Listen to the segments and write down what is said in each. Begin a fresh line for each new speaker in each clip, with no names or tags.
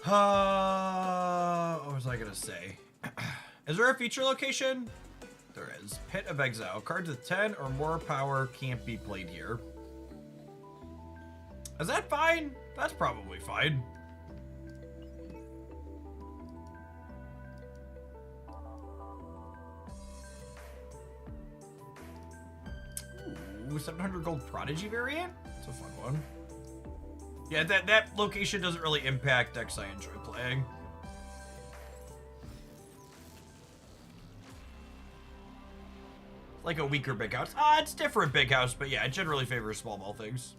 What was I gonna say? Is there a feature location? There is. Pit of Exile. Cards with 10 or more power can't be played here. Is that fine? That's probably fine. Ooh, 700 gold Prodigy variant? That's a fun one. Yeah, that location doesn't really impact decks I enjoy playing. Like a weaker big house. It's different big house, but yeah, it generally favors small ball things.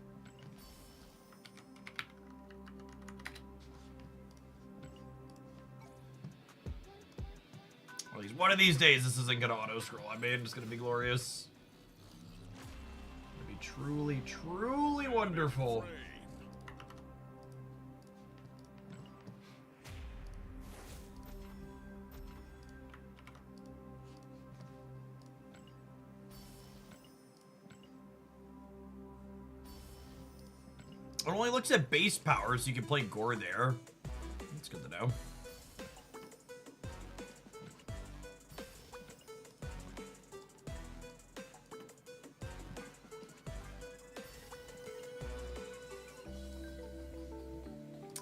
At least one of these days, this isn't gonna auto scroll. I mean, it's gonna be glorious. It's gonna be truly, truly wonderful. It only looks at base power, so you can play Gore there. That's good to know.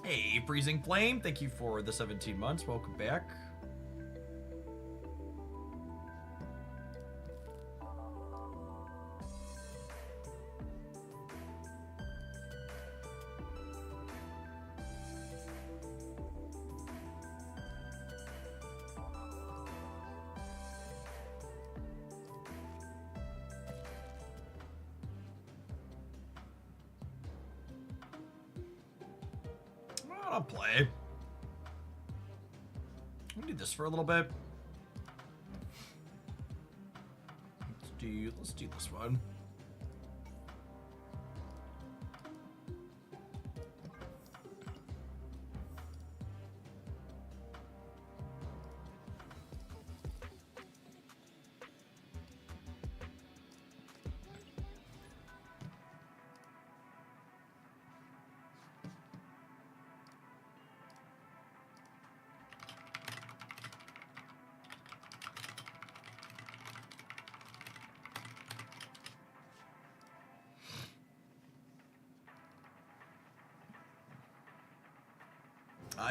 Hey, Freezing Flame, thank you for the 17 months. Welcome back. I'll play. We'll do this for a little bit. Let's do this one.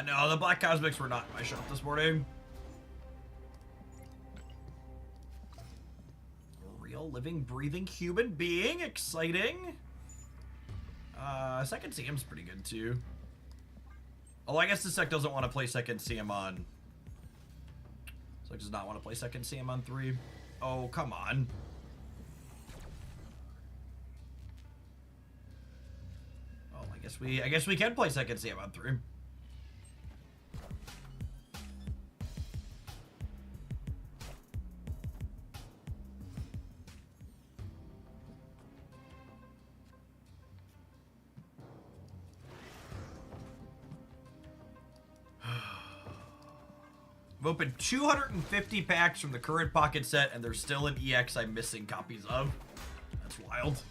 No, the Black Cosmics were not in my shop this morning. A real, living, breathing human being. Exciting. Second CM's pretty good, too. Oh, I guess this deck doesn't want to play second CM on... This deck does not want to play second CM on 3. Oh, come on. Oh, I guess we can play second CM on 3. I've opened 250 packs from the current pocket set, and there's still an EX I'm missing copies of. That's wild.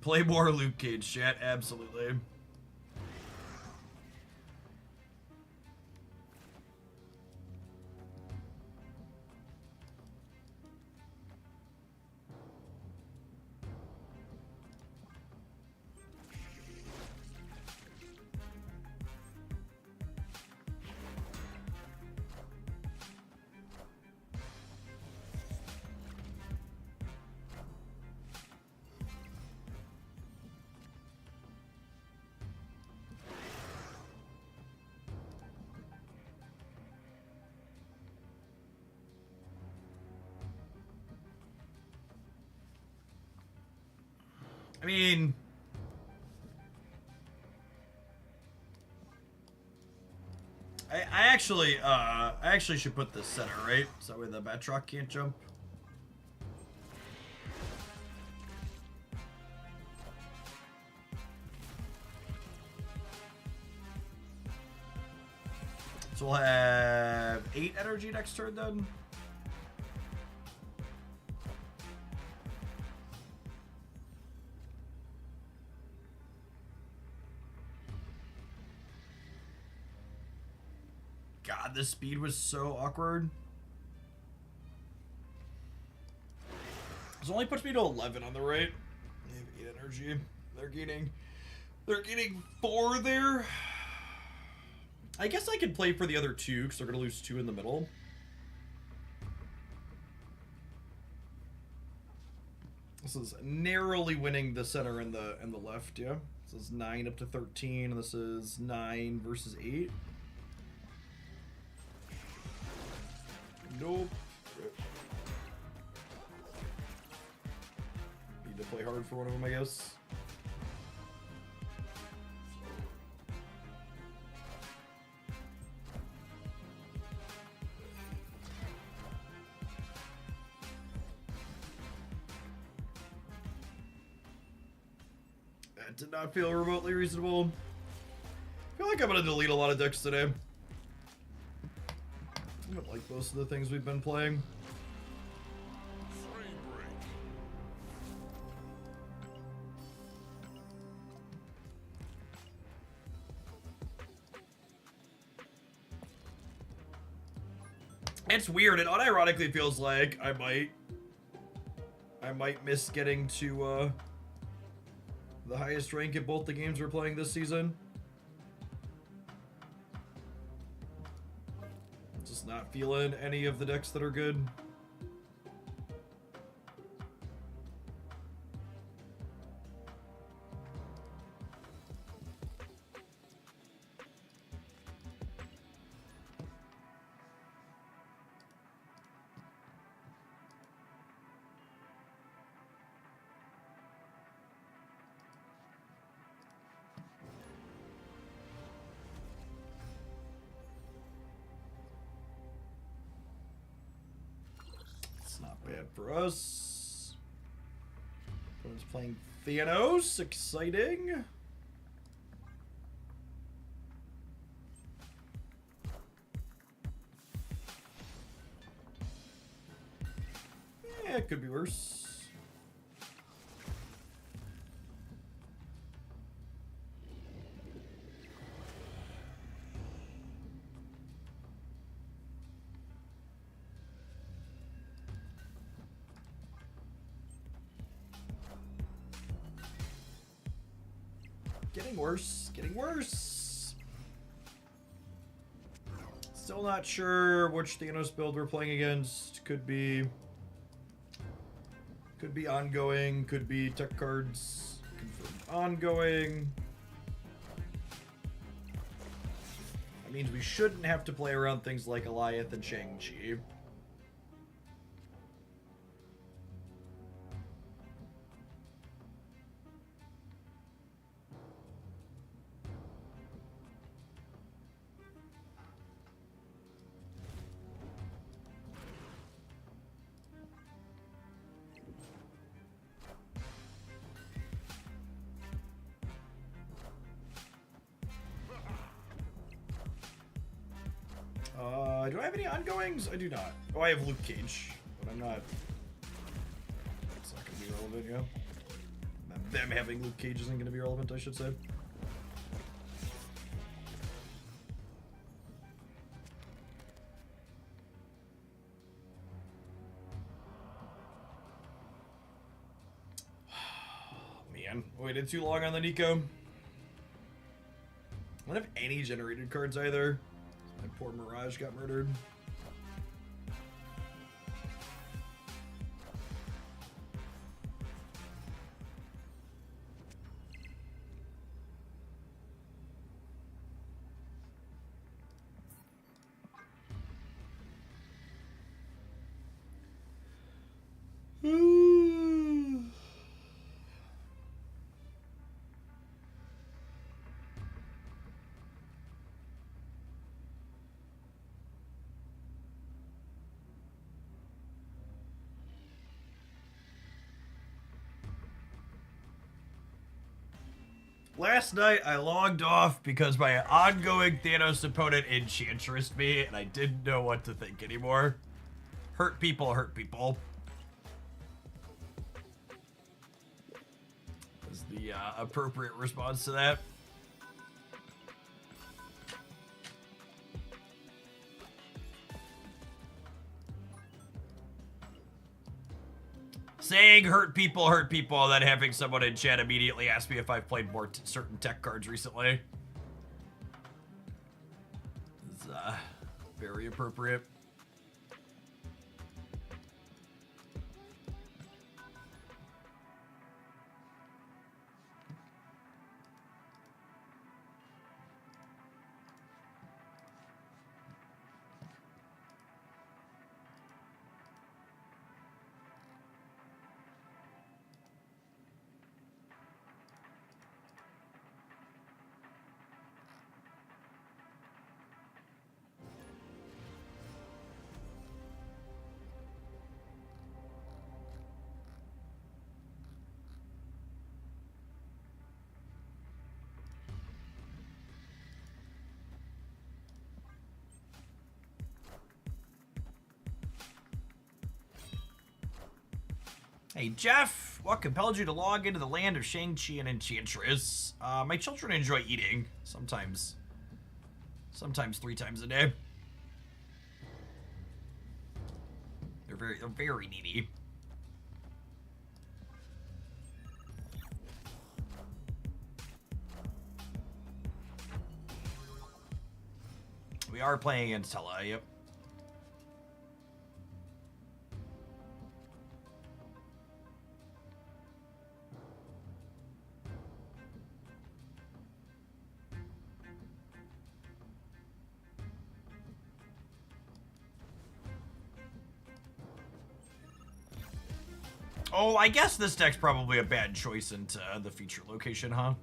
Play more Luke Cage, chat. Absolutely. I mean... I actually should put this center, right? So that way the Batroc can't jump. So we'll have 8 energy next turn then. God, this speed was so awkward. This only puts me to 11 on the right. They have 8 energy. They're getting 4 there. I guess I could play for the other 2 because they're gonna lose 2 in the middle. This is narrowly winning the center and the left, yeah. This is 9 up to 13, and this is 9 versus 8. Nope. Need to play hard for one of them, I guess. That did not feel remotely reasonable. I feel like I'm gonna delete a lot of decks today. I don't like most of the things we've been playing. It's weird. It unironically feels like I might miss getting to the highest rank at both the games we're playing this season. Just not feeling any of the decks that are good. Not bad for us. Opponent's playing Thanos. Exciting. Yeah, it could be worse. Getting worse. Getting worse. Still not sure which Thanos build we're playing against. Could be ongoing. Could be tech cards. Confirmed ongoing. That means we shouldn't have to play around things like Goliath and Shang-Chi. Do I have any ongoings? I do not. Oh, I have Luke Cage, but I'm not. It's not going to be relevant, yeah. Them having Luke Cage isn't going to be relevant, I should say. Man, waited too long on the Nico. I don't have any generated cards either. My poor Mirage got murdered. Last night, I logged off because my ongoing Thanos opponent enchantressed me, and I didn't know what to think anymore. Hurt people, hurt people. Is the appropriate response to that. Saying hurt people, and then having someone in chat immediately ask me if I've played more certain tech cards recently. It's very appropriate. Hey, Jeff, what compelled you to log into the land of Shang-Chi and Enchantress? My children enjoy eating. Sometimes 3 times a day. They're very needy. We are playing against Tella, yep. Oh, I guess this deck's probably a bad choice into the feature location, huh?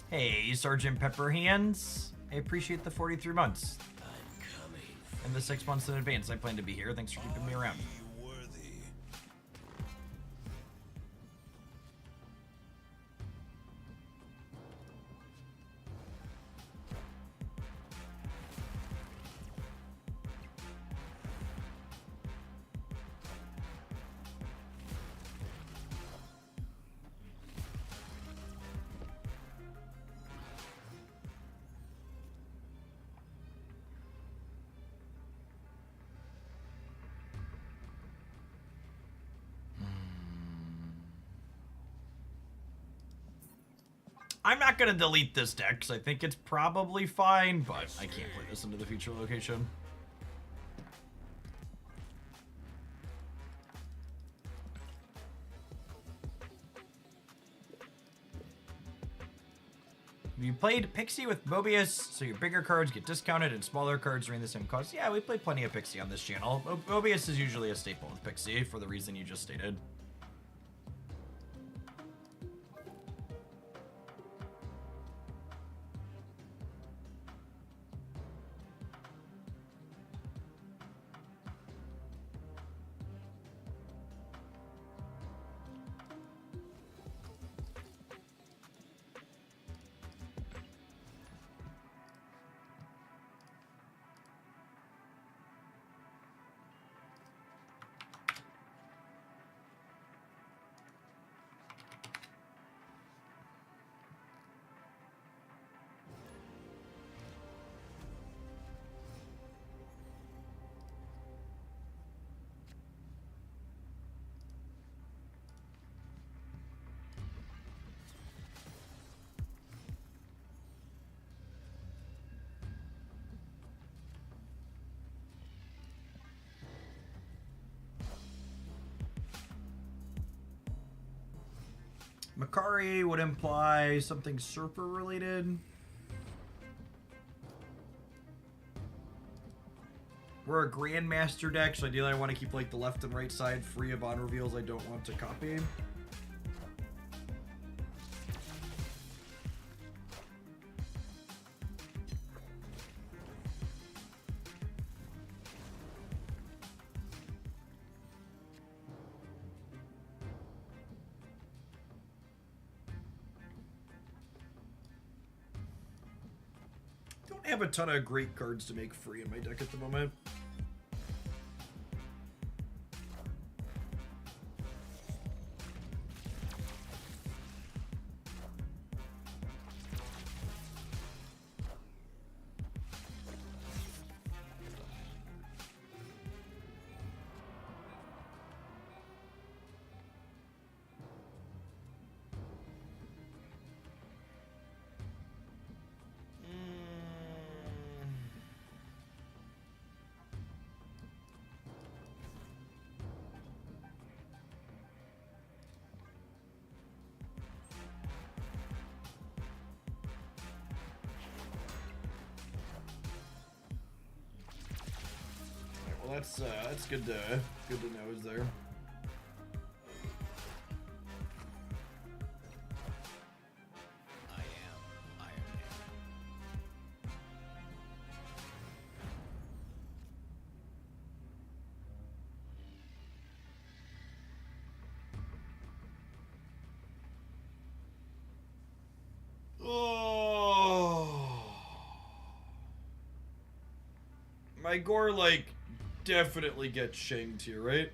Hey, Sergeant Pepperhands. I appreciate the 43 months. I'm coming. And the 6 months in advance I plan to be here. Thanks for keeping me around. I'm not going to delete this deck because I think it's probably fine, but I can't play this into the future location. You played Pixie with Mobius, so your bigger cards get discounted and smaller cards are in the same cost. Yeah, we play plenty of Pixie on this channel. Mobius is usually a staple with Pixie for the reason you just stated. Makari would imply something Surfer related. We're a Grandmaster deck, so ideally I want to keep like the left and right side free of on reveals I don't want to copy. I have a ton of great cards to make free in my deck at the moment. that's good to know is there.
I am Iron Man.
Oh, my gore like definitely gets shanked here, right?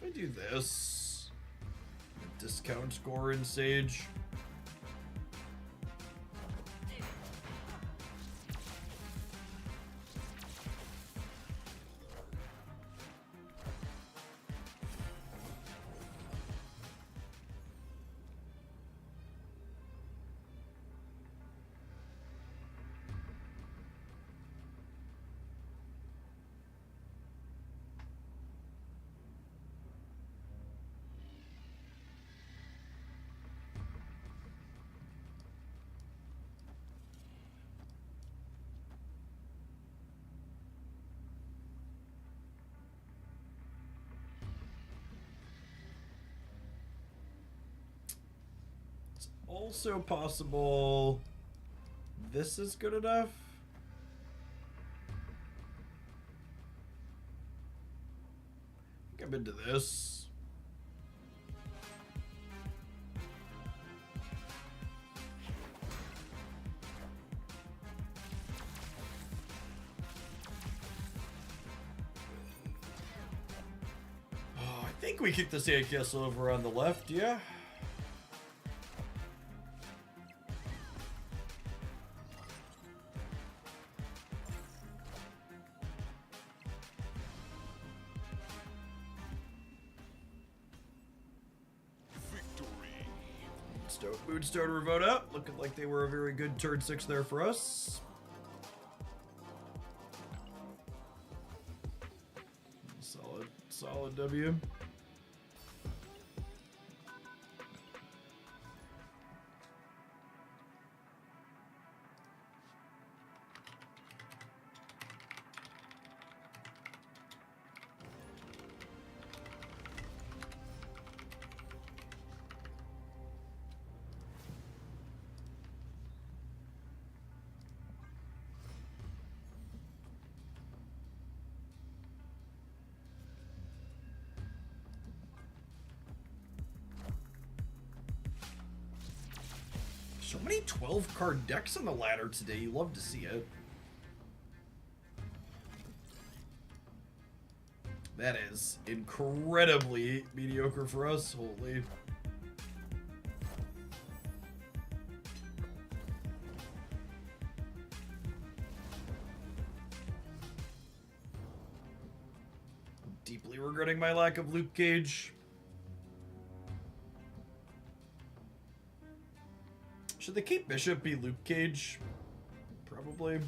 If I do this, discount score in Sage. Also possible this is good enough. I think I'm into this. Oh, I think we kicked the sandcastle over on the left, yeah? Moonstone Ravona, looking like they were a very good turn 6 there for us. Solid W. So many 12 card decks on the ladder today. You love to see it. That is incredibly mediocre for us. Holy. Deeply regretting my lack of Luke Cage. Should the Cape Bishop be Luke Cage? Probably.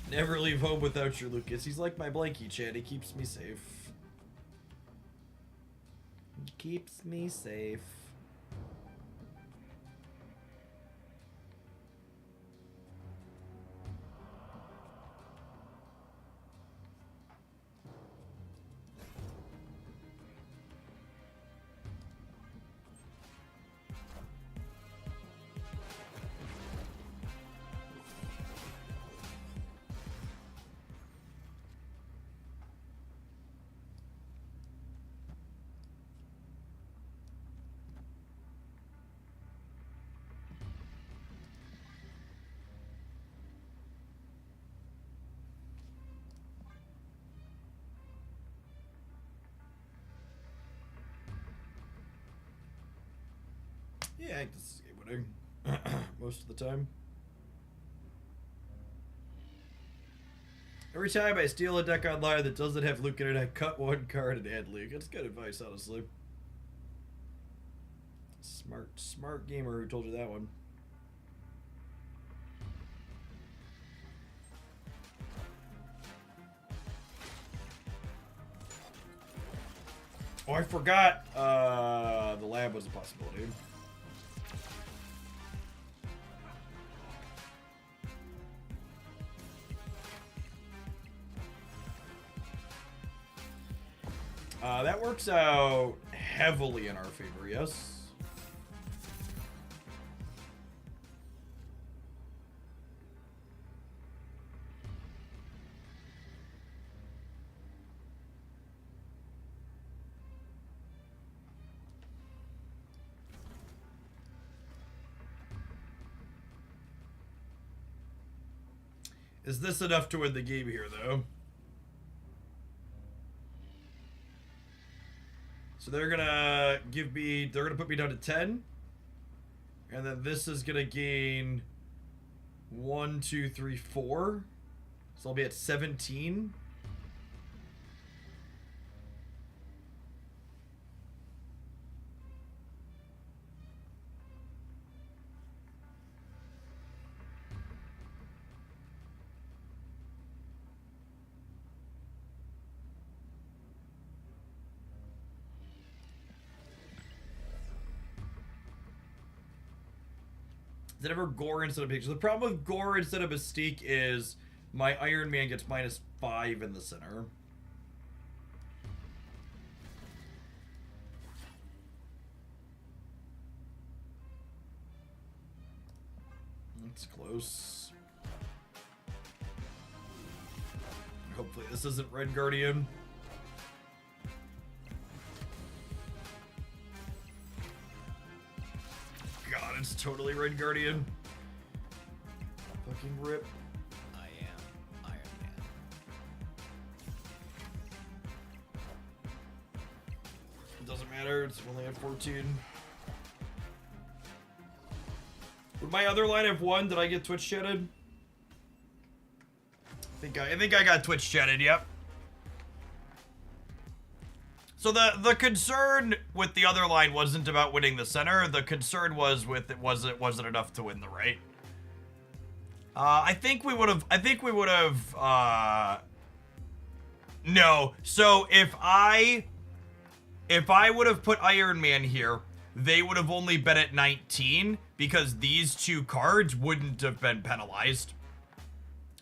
Never leave home without your Lucas. He's like my blankie, Chad. He keeps me safe. He keeps me safe. Yeah, I think this is game winning most of the time. Every time I steal a deck online that doesn't have Luke in it, I cut one card and add Luke. That's good advice, honestly. Smart gamer who told you that one. Oh, I forgot. The lab was a possibility. That works out heavily in our favor, yes. Is this enough to win the game here, though? So they're gonna put me down to 10. And then this is gonna gain 1, 2, 3, 4. So I'll be at 17. Is it ever Gore instead of Picture? The problem with Gore instead of Mystique is my Iron Man gets -5 in the center. That's close. Hopefully this isn't Red Guardian. God, it's totally Red Guardian. Fucking rip.
I am Iron Man.
It doesn't matter, it's only at 14. Would my other line have won? Did I get Twitch chatted? I think I got Twitch chatted, yep. So the concern with the other line wasn't about winning the center. The concern was with it wasn't enough to win the right. I think we would have. No. So if I would have put Iron Man here, they would have only been at 19 because these two cards wouldn't have been penalized.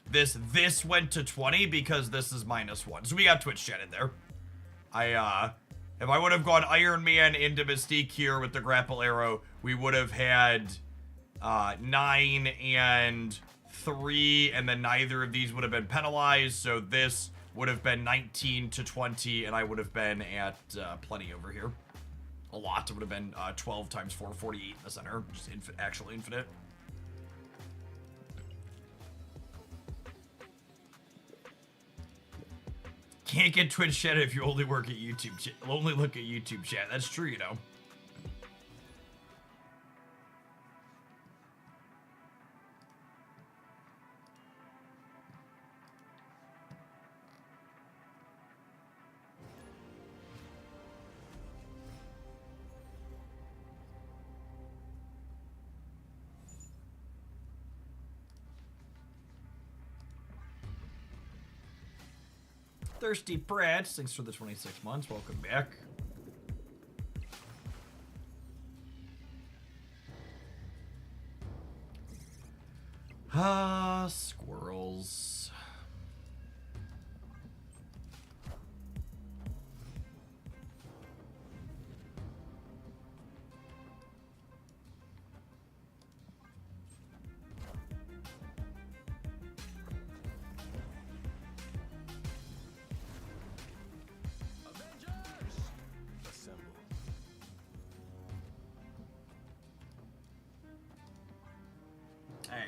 This went to 20 because this is -1. So we got Twitch chatted there. If I would have gone Iron Man into Mystique here with the grapple arrow, we would have had 9 and 3, and then neither of these would have been penalized. So this would have been 19 to 20, and I would have been at plenty over here. A lot. It would have been 12 times 4, 48 in the center, just actual infinite. Can't get Twitch chat if you only work at YouTube chat. Only look at YouTube chat. That's true, you know. Thirsty Brad, thanks for the 26 months. Welcome back. Squirrels.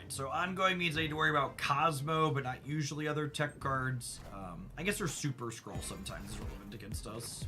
So ongoing means I need to worry about Cosmo, but not usually other tech cards. I guess their Super Scroll sometimes is relevant against us.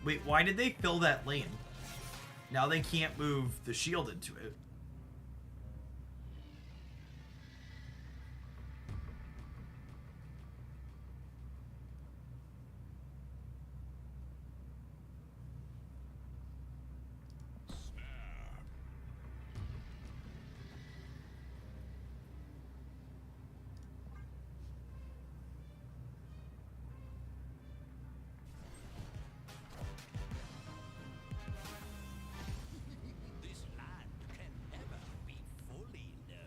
Wait, why did they fill that lane? Now they can't move the shield into it.
This land can never be fully known.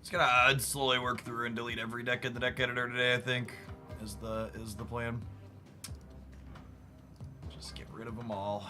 Just gonna slowly work through and delete every deck in the deck editor today, I think, is the plan. Just get rid of them all.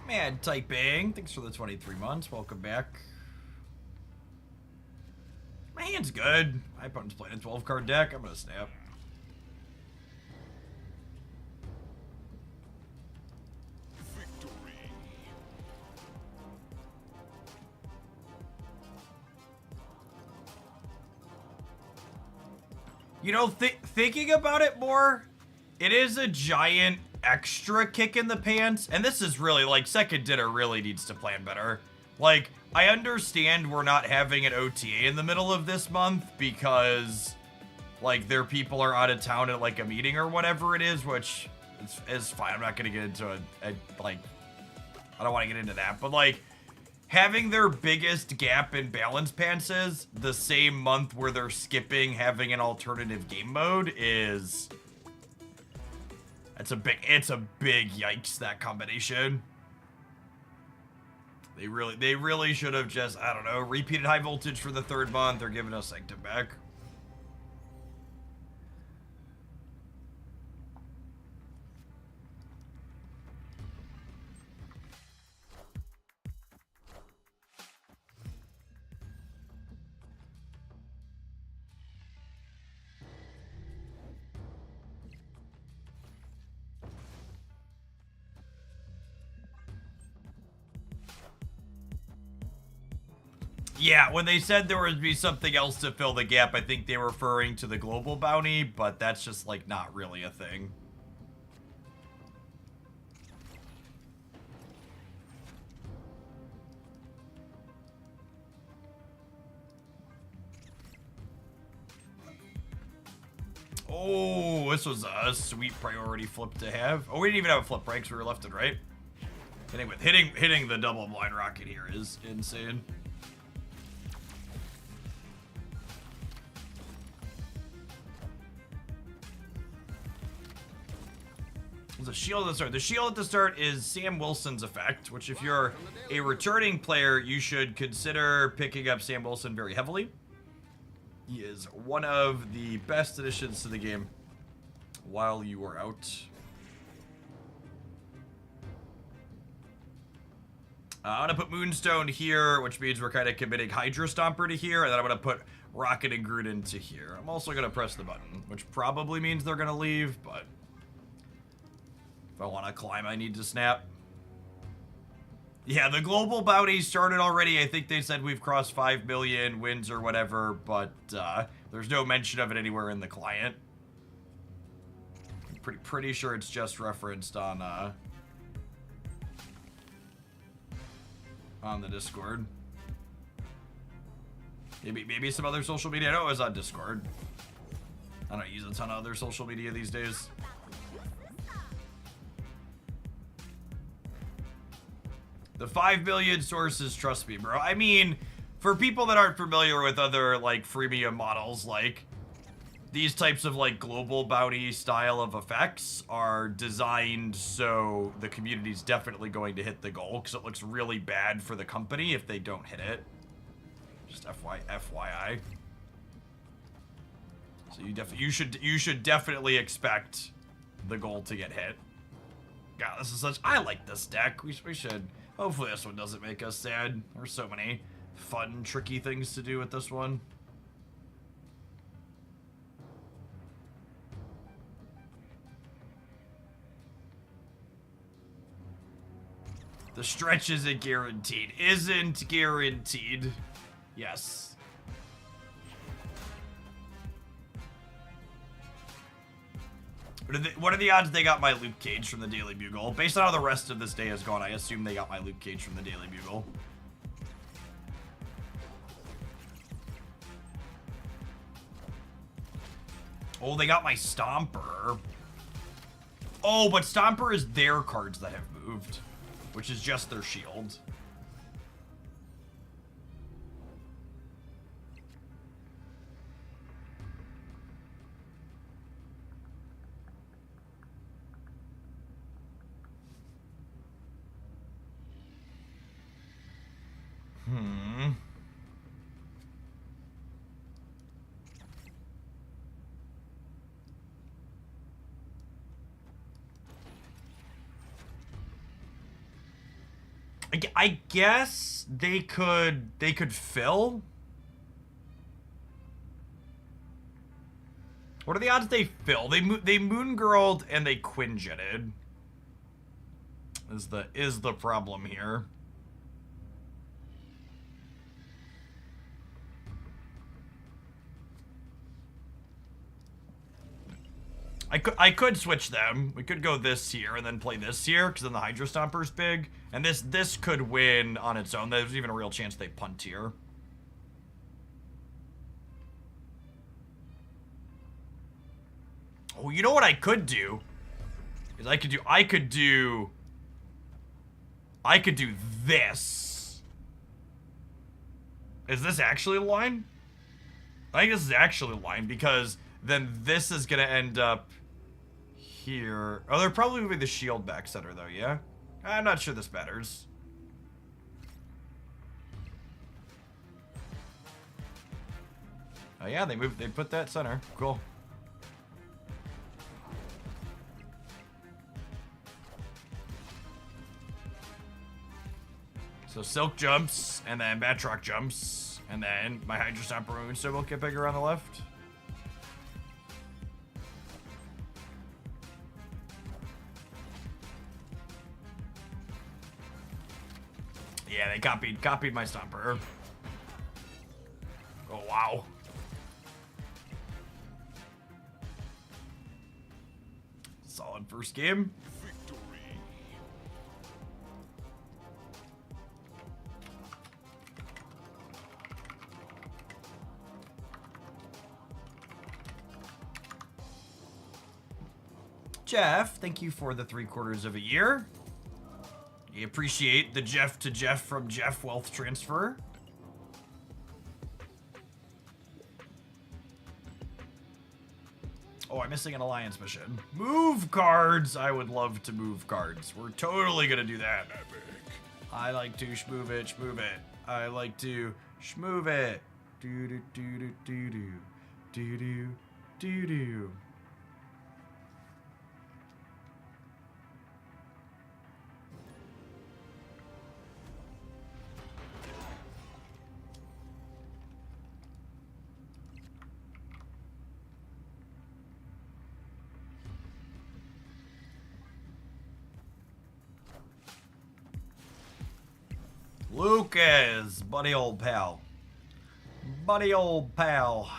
Mad typing. Thanks for the 23 months. Welcome back. My hand's good. My opponent's playing a 12-card deck. I'm gonna snap. You know, thinking about it more, it is a giant extra kick in the pants. And this is really, like, Second Dinner really needs to plan better. Like, I understand we're not having an OTA in the middle of this month because, like, their people are out of town at, like, a meeting or whatever it is, which is fine. I'm not going to get into like, I don't want to get into that. But, like, having their biggest gap in balance passes the same month where they're skipping having an alternative game mode is... It's a big yikes, that combination. They really should have just, I don't know, repeated High Voltage for the 3rd month or given us Sanctum back. Yeah, when they said there would be something else to fill the gap, I think they were referring to the global bounty, but that's just, like, not really a thing. Oh, this was a sweet priority flip to have. Oh, we didn't even have a flip, right? Because we were left and right. Hitting the double blind rocket here is insane. The shield at the start. The shield at the start is Sam Wilson's effect, which if you're a returning player, you should consider picking up Sam Wilson very heavily. He is one of the best additions to the game while you are out. I'm going to put Moonstone here, which means we're kind of committing Hydra Stomper to here, and then I'm going to put Rocket and Gruden to here. I'm also going to press the button, which probably means they're going to leave, but if I want to climb, I need to snap. Yeah, the global bounty started already. I think they said we've crossed 5 million wins or whatever, but there's no mention of it anywhere in the client. I'm pretty sure it's just referenced on the Discord. Maybe some other social media. I know it was on Discord. I don't use a ton of other social media these days. The 5 billion sources, trust me, bro. I mean, for people that aren't familiar with other, like, freemium models, like, these types of, like, global bounty style of effects are designed so the community's definitely going to hit the goal, because it looks really bad for the company if they don't hit it. Just FYI. So you should definitely expect the goal to get hit. God, this is such... I like this deck. We should... Hopefully this one doesn't make us sad. There's so many fun, tricky things to do with this one. The stretch isn't guaranteed. Isn't guaranteed. Yes. What are the odds they got my Luke Cage from the Daily Bugle? Based on how the rest of this day has gone, I assume they got my Luke Cage from the Daily Bugle. Oh, they got my Stomper. Oh, but Stomper is their cards that have moved, which is just their shield. I guess they could fill. What are the odds they fill? They Moon Girled and they Quinjetted. Is the problem here? I could switch them. We could go this here and then play this here, because then the Hydro Stomper's big. And this could win on its own. There's even a real chance they punt here. Oh, you know what I could do? Is I could do this. Is this actually a line? I think this is actually a line, because then this is gonna end up here. Oh, they're probably moving the shield back center though, yeah? I'm not sure this matters. Oh yeah, they put that center. Cool. So Silk jumps, and then Batroc jumps, and then my Hydro Stomper Moonstone will get bigger on the left. Yeah, they copied my Stomper. Oh wow. Solid first game. Jeff, thank you for the 3/4 of a year. We appreciate the Jeff to Jeff from Jeff wealth transfer. Oh, I'm missing an alliance mission. Move cards! I would love to move cards. We're totally gonna do that. I like to shmove it, shmove it. I like to shmove it. Do do do do do do do do do do. Lucas, buddy old pal. Buddy old pal.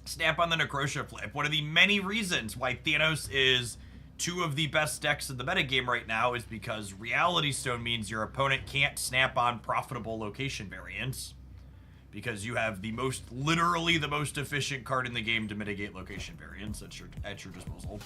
Snap on the Necrotia flip. One of the many reasons why Thanos is two of the best decks in the metagame right now is because Reality Stone means your opponent can't snap on profitable location variants. Because you have the literally the most efficient card in the game to mitigate location variants at your disposal.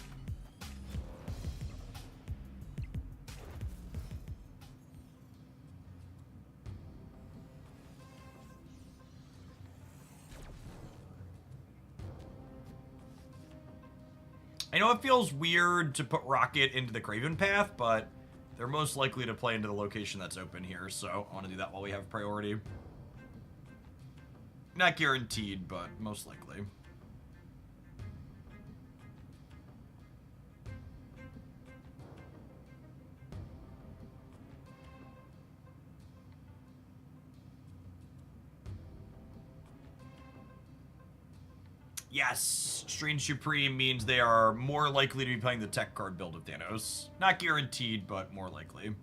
I know it feels weird to put Rocket into the Craven path, but they're most likely to play into the location that's open here, so I want to do that while we have priority. Not guaranteed, but most likely. Yes, Strange Supreme means they are more likely to be playing the tech card build of Thanos. Not guaranteed, but more likely.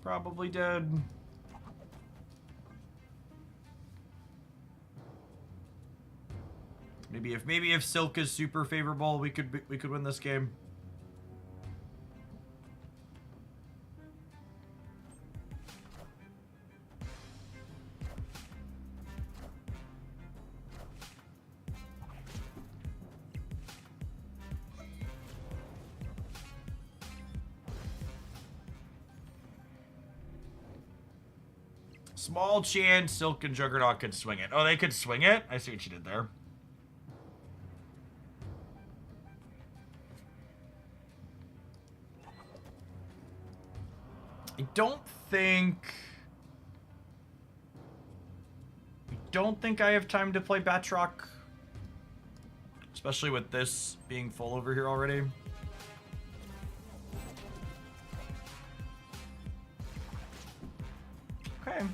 Probably dead. Maybe if Silk is super favorable, we could win this game. Small chance Silk and Juggernaut could swing it. Oh, they could swing it? I see what you did there. I don't think I have time to play Batroc. Especially with this being full over here already. Okay.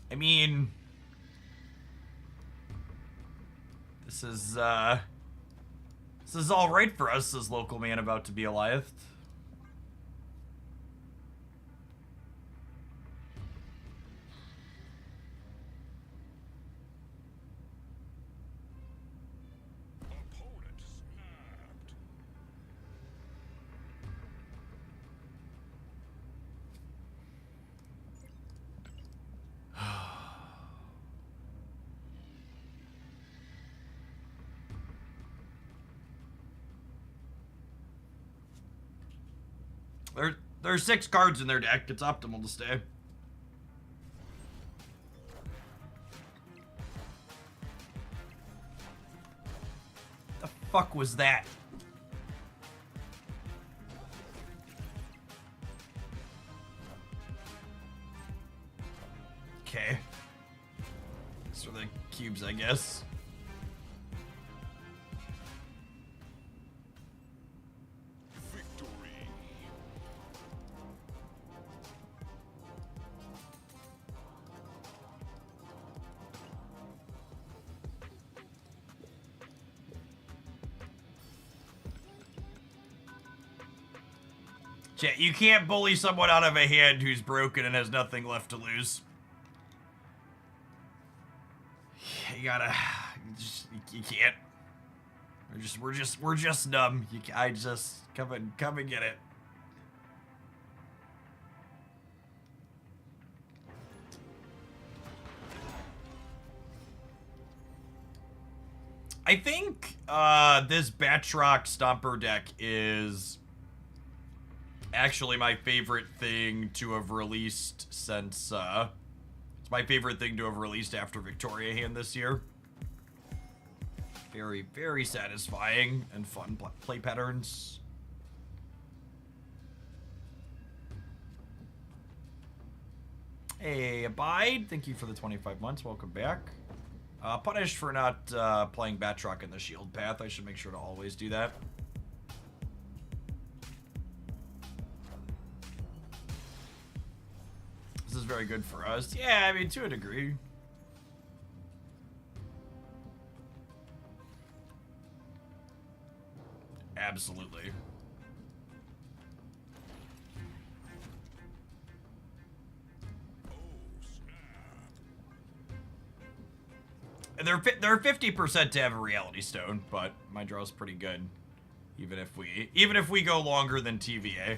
I mean, this is all right for us as local man about to be Eliath.
Opponent snapped.
There's 6 cards in their deck. It's optimal to stay. The fuck was that? Okay. These are the cubes, I guess.
Victory.
Chat, you can't bully someone out of a hand who's broken and has nothing left to lose. You gotta, you can't. We're just numb. I just come and get it. I think this Batroc Stomper deck is actually my favorite thing to have released since it's my favorite thing to have released after Victoria Hand this year. Very, very satisfying and fun play patterns. Hey, Abide, thank you for the 25 months. Welcome back. Punished for not playing Batroc in the shield path. I should make sure to always do that. This is very good for us. Yeah, I mean, to a degree. Absolutely. And they're 50% to have a Reality Stone, but my draw's pretty good, even if we go longer than TVA.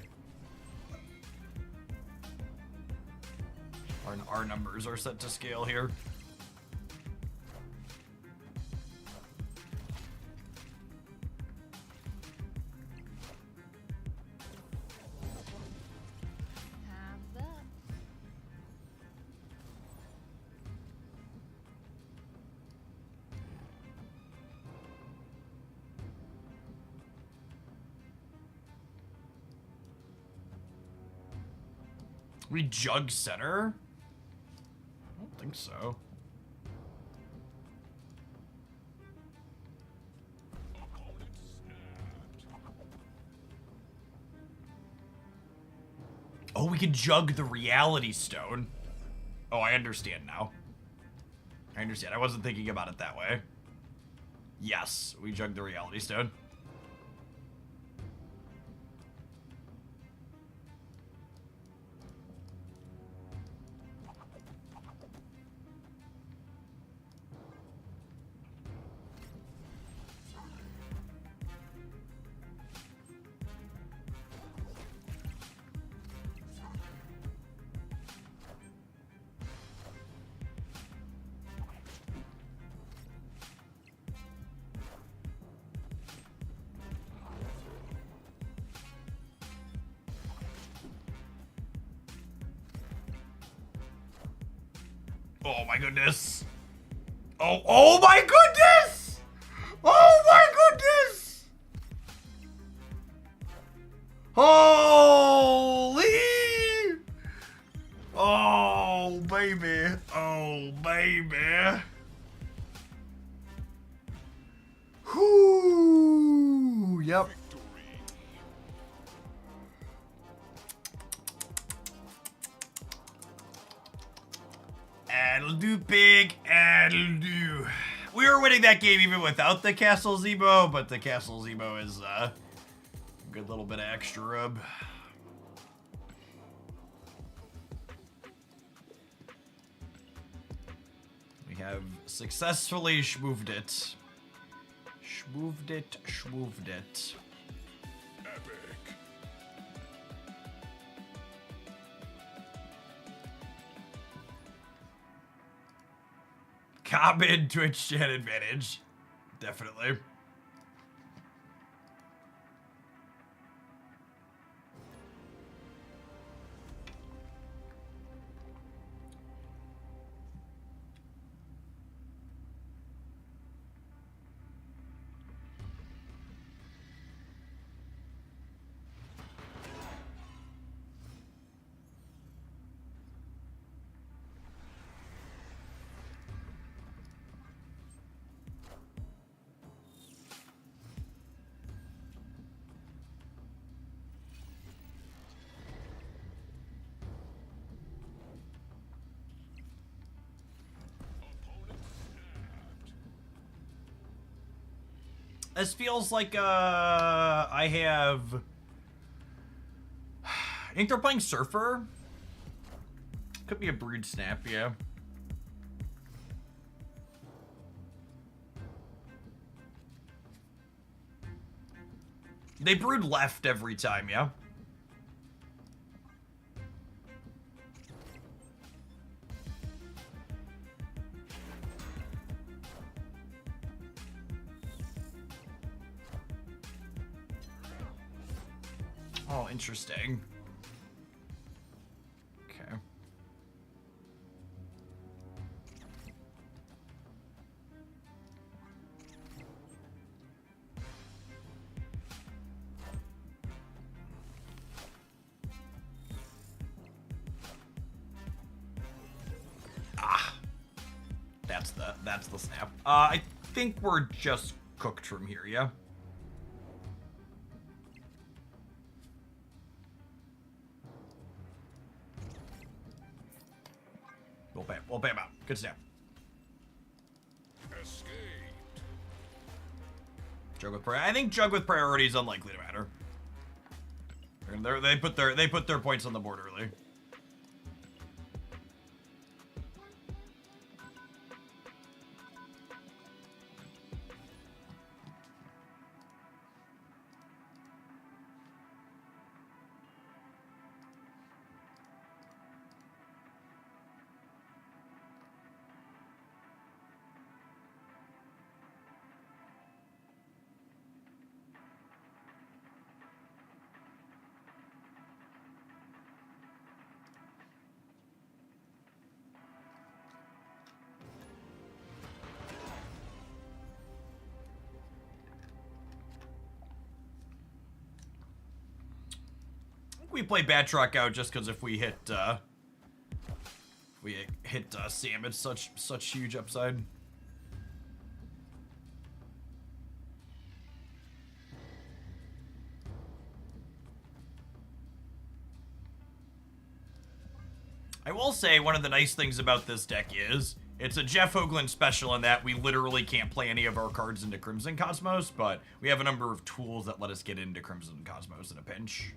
Our numbers are set to scale here.
Have that.
We jug center? I don't think so.
Opponent snapped.
Oh, we can jug the Reality Stone. Oh, I understand now. I understand. I wasn't thinking about it that way. Yes, we jug the Reality Stone. Oh my goodness. Oh my goodness! Oh my goodness! Holy! Oh baby! Oh baby! Whoo! Yep. That'll do, pig. That'll do. We were winning that game even without the Castle Zebo, but the Castle Zebo is a good little bit of extra rub. We have successfully schmooved it. Schmooved it, schmooved it. Common Twitch chat advantage. Definitely. This feels like, I have... I think they're playing Surfer. Could be a Brood Snap, yeah. They brood left every time, yeah? Oh, interesting. Okay. Ah. That's the snap. I think we're just cooked from here, yeah? We'll pay him out. Good snap.
Escaped.
Jug with I think Jug with priority is unlikely to matter. They put their points on the board early. We play Batroc out just because if we hit Sam, it's such huge upside. I will say one of the nice things about this deck is it's a Jeff Hoagland special in that we literally can't play any of our cards into Crimson Cosmos, but we have a number of tools that let us get into Crimson Cosmos in a pinch.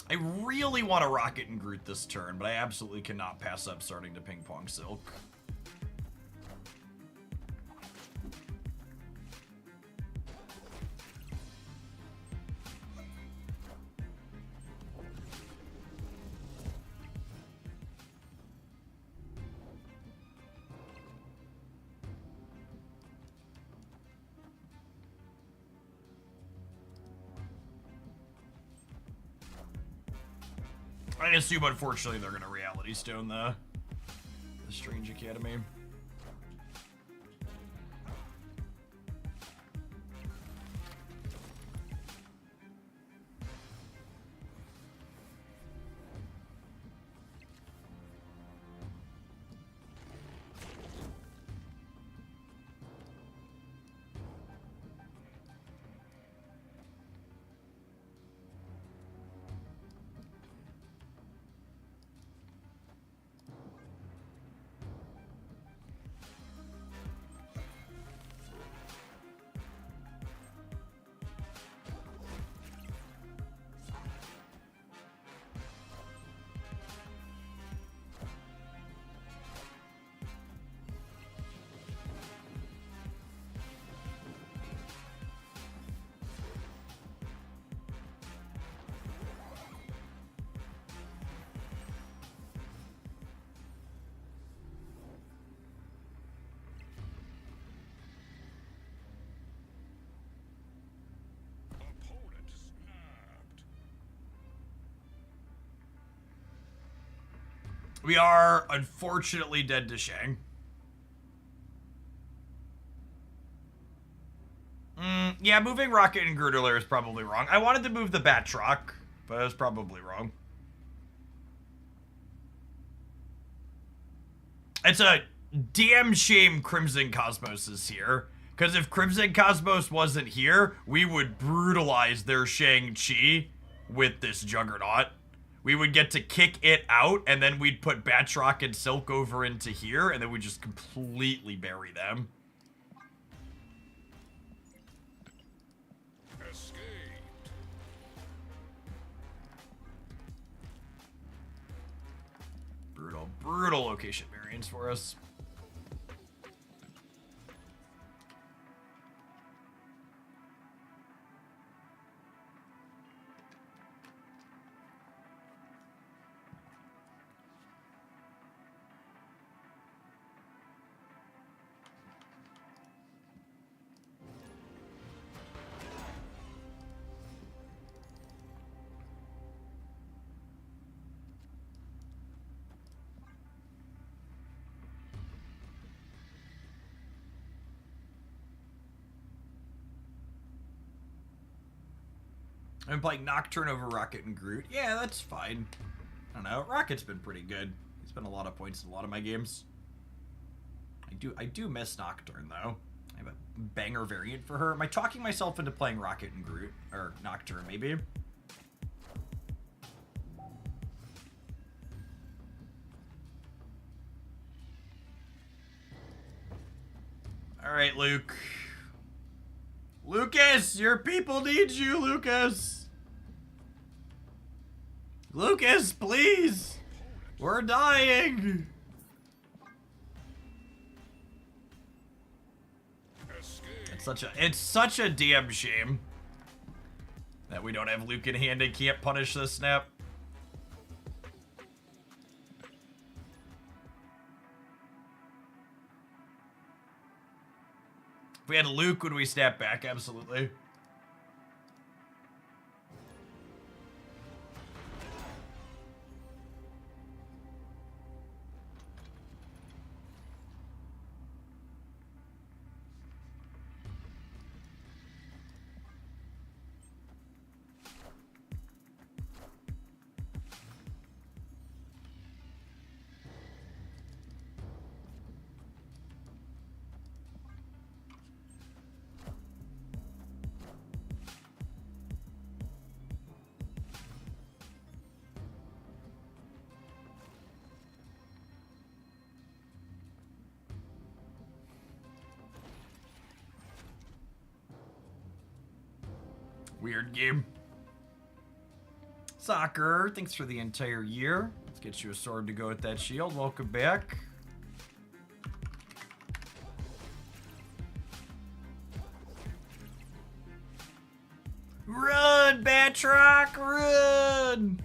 I really want to Rocket and Groot this turn, but I absolutely cannot pass up starting to Ping Pong Silk. I assume, unfortunately, they're gonna Reality Stone the Strange Academy.
Opponent snapped.
We are unfortunately dead to Shang. Yeah, moving Rocket and Groot earlier is probably wrong. I wanted to move the Batroc, but I was probably wrong. It's a damn shame Crimson Cosmos is here. Because if Crimson Cosmos wasn't here, we would brutalize their Shang-Chi with this Juggernaut. We would get to kick it out, and then we'd put Batroc and Silk over into here, and then we'd just completely bury them.
Escaped.
Brutal, brutal location variance for us. I'm playing Nocturne over Rocket and Groot. Yeah, that's fine. I don't know. Rocket's been pretty good. He's been a lot of points in a lot of my games. I do miss Nocturne though. I have a banger variant for her. Am I talking myself into playing Rocket and Groot? Or Nocturne, maybe? Alright, Luke. Lucas! Your people need you, Lucas! Lucas, please! We're dying!
Escape.
It's such a damn shame that we don't have Luke in hand and can't punish this snap. If we had Luke, would we snap back? Absolutely. Weird game. Soccer, thanks for the entire year. Let's get you a sword to go with that shield. Welcome back. Run, Batroc, run!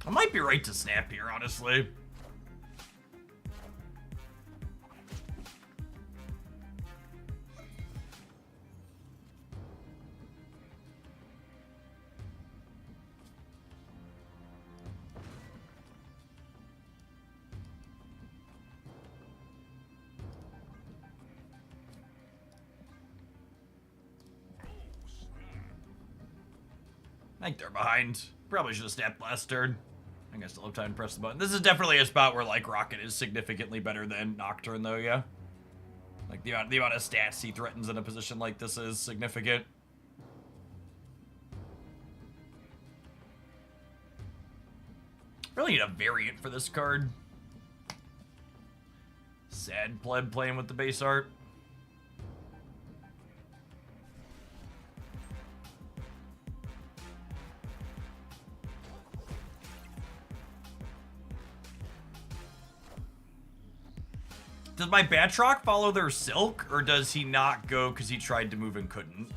I might be right to snap here, honestly. I think they're behind. Probably should have snapped last turn. I think I still have time to press the button. This is definitely a spot where, like, Rocket is significantly better than Nocturne, though, yeah? Like, the amount of stats he threatens in a position like this is significant. Really need a variant for this card. Sad pleb playing with the base art. Does my Batroc follow their Silk, or does he not go because he tried to move and couldn't?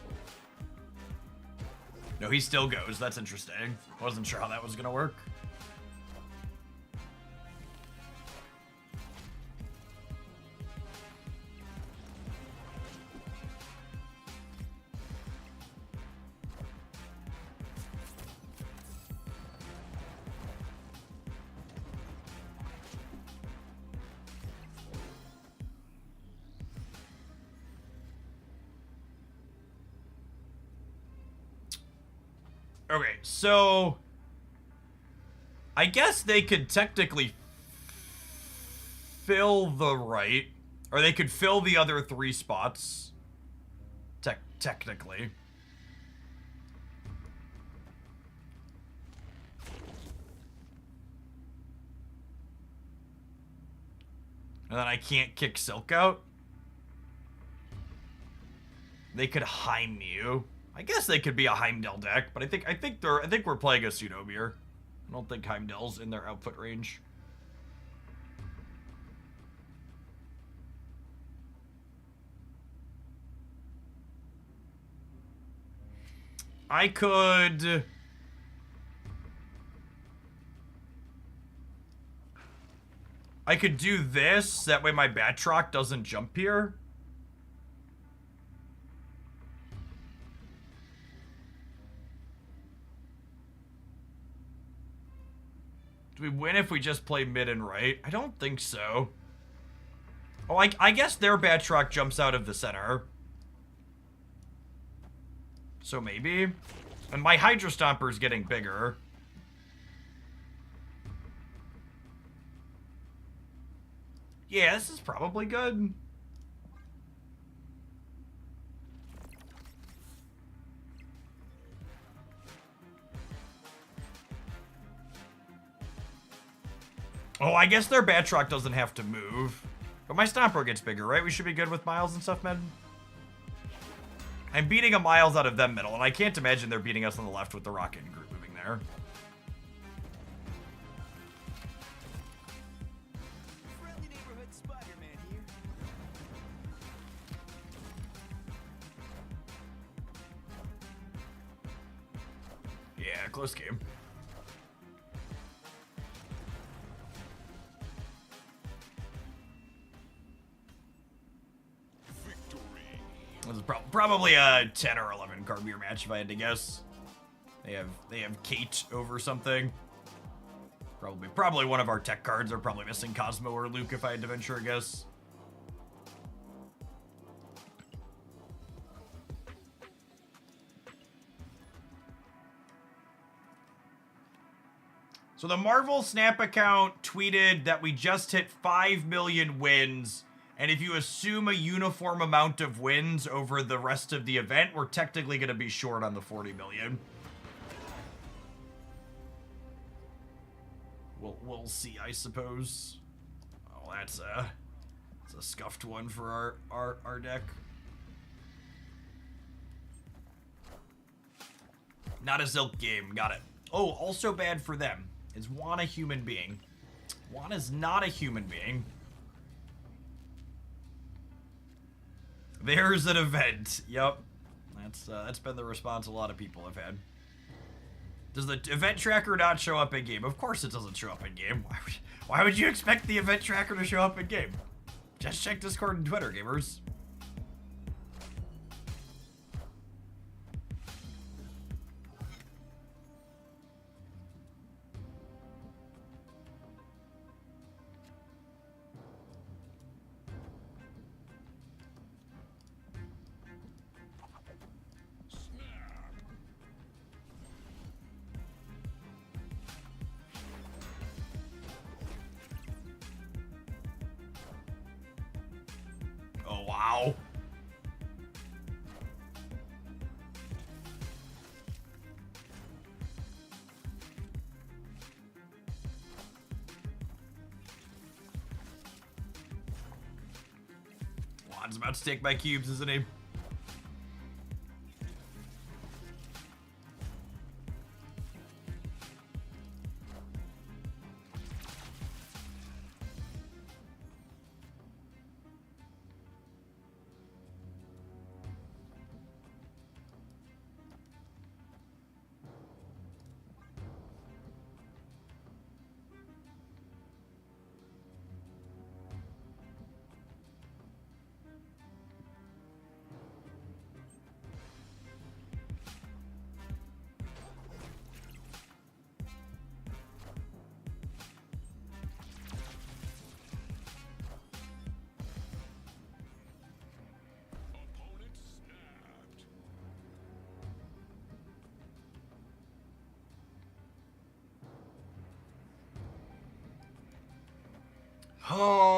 No, he still goes. That's interesting. Wasn't sure how that was gonna work. Okay, so I guess they could technically fill the right, or they could fill the other 3 spots. Technically. And then I can't kick Silk out. They could Heimmew. I guess they could be a Heimdall deck, but I think we're playing a Pseudomir. I don't think Heimdall's in their output range. I could do this, that way my Batroc doesn't jump here. Do we win if we just play mid and right? I don't think so. Oh, I guess their Batroc jumps out of the center. So maybe. And my Hydro Stomper's getting bigger. Yeah, this is probably good. Oh, I guess their Batroc doesn't have to move. But my Stomper gets bigger, right? We should be good with Miles and stuff, man. I'm beating a Miles out of them middle, and I can't imagine they're beating us on the left with the Rocket and Groot moving there.
Friendly neighborhood Spider-Man here.
Yeah, close game. This is probably a 10 or 11 card mirror match if I had to guess. They have Kate over something. Probably one of our tech cards are probably missing Cosmo or Luke if I had to venture a guess. So the Marvel Snap account tweeted that we just hit 5 million wins. And if you assume a uniform amount of wins over the rest of the event, we're technically going to be short on the 40 million. We'll see, I suppose. Oh, that's a scuffed one for our deck. Not a Zilk game, got it. Oh, also bad for them. Is Juan a human being? Juan is not a human being. There's an event. Yep. That's been the response a lot of people have had. Does the event tracker not show up in game? Of course it doesn't show up in game. Why would you expect the event tracker to show up in game? Just check Discord and Twitter, gamers. Oh, wow. Juan's about to take my cubes, isn't he? Oh.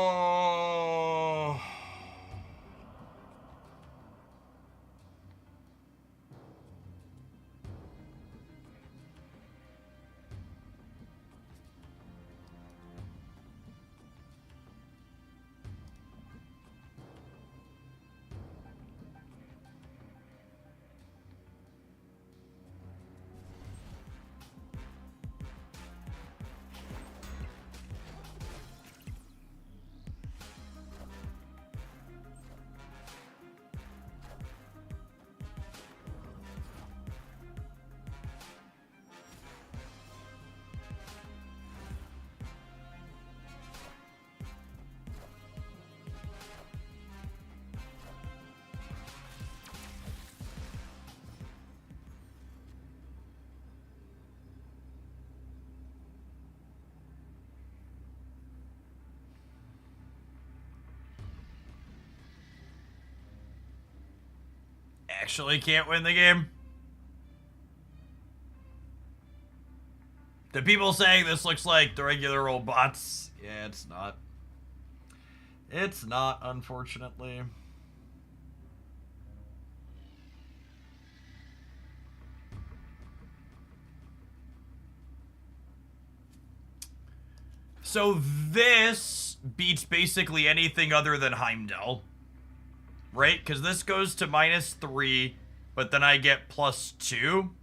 Actually can't win the game. The people saying this looks like the regular old bots. Yeah, it's not. It's not, unfortunately. So this beats basically anything other than Heimdall. Right? Because this goes to -3, but then I get +2.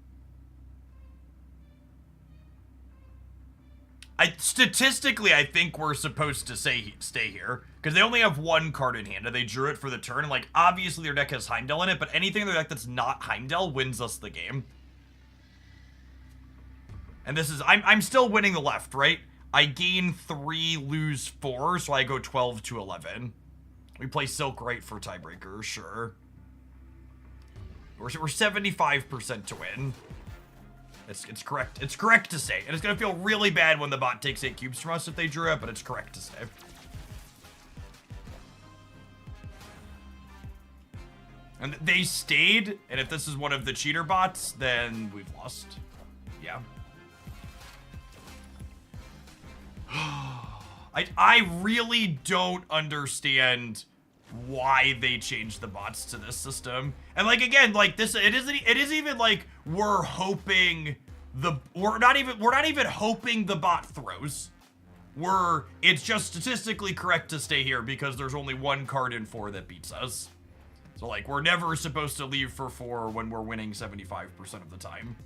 Statistically, I think we're supposed to stay here. Because they only have one card in hand, and they drew it for the turn. And, like, obviously their deck has Heimdall in it, but anything in their deck that's not Heimdall wins us the game. And this is... I'm still winning the left, right? I gain 3, lose 4, so I go 12 to 11. We play Silk right for tiebreaker, sure. We're 75% to win. It's correct. It's correct to say. And it's gonna feel really bad when the bot takes 8 cubes from us if they drew it, but it's correct to say. And they stayed, and if this is one of the cheater bots, then we've lost. Yeah. I really don't understand why they changed the bots to this system. And like again, like this it isn't even like we're hoping we're not even hoping the bot throws. It's just statistically correct to stay here because there's only one card in 4 that beats us. So like we're never supposed to leave for 4 when we're winning 75% of the time.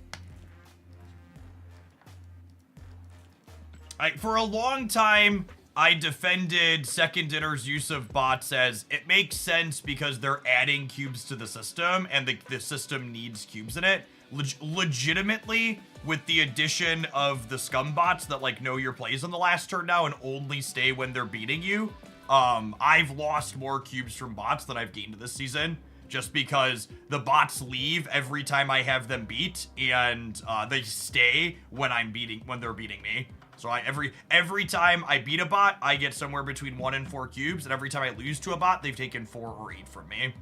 For a long time, I defended Second Dinner's use of bots as it makes sense because they're adding cubes to the system and the system needs cubes in it. legitimately, with the addition of the scum bots that like know your plays on the last turn now and only stay when they're beating you, I've lost more cubes from bots than I've gained this season, just because the bots leave every time I have them beat, and they stay when they're beating me. So every time I beat a bot, I get somewhere between 1 and 4 cubes, and every time I lose to a bot, they've taken 4 or 8 from me.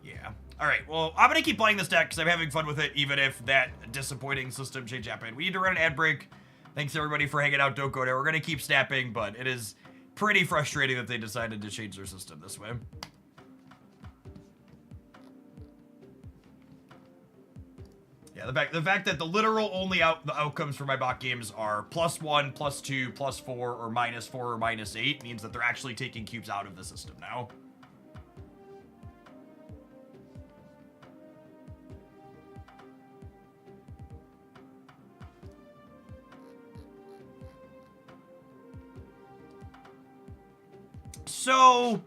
Yeah. All right, well, I'm going to keep playing this deck because I'm having fun with it, even if that disappointing system change happened. We need to run an ad break. Thanks, everybody, for hanging out. Don't go there. We're going to keep snapping, but it is pretty frustrating that they decided to change their system this way. Yeah, the fact that the literal only the outcomes for my bot games are +1, +2, +4, or -4 or -8 means that they're actually taking cubes out of the system now. So,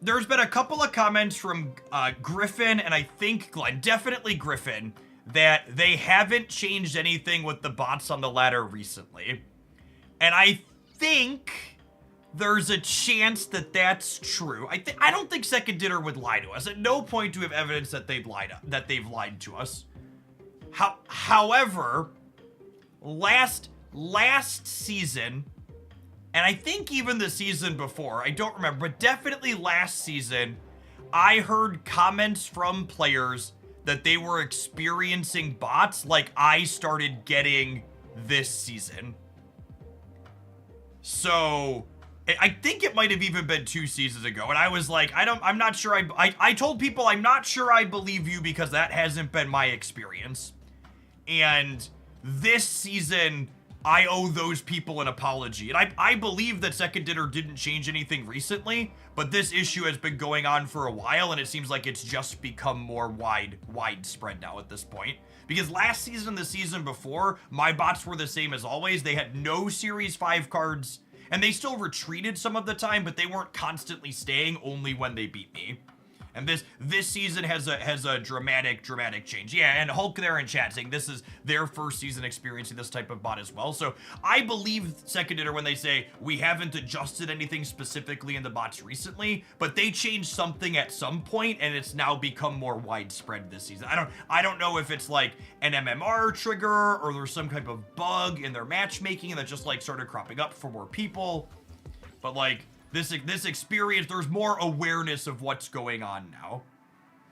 there's been a couple of comments from Griffin and I think Glenn, definitely Griffin, that they haven't changed anything with the bots on the ladder recently. And I think there's a chance that that's true. I don't think Second Dinner would lie to us. At no point do we have evidence that they've lied to us. However, last season, and I think even the season before, I don't remember, but definitely last season, I heard comments from players that they were experiencing bots like I started getting this season. So, I think it might have even been 2 seasons ago, and I was like, I'm not sure, I told people I'm not sure I believe you because that hasn't been my experience. And this season, I owe those people an apology. And I believe that Second Dinner didn't change anything recently, but this issue has been going on for a while, and it seems like it's just become more widespread now at this point. Because last season, the season before, my bots were the same as always. They had no Series 5 cards, and they still retreated some of the time, but they weren't constantly staying only when they beat me. And this season has a dramatic change. Yeah, and Hulk there in chat saying this is their first season experiencing this type of bot as well. So I believe Second Dinner when they say we haven't adjusted anything specifically in the bots recently, but they changed something at some point and it's now become more widespread this season. I don't know if it's like an MMR trigger or there's some type of bug in their matchmaking that just like started cropping up for more people. But like this experience, there's more awareness of what's going on now.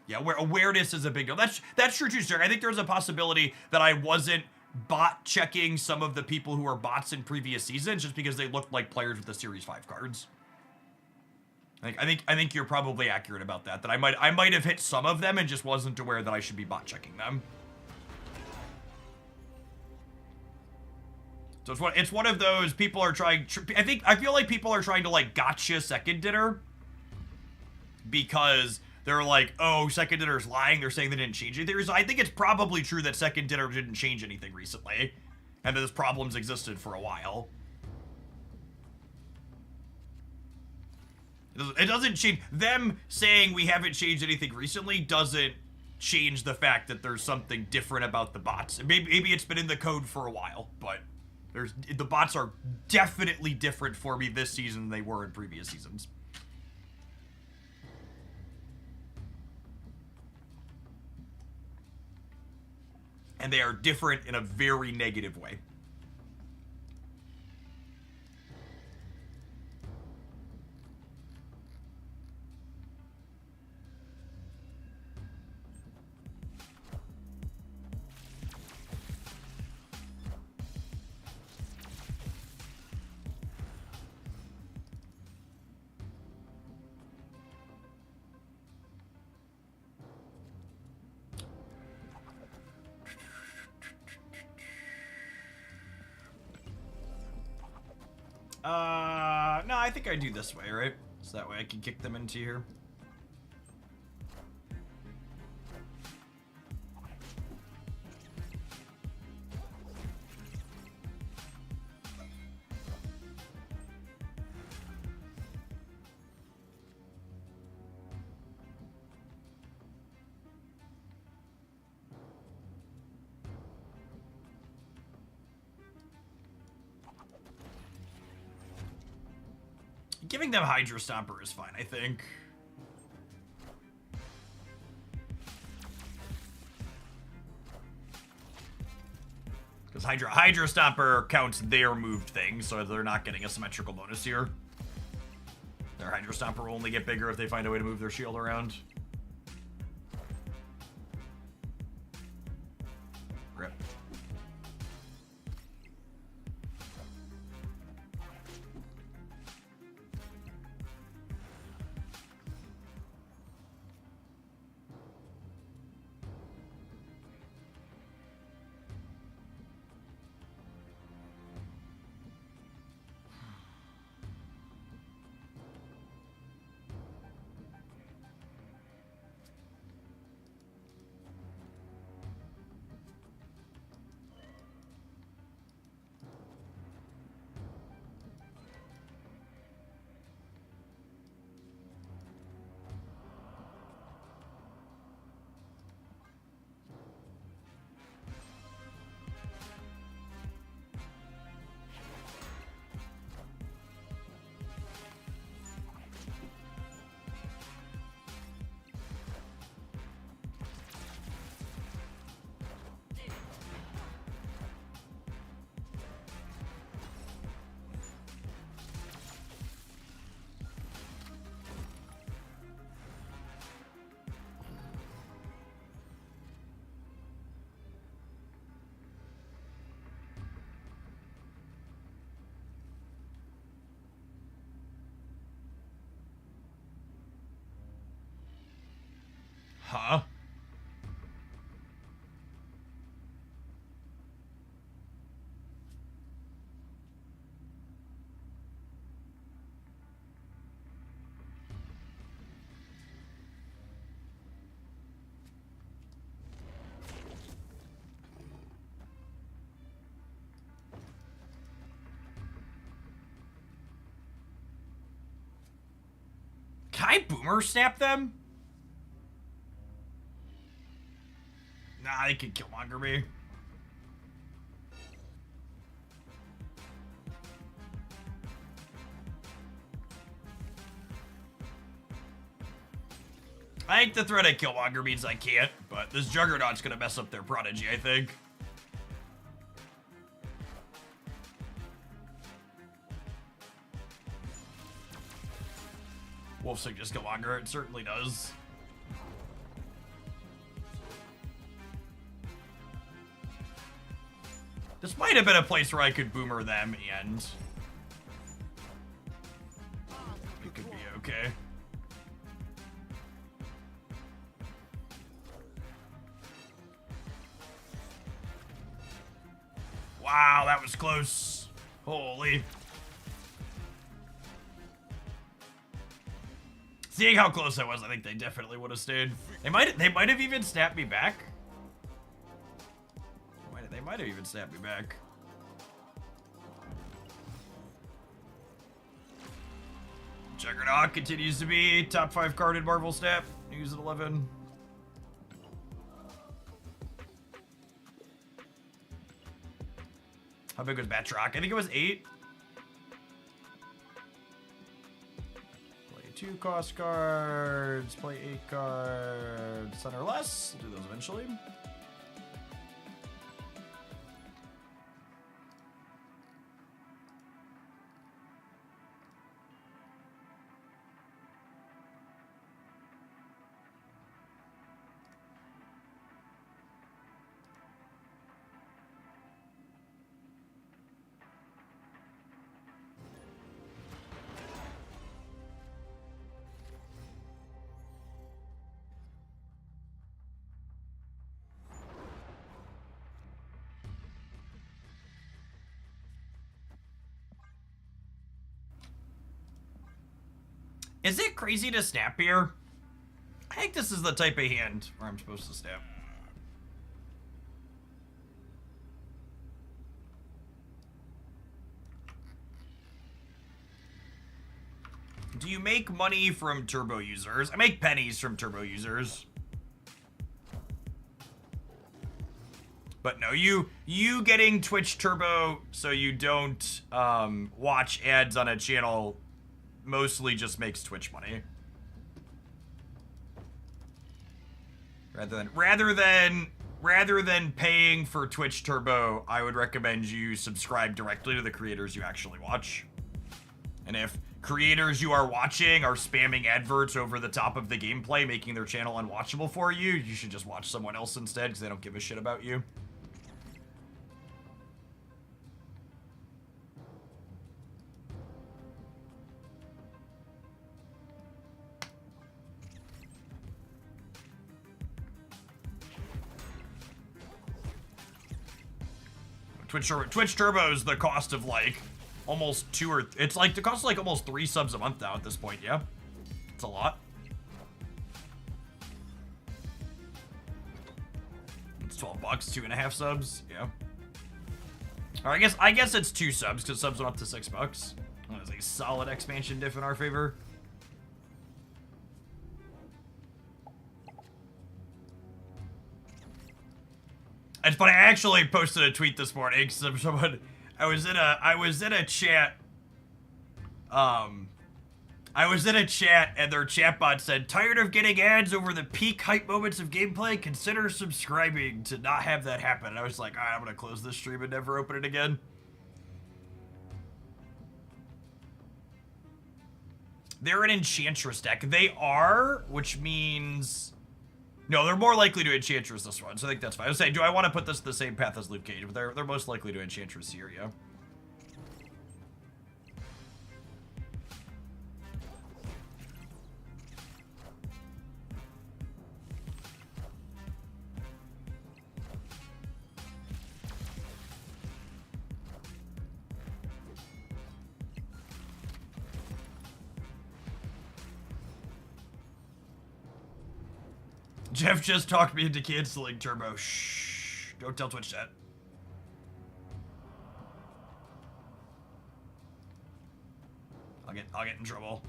Yeah, where awareness is a big deal. That's true too, sir. I think there's a possibility that I wasn't bot checking some of the people who were bots in previous seasons just because they looked like players with the Series 5 cards. I think you're probably accurate about that. That I might have hit some of them and just wasn't aware that I should be bot checking them. So it's one of those people are trying. I feel like people are trying to like gotcha Second Dinner because they're like, oh, Second Dinner's lying. They're saying they didn't change anything. So I think it's probably true that Second Dinner didn't change anything recently, and that those problems existed for a while. It doesn't change them saying we haven't changed anything recently. Doesn't change the fact that there's something different about the bots. Maybe it's been in the code for a while, but. The bots are definitely different for me this season than they were in previous seasons. And they are different in a very negative way. No, I think I do this way, right? So that way I can kick them into here. Giving them Hydra Stomper is fine, I think. Because Hydra Stomper counts their moved thing, so they're not getting a symmetrical bonus here. Their Hydra Stomper will only get bigger if they find a way to move their shield around. Rip. Huh? Can I boomer snap them? Nah, they can Killmonger me. I think the threat at Killmonger means I can't, but this Juggernaut's gonna mess up their Prodigy, I think. Wolf suggests Killmonger, it certainly does. This might have been a place where I could boomer them and it could be okay. Wow, that was close. Holy. Seeing how close I was, I think they definitely would have stayed. They might have even snapped me back. They might have even snapped me back. Juggernaut continues to be top 5 card in Marvel Snap. News at 11. How big was Batroc? I think it was 8. Play 2 cost cards. Play 8 cards. 10 or less. We'll do those eventually. Is it crazy to snap here? I think this is the type of hand where I'm supposed to snap. Do you make money from turbo users? I make pennies from turbo users. But no, you getting Twitch turbo so you don't watch ads on a channel
mostly just makes Twitch money. Rather than paying for Twitch Turbo, I would recommend you subscribe directly to the creators you actually watch. And if creators you are watching are spamming adverts over the top of the gameplay, making their channel unwatchable for you, you should just watch someone else instead, because they don't give a shit about you. Twitch Turbo is the cost of like almost it's like the cost of like almost 3 subs a month now at this point. Yeah, it's a lot. It's $12, 2.5 subs. Yeah. Or I guess it's 2 subs because subs went up to $6. That is a solid expansion diff in our favor. It's funny, I actually posted a tweet this morning because someone I was in a chat and their chatbot said, "Tired of getting ads over the peak hype moments of gameplay? Consider subscribing to not have that happen." And I was like, alright, I'm gonna close this stream and never open it again. They're an Enchantress deck. They are, which means... No, they're more likely to Enchantress this one, so I think that's fine. I was saying, do I want to put this the same path as Luke Cage? But they're most likely to Enchantress here, yeah. Jeff just talked me into canceling Turbo. Shh. Don't tell Twitch chat. I'll get in trouble.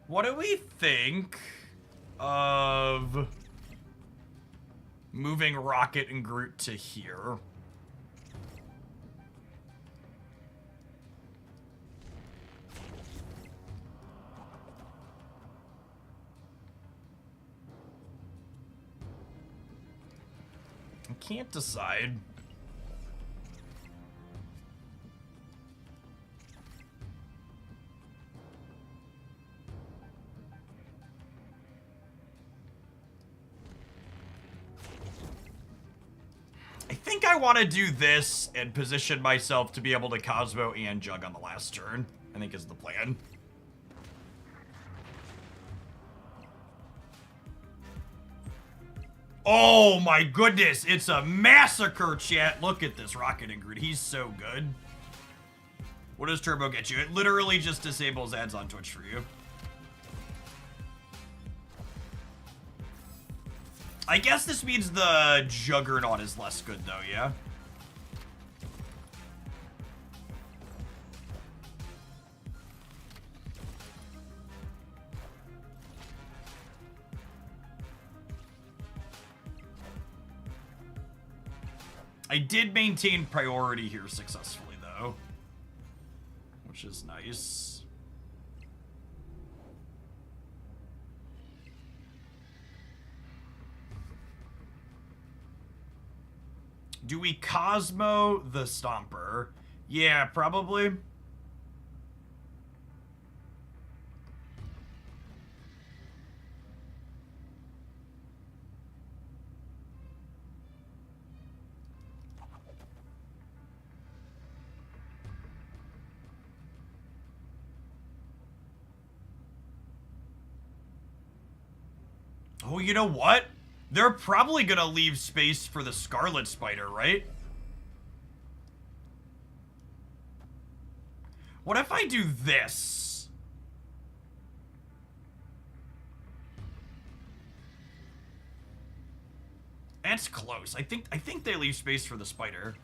What do we think of moving Rocket and Groot to here? I can't decide. I think I want to do this and position myself to be able to Cosmo and Jug on the last turn, I think is the plan. Oh my goodness, it's a massacre, chat. Look at this Rocket and Groot. He's so good. What does Turbo get you? It literally just disables ads on Twitch for you. I guess this means the Juggernaut is less good though, yeah? I did maintain priority here successfully, though, which is nice. Do we Cosmo the Stomper? Yeah, probably. Oh, you know what? They're probably gonna leave space for the Scarlet Spider, right? What if I do this? That's close. I think they leave space for the spider.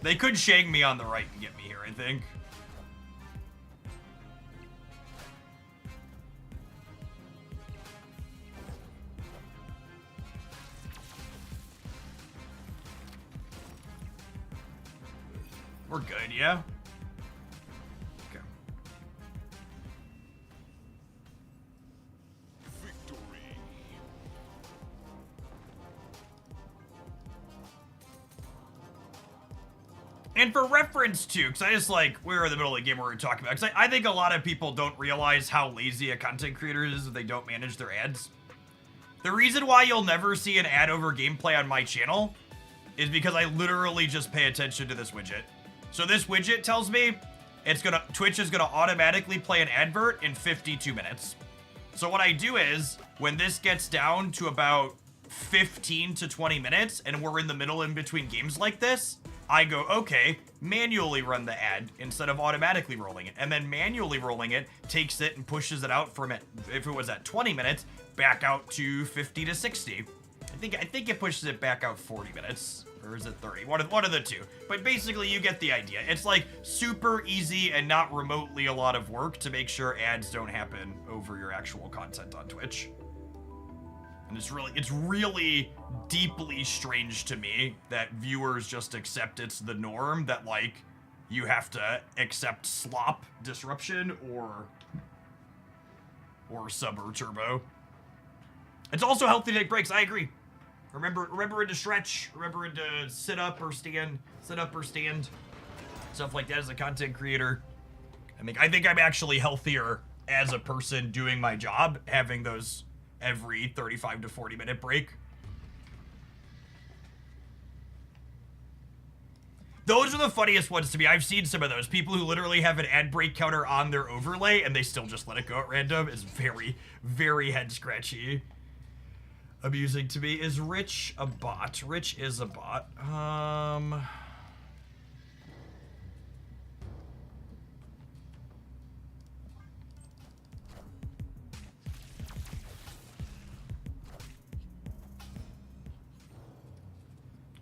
They could Shang me on the right and get me here, I think. We're good, yeah? Okay. And for reference too, because I just like, we were in the middle of the game where we were talking about, because I think a lot of people don't realize how lazy a content creator is if they don't manage their ads. The reason why you'll never see an ad over gameplay on my channel is because I literally just pay attention to this widget. So this widget tells me Twitch is gonna automatically play an advert in 52 minutes. So what I do is, when this gets down to about 15 to 20 minutes, and we're in the middle in between games like this, I go, okay, manually run the ad instead of automatically rolling it. And then manually rolling it takes it and pushes it out from it, if it was at 20 minutes, back out to 50 to 60. I think it pushes it back out 40 minutes. Or is it 30? One of the two. But basically, you get the idea. It's like super easy and not remotely a lot of work to make sure ads don't happen over your actual content on Twitch. And it's really deeply strange to me that viewers just accept it's the norm, that like you have to accept slop, disruption, or sub or turbo. It's also healthy to take breaks. I agree. Remember when to stretch. Remember when to sit up or stand. Stuff like that as a content creator. I think I'm actually healthier as a person doing my job, having those every 35 to 40 minute break. Those are the funniest ones to me. I've seen some of those. People who literally have an ad break counter on their overlay and they still just let it go at random. Is very, very head scratchy. Amusing to me. Is Rich a bot? Rich is a bot.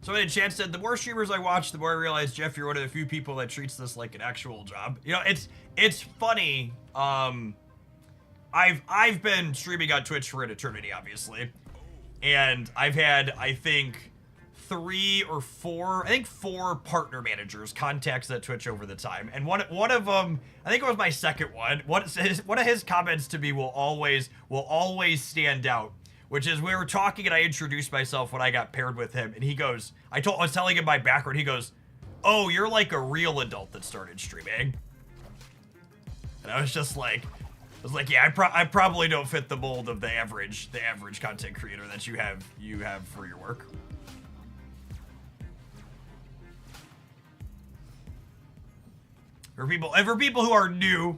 Somebody in chat said, the more streamers I watch, the more I realize, Jeff, you're one of the few people that treats this like an actual job. You know, it's funny. I've been streaming on Twitch for an eternity, obviously. And I've had, I think, 4 partner managers contacts at Twitch over the time. And one of them, I think it was my second one. One of his comments to me will always stand out, which is, we were talking and I introduced myself when I got paired with him, and he goes, I was telling him my background, he goes, oh, you're like a real adult that started streaming. And I was just like, yeah, I probably don't fit the mold of the average content creator that you have for your work. For people who are new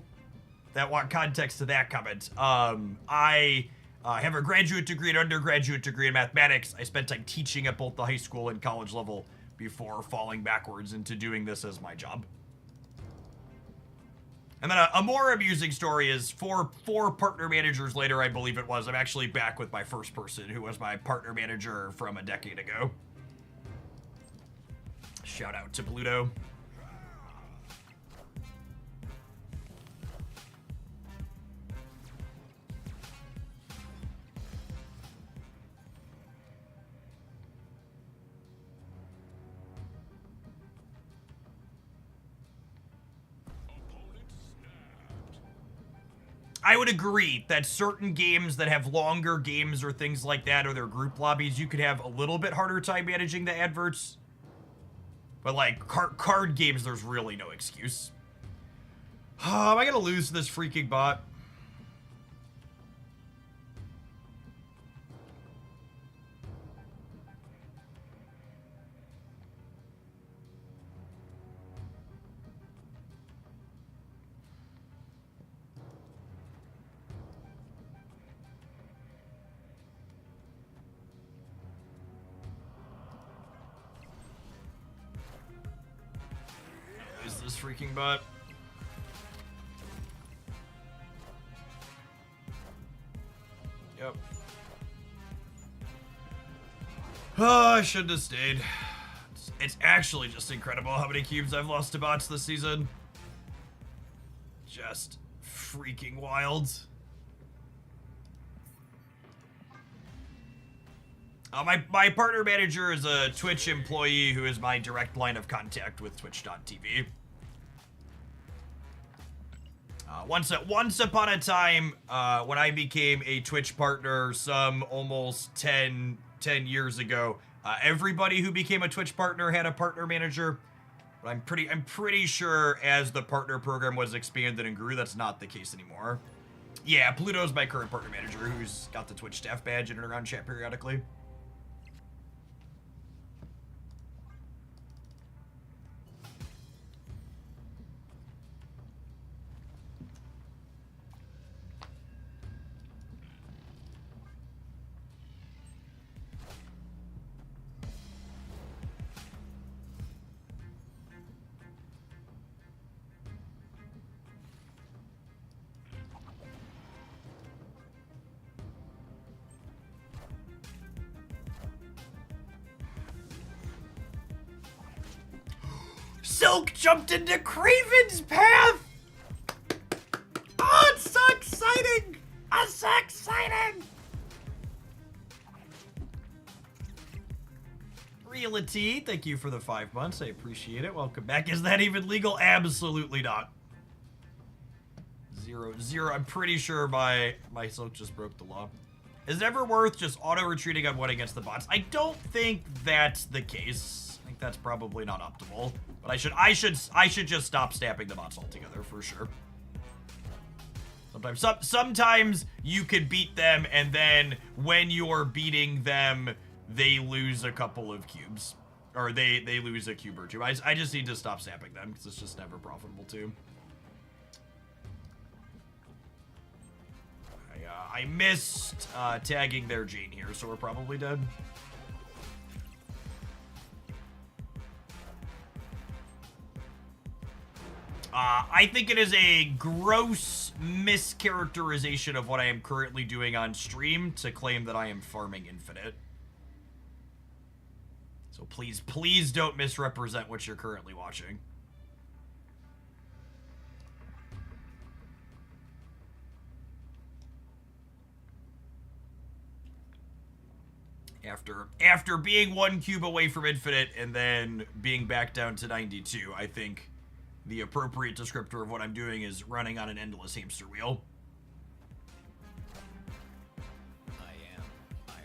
that want context to that comment, I have a graduate degree and undergraduate degree in mathematics. I spent time teaching at both the high school and college level before falling backwards into doing this as my job. And then a more amusing story is four partner managers later, I believe it was, I'm actually back with my first person, who was my partner manager from a decade ago. Shout out to Pluto. I would agree that certain games that have longer games or things like that, or their group lobbies, you could have a little bit harder time managing the adverts. But like card games, there's really no excuse. Am I gonna lose this freaking bot? This freaking bot. Yep. Oh, I shouldn't have stayed. It's actually just incredible how many cubes I've lost to bots this season. Just freaking wild. My partner manager is a Twitch employee who is my direct line of contact with Twitch.tv. Once upon a time, when I became a Twitch partner some almost 10 years ago, everybody who became a Twitch partner had a partner manager. But I'm pretty sure as the partner program was expanded and grew, that's not the case anymore. Yeah, Pluto's my current partner manager who's got the Twitch staff badge in and around chat periodically. Silk jumped into Craven's path! Oh, it's so exciting! It's so exciting! Reality, thank you for the 5 months. I appreciate it. Welcome back. Is that even legal? Absolutely not. Zero. I'm pretty sure my Silk just broke the law. Is it ever worth just auto-retreating on one against the bots? I don't think that's the case. I think that's probably not optimal. But I should just stop stabbing the bots altogether for sure. Sometimes you could beat them, and then when you're beating them, they lose a couple of cubes, or they lose a cube or two. I just need to stop stabbing them because it's just never profitable to. I missed tagging their Jane here, so we're probably dead. I think it is a gross mischaracterization of what I am currently doing on stream to claim that I am farming Infinite. So please don't misrepresent what you're currently watching. After being 1 cube away from Infinite and then being back down to 92, I think the appropriate descriptor of what I'm doing is running on an endless hamster wheel.
I am Iron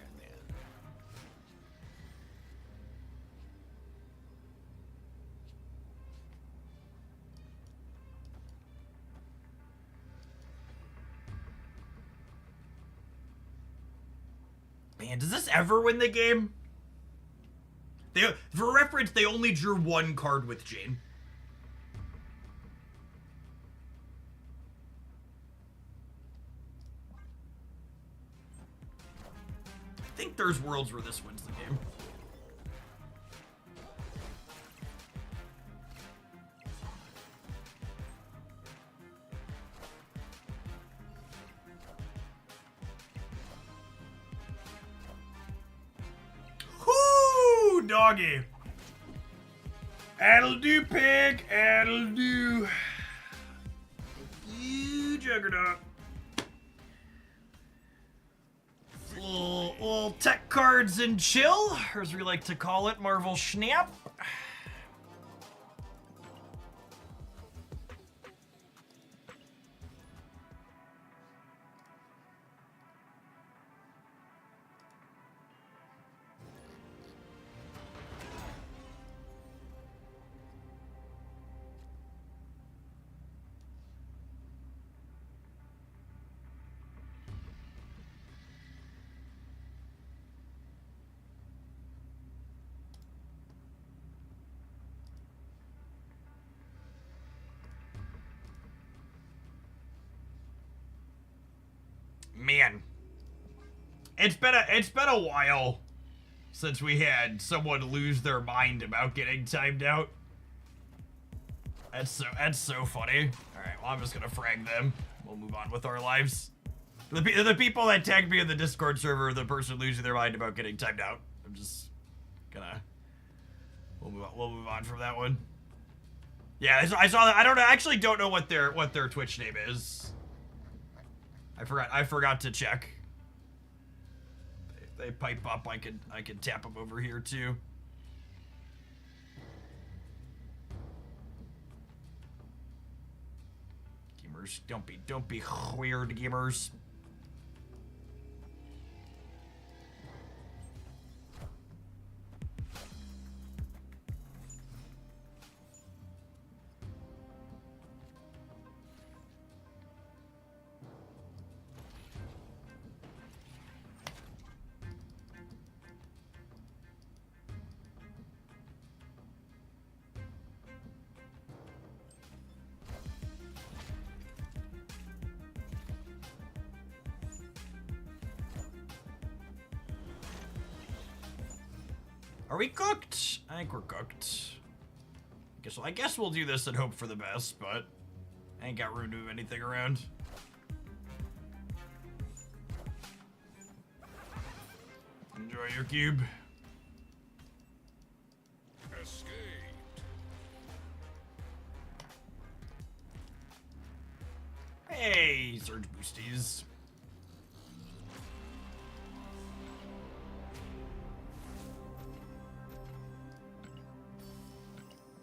Man.
Man, does this ever win the game? For reference, they only drew 1 card with Jane. I think there's worlds where this wins the game. Whoo, doggy. That'll do, pig. That'll do. You juggernaut. Little tech cards and chill, or as we like to call it, Marvel Schnapp. Man, it's been a while since we had someone lose their mind about getting timed out. That's so funny. All right, well, I'm just gonna frag them. We'll move on with our lives. The people that tagged me in the Discord server, the person losing their mind about getting timed out. I'm just gonna. We'll move on from that one. Yeah, I saw that. I actually don't know what their Twitch name is. I forgot to check. they pipe up, I can tap them over here too. Gamers, don't be weird, gamers. Are we cooked? I think we're cooked. I guess we'll do this and hope for the best, but I ain't got room to move anything around. Enjoy your cube.
Escaped.
Hey, surge boosties.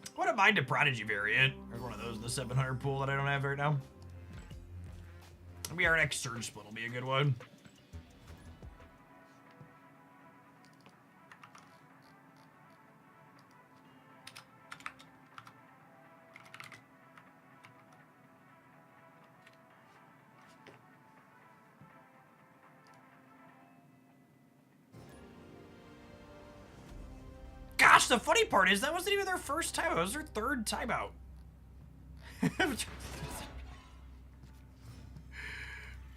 I wouldn't mind a Prodigy variant. There's one of those in the 700 pool that I don't have right now. Maybe our next Surge split will be a good one. Gosh, the funny part is that wasn't even their first timeout. It was their third timeout.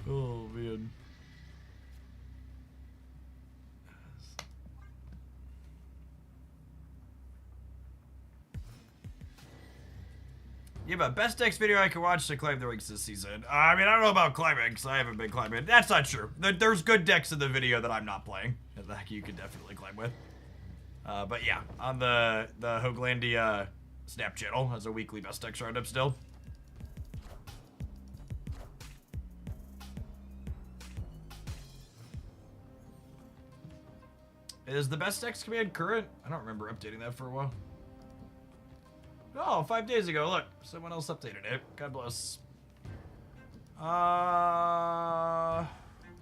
Oh, man. Yeah, but best X video I can watch to climb the ranks this season. I mean, I don't know about climbing, because I haven't been climbing. That's not true. There's good decks in the video that I'm not playing. That you can definitely climb with. But yeah, on the Hoaglandia Snap channel has a weekly best decks roundup still. Is the best decks command current? I don't remember updating that for a while. Oh, 5 days ago. Look, someone else updated it. God bless. I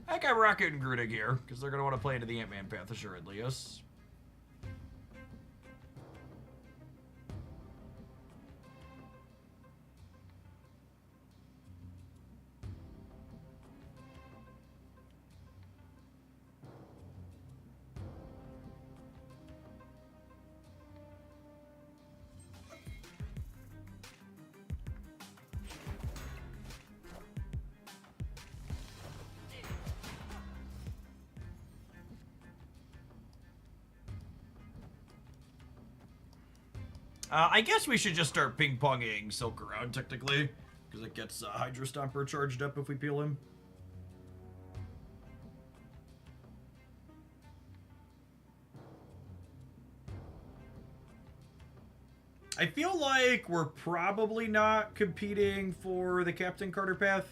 think I'm Rocket and Grudig here, because they're going to want to play into the Ant-Man path, assuredly, yes. I guess we should just start ping-ponging Silk around, technically, because it gets Hydro Stomper charged up if we peel him. I feel like we're probably not competing for the Captain Carter path.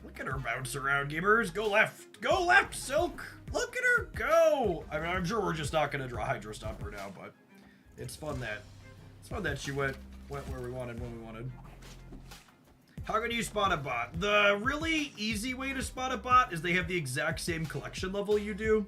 Look at her bounce around, gamers. Go left. Go left, Silk. Look at her go. I mean, I'm sure we're just not going to draw Hydro Stomper now, but it's fun that she went where we wanted when we wanted. How can you spot a bot? The really easy way to spot a bot is they have the exact same collection level you do.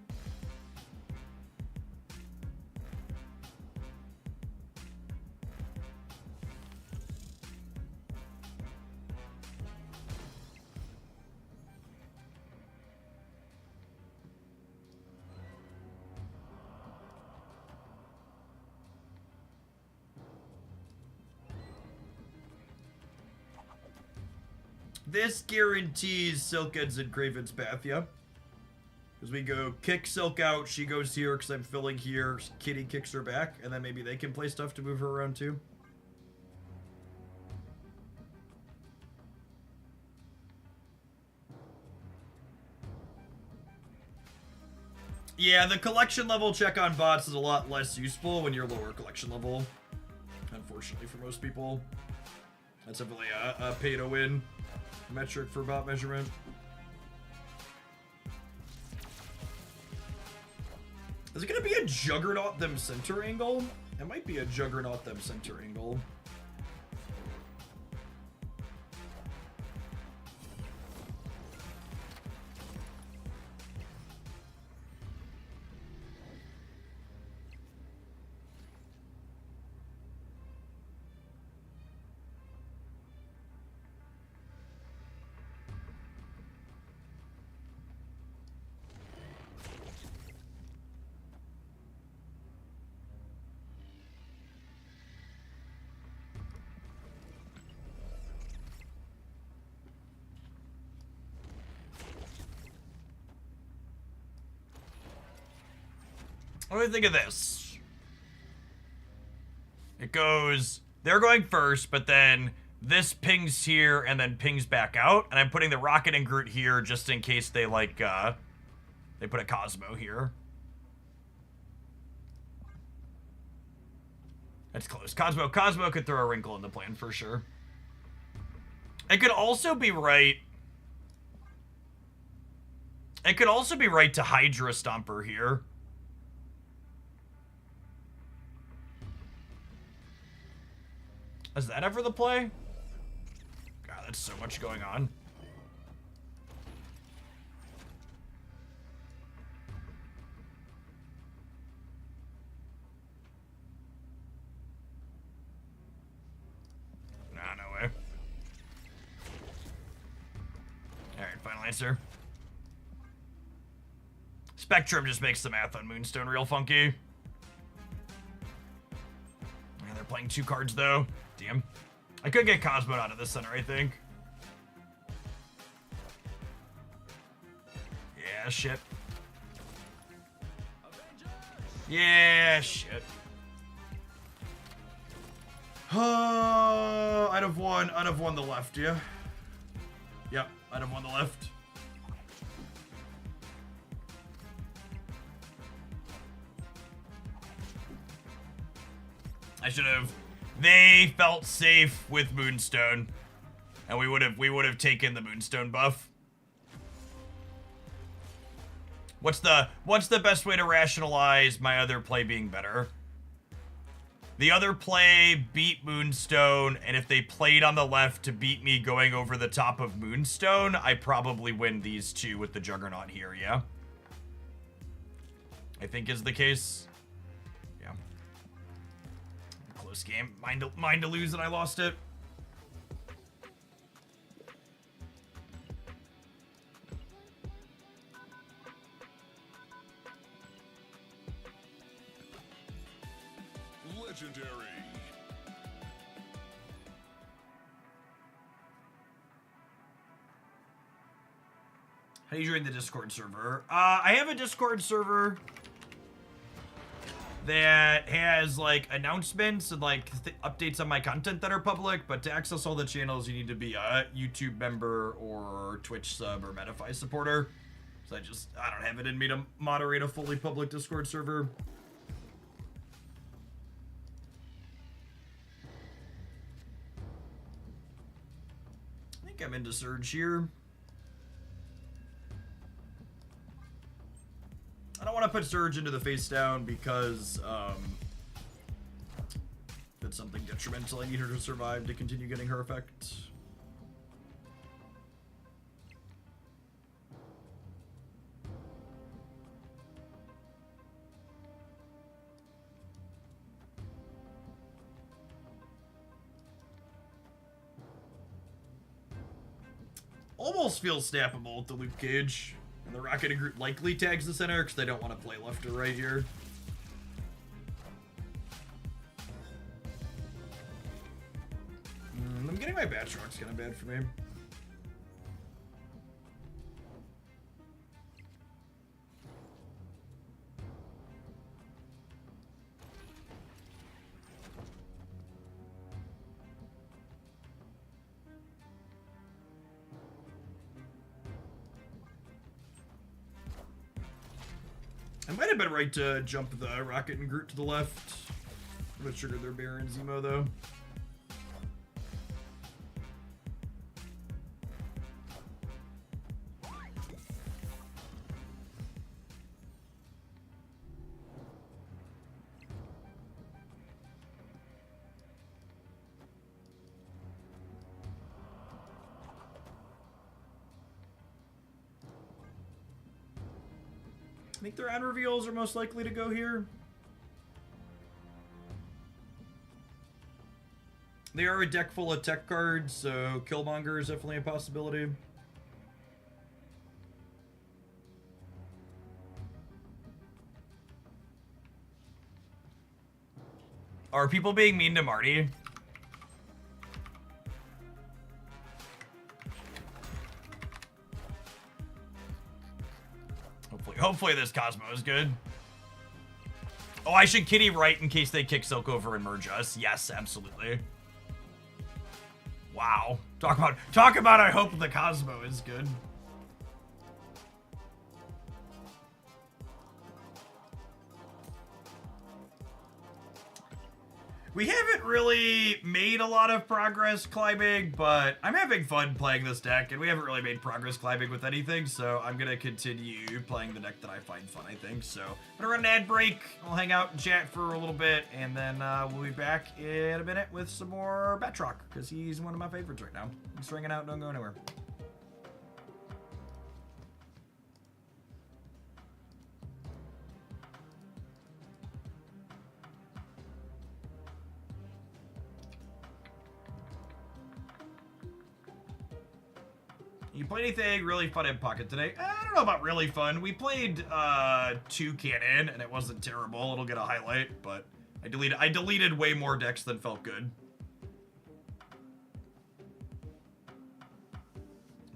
This guarantees Silk ends in Craven's path, yeah?
Because we go kick Silk out, she goes here because I'm filling here, Kitty kicks her back, and then maybe they can play stuff to move her around too. Yeah, the collection level check on bots is a lot less useful when you're lower collection level. Unfortunately for most people. That's definitely a pay-to-win metric for bot measurement. Is it going to be a Juggernaut them center angle? It might be a Juggernaut them center angle.
What do you think of this? It goes, they're going first, but then this pings here and then pings back out. And I'm putting the Rocket and Groot here just in case they like, they put a Cosmo here. That's close. Cosmo could throw a wrinkle in the plan for sure. It could also be right. It could also be right to Hydra Stomper here. Is that ever the play? God, that's so much going on. Nah, no way. Alright, final answer. Spectrum just makes the math on Moonstone real funky. And they're playing 2 cards though. Damn. I could get Cosmo out of the center, I think. Yeah, shit. Yeah, shit.
I'd have won the left, yeah? Yep, I'd have won the left.
I should have. They felt safe with Moonstone, and we would have taken the Moonstone buff. What's the best way to rationalize my other play being better? The other play beat Moonstone, and if they played on the left to beat me going over the top of Moonstone, I probably win these 2 with the Juggernaut here, yeah? I think is the case. Yeah. Close game. Mine to lose and I lost it.
Legendary.
How do you join the Discord server? I have a Discord server that has like announcements and like updates on my content that are public, but to access all the channels you need to be a YouTube member or Twitch sub or Metafy supporter. So I don't have it in me to moderate a fully public Discord server. I think I'm into Surge here. I don't want to put Surge into the face down because that's something detrimental. I need her to survive to continue getting her effect. Almost feels snappable with the Luke Cage. And the Rocket and Groot likely tags the center because they don't want to play left or right here. I'm getting my Batrock's kind of bad for me. I might have been right to jump the Rocket and Groot to the left. I'm gonna trigger their Baron Zemo though. I think their end reveals are most likely to go here. They are a deck full of tech cards, so Killmonger is definitely a possibility.
Are people being mean to Marty? Hopefully this Cosmo is good. Oh, I should Kitty right in case they kick Silk over and merge us. Yes, absolutely. Wow. Talk about I hope the Cosmo is good. We haven't really made a lot of progress climbing, but I'm having fun playing this deck, and we haven't really made progress climbing with anything, so I'm gonna continue playing the deck that I find fun, I think. So I'm gonna run an ad break, I'll hang out and chat for a little bit, and then we'll be back in a minute with some more Batroc, because he's one of my favorites right now. He's hanging out, don't go anywhere. You play anything really fun in Pocket today? I don't know about really fun. We played 2 Cannon, and it wasn't terrible. It'll get a highlight, but I deleted way more decks than felt good.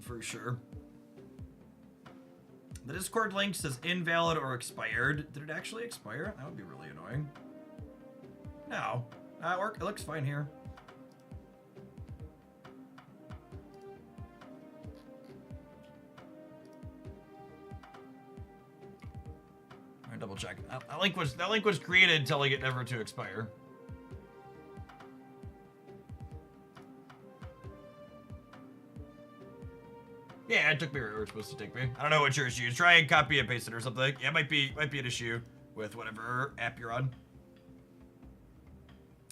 For sure. The Discord link says invalid or expired. Did it actually expire? That would be really annoying. No. It looks fine here. Double check. That link was created telling it never to expire. Yeah, it took me where it was supposed to take me. I don't know what your issue is. Try and copy and paste it or something. Yeah, it might be an issue with whatever app you're on.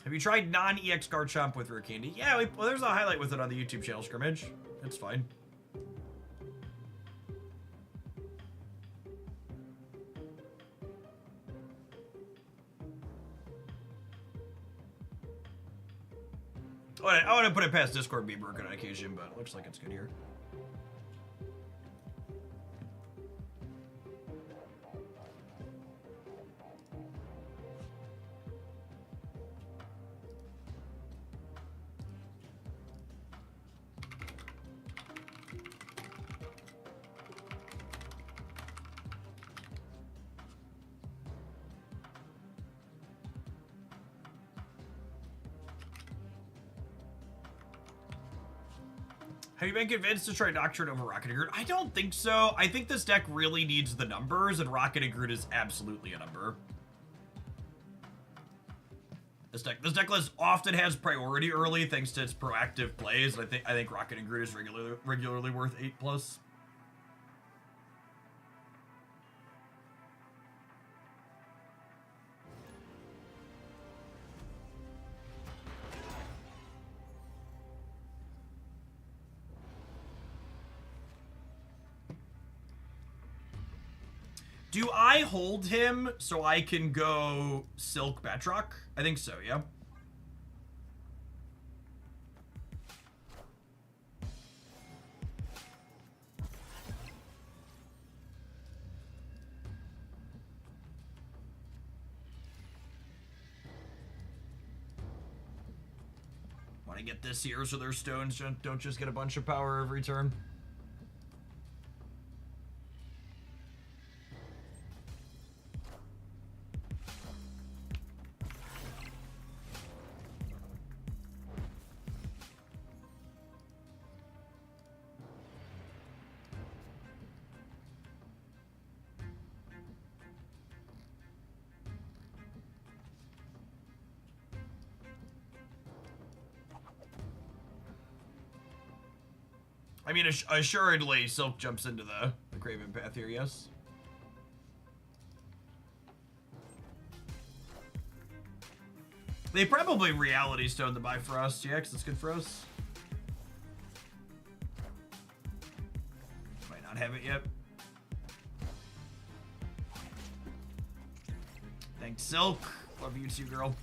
Have you tried non-EX Garchomp with Rare Candy? Yeah, well, there's a highlight with it on the YouTube channel scrimmage. It's fine. I want to put it past Discord being broken on occasion, but it looks like it's good here. Have you been convinced to try Doctrine over Rocket and Groot? I don't think so. I think this deck really needs the numbers, and Rocket and Groot is absolutely a number. This deck list often has priority early thanks to its proactive plays. I think Rocket and Groot is regularly worth 8+. Do I hold him so I can go Silk Batroc? I think so, yeah. Want to get this here so their stones don't just get a bunch of power every turn. I mean, assuredly, Silk jumps into the Craven path here, yes? They probably Reality Stone the Bifrost, yeah, because it's good for us. Might not have it yet. Thanks, Silk. Love you too, girl.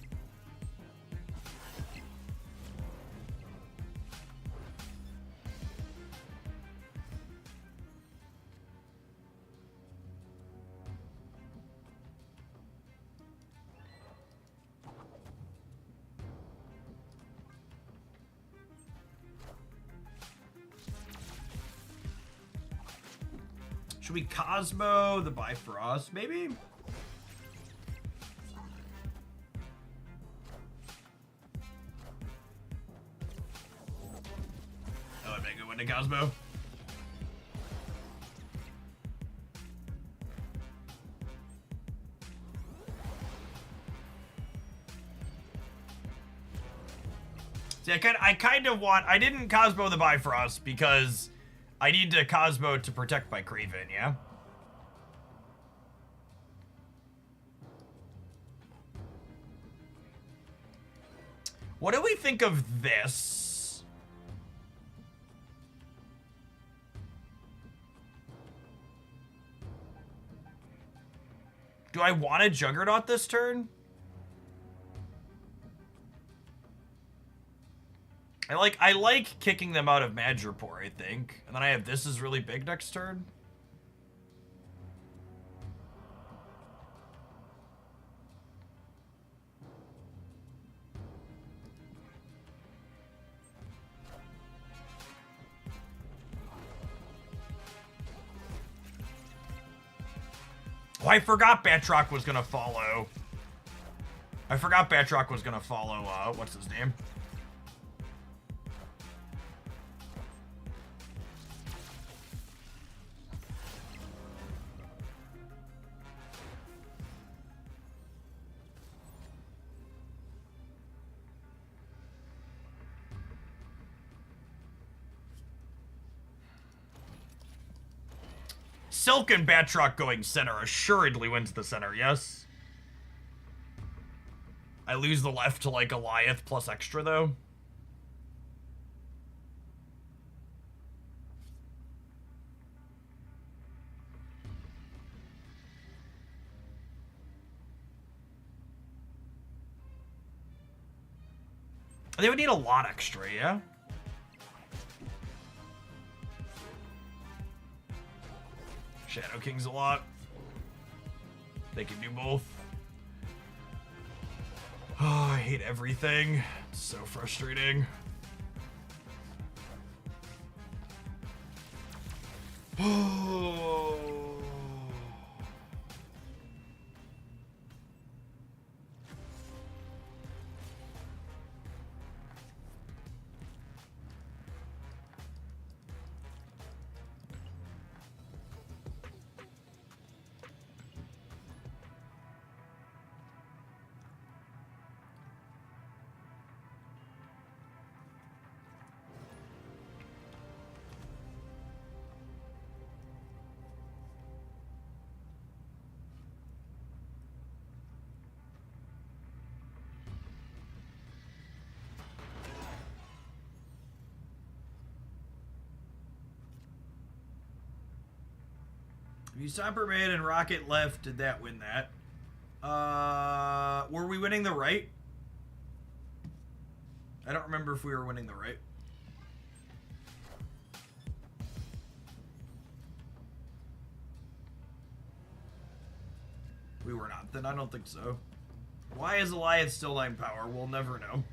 Should we Cosmo the Bifrost, maybe? Oh, I make a win to Cosmo. See, I kind of want... I didn't Cosmo the Bifrost because I need to Cosmo to protect my Craven, yeah? What do we think of this? Do I want a Juggernaut this turn? I like kicking them out of Madripoor, I think. And then I have this is really big next turn. Oh, I forgot Batroc was gonna follow. What's his name? Silk and Batroc going center assuredly wins the center, yes? I lose the left to, like, Goliath plus extra, though. They would need a lot extra, yeah? Shadow King's a lot. They can do both. Oh, I hate everything. It's so frustrating. Oh. If you Stomper mid and Rocket left, did that win that? Were we winning the right? I don't remember if we were winning the right. We were not. Then I don't think so. Why is Alliance still 9 power? We'll never know.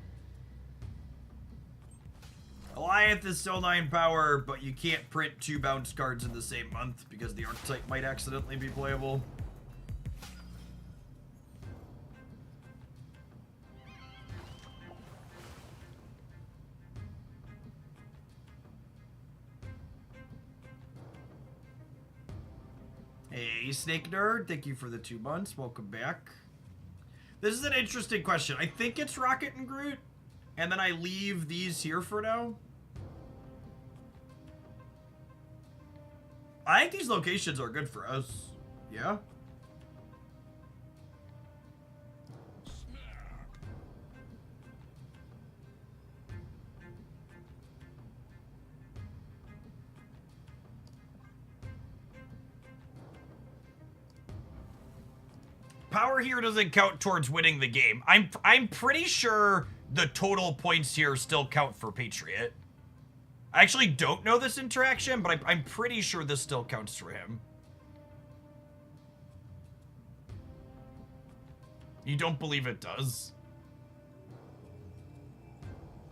Alliance is still 9 power, but you can't print 2 bounce cards in the same month because the archetype might accidentally be playable. Hey, Snake Nerd, thank you for the 2 months. Welcome back. This is an interesting question. I think it's Rocket and Groot, and then I leave these here for now.
I think these locations are good for us. Yeah?
Power here doesn't count towards winning the game. I'm pretty sure the total points here still count for Patriot. I actually don't know this interaction, but I'm pretty sure this still counts for him. You don't believe it does?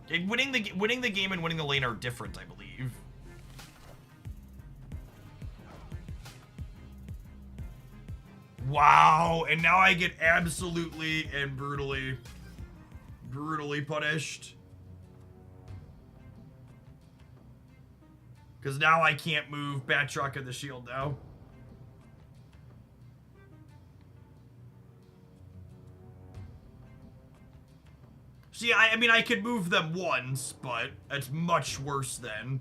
Winning the game and winning the lane are different, I believe. Wow, and now I get absolutely and brutally punished. Because now I can't move Batroc and the shield now. See, I mean, I could move them once, but it's much worse than.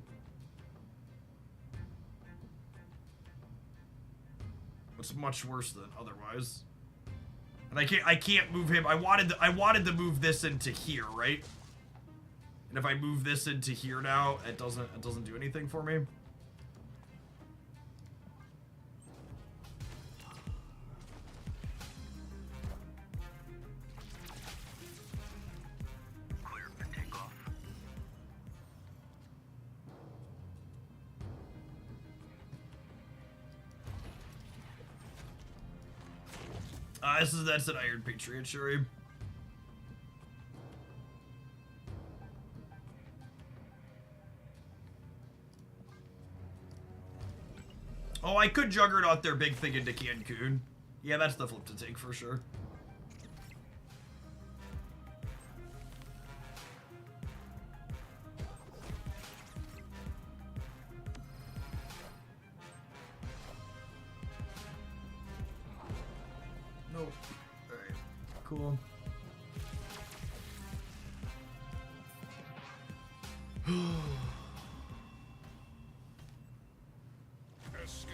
It's much worse than otherwise. And I can't move him. I wanted to move this into here, right? And if I move this into here now, it doesn't do anything for me.
Clear for takeoff.
That's an Iron Patriot, Shuri. Oh, I could Juggernaut their big thing into Cancun. Yeah, that's the flip to take for sure. Nope. Alright. Cool.
Escaped.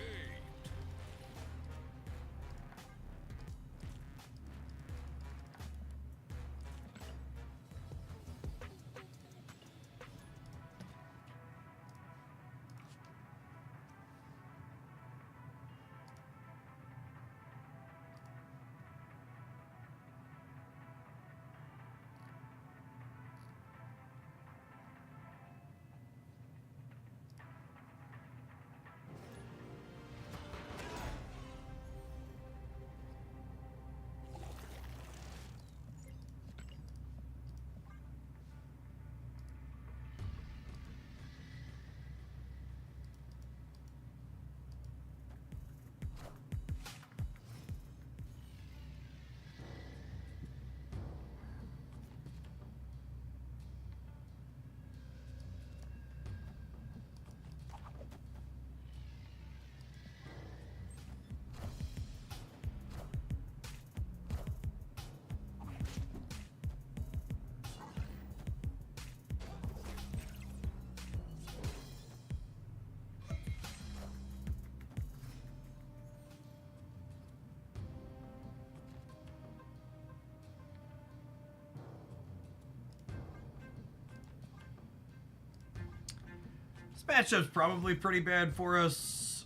This matchup's probably pretty bad for us.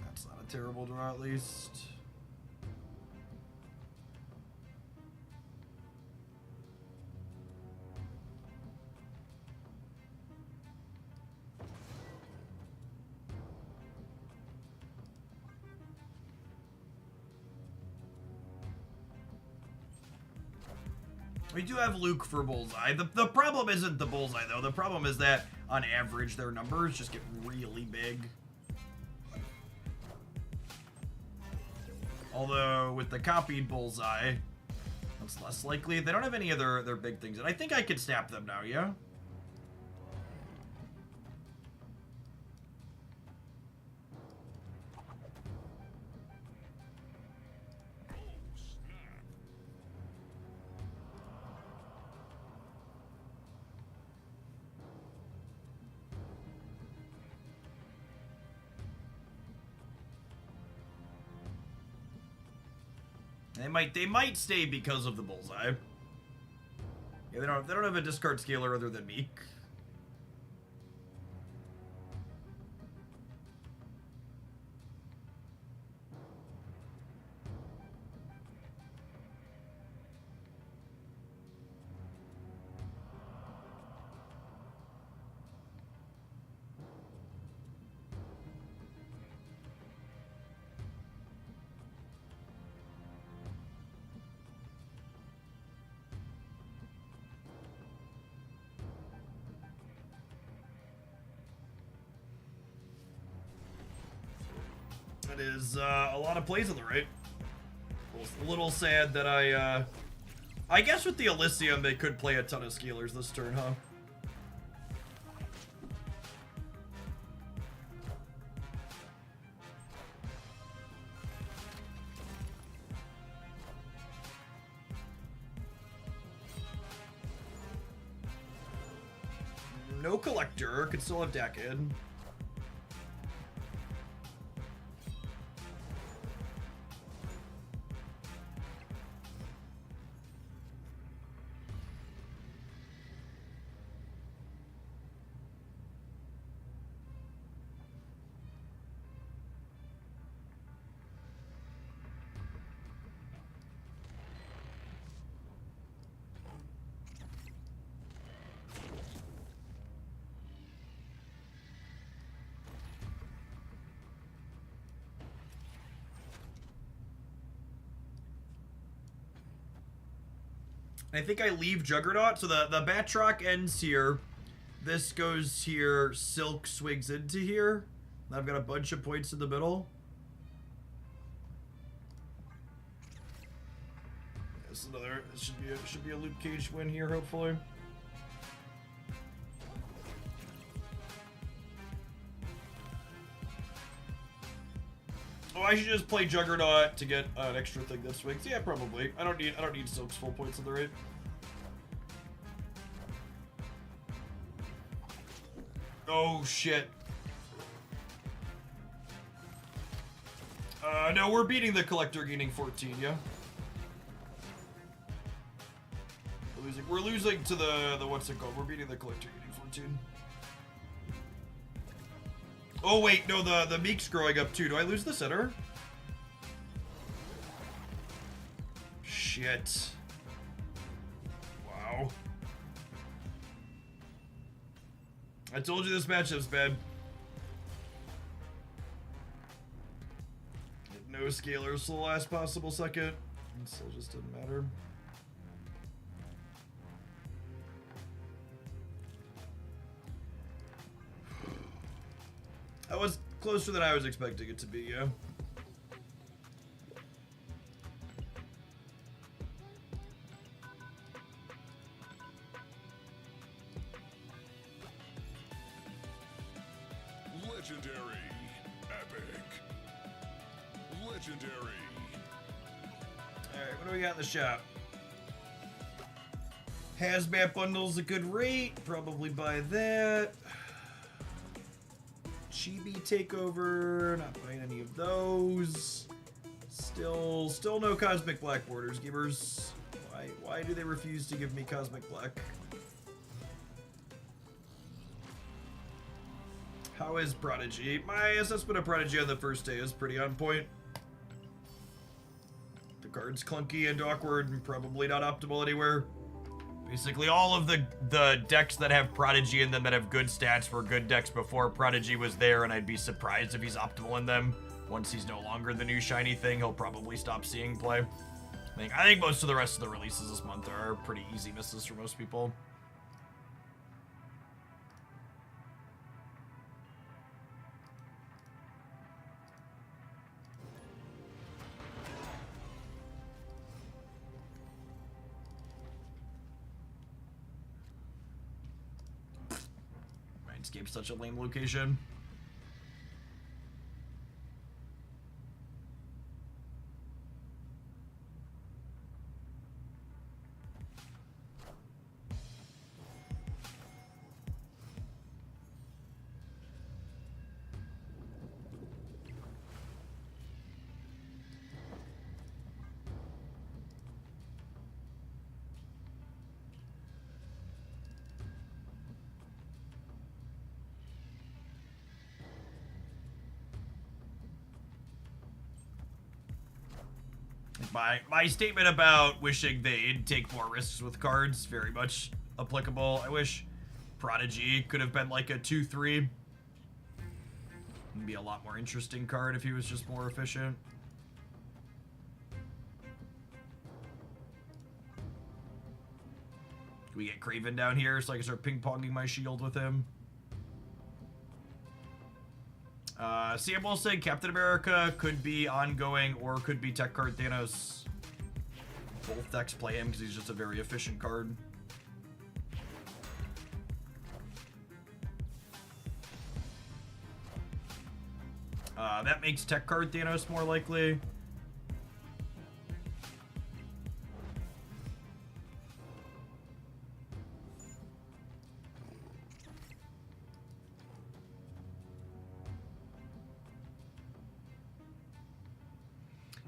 That's not a terrible draw, at least. We do have Luke for Bullseye. The problem isn't the Bullseye, though. The problem is that, on average, their numbers just get really big. Although, with the copied Bullseye, that's less likely. They don't have any of their big things. And I think I could snap them now, yeah? They might stay because of the bullseye. Yeah, they don't have a discard scaler other than Meek. That is a lot of plays on the right. A little sad that I guess with the Elysium they could play a ton of scalers this turn, huh? No collector, could still have Dakid. I think I leave Juggernaut, so the Batroc ends here. This goes here, Silk swigs into here. I've got a bunch of points in the middle. This is another, this should be a Luke Cage win here, hopefully. Oh, I should just play Juggernaut to get an extra thing that swings. Yeah, probably. I don't need Silk's full points on the right. Oh shit. No, we're beating the Collector, gaining 14. Yeah. We're losing to the what's it called? We're beating the Collector, gaining 14. Oh wait, no, the Meek's growing up too. Do I lose the center? Shit. Wow. I told you this matchup's bad. No scalers to the last possible second. It still just didn't matter. That was closer than I was expecting it to be, yeah.
Legendary. Epic. Legendary.
Alright, what do we got in the shop? Hazmat bundles a good rate. Probably buy that. Chibi takeover. Not buying any of those. Still no Cosmic Black borders, gamers. Why do they refuse to give me Cosmic Black? How is Prodigy? My assessment of Prodigy on the first day is pretty on point. The card's clunky and awkward and probably not optimal anywhere.
Basically, all of the decks that have Prodigy in them that have good stats were good decks before Prodigy was there, and I'd be surprised if he's optimal in them. Once he's no longer the new shiny thing, he'll probably stop seeing play. I think most of the rest of the releases this month are pretty easy misses for most people. Mindscape's such a lame location. My statement about wishing they'd take more risks with cards, very much applicable. I wish Prodigy could have been like a 2/3. It'd be a lot more interesting card if he was just more efficient. Can we get Craven down here so I can start ping-ponging my shield with him? Sam will say Captain America could be ongoing or could be Tech Card Thanos. Both decks play him because he's just a very efficient card. That makes Tech Card Thanos more likely.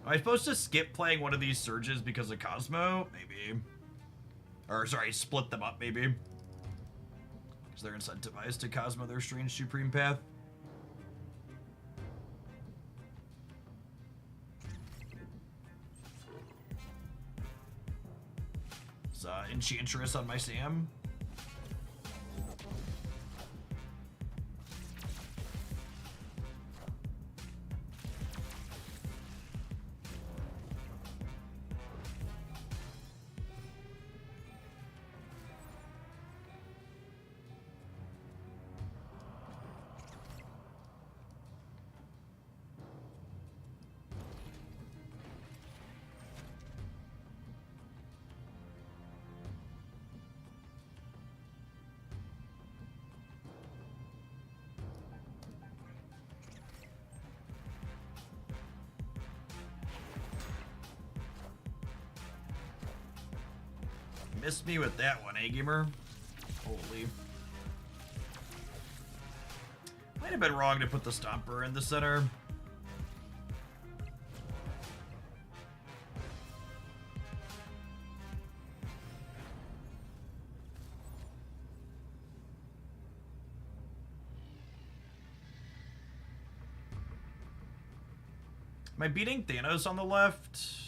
Am I supposed to skip playing one of these surges because of Cosmo? Maybe. Or, sorry, split them up, maybe. Because they're incentivized to Cosmo their Strange Supreme Path. Is Enchantress on my Sam? Missed me with that one, eh, gamer? Holy. Might have been wrong to put the Stomper in the center. Am I beating Thanos on the left?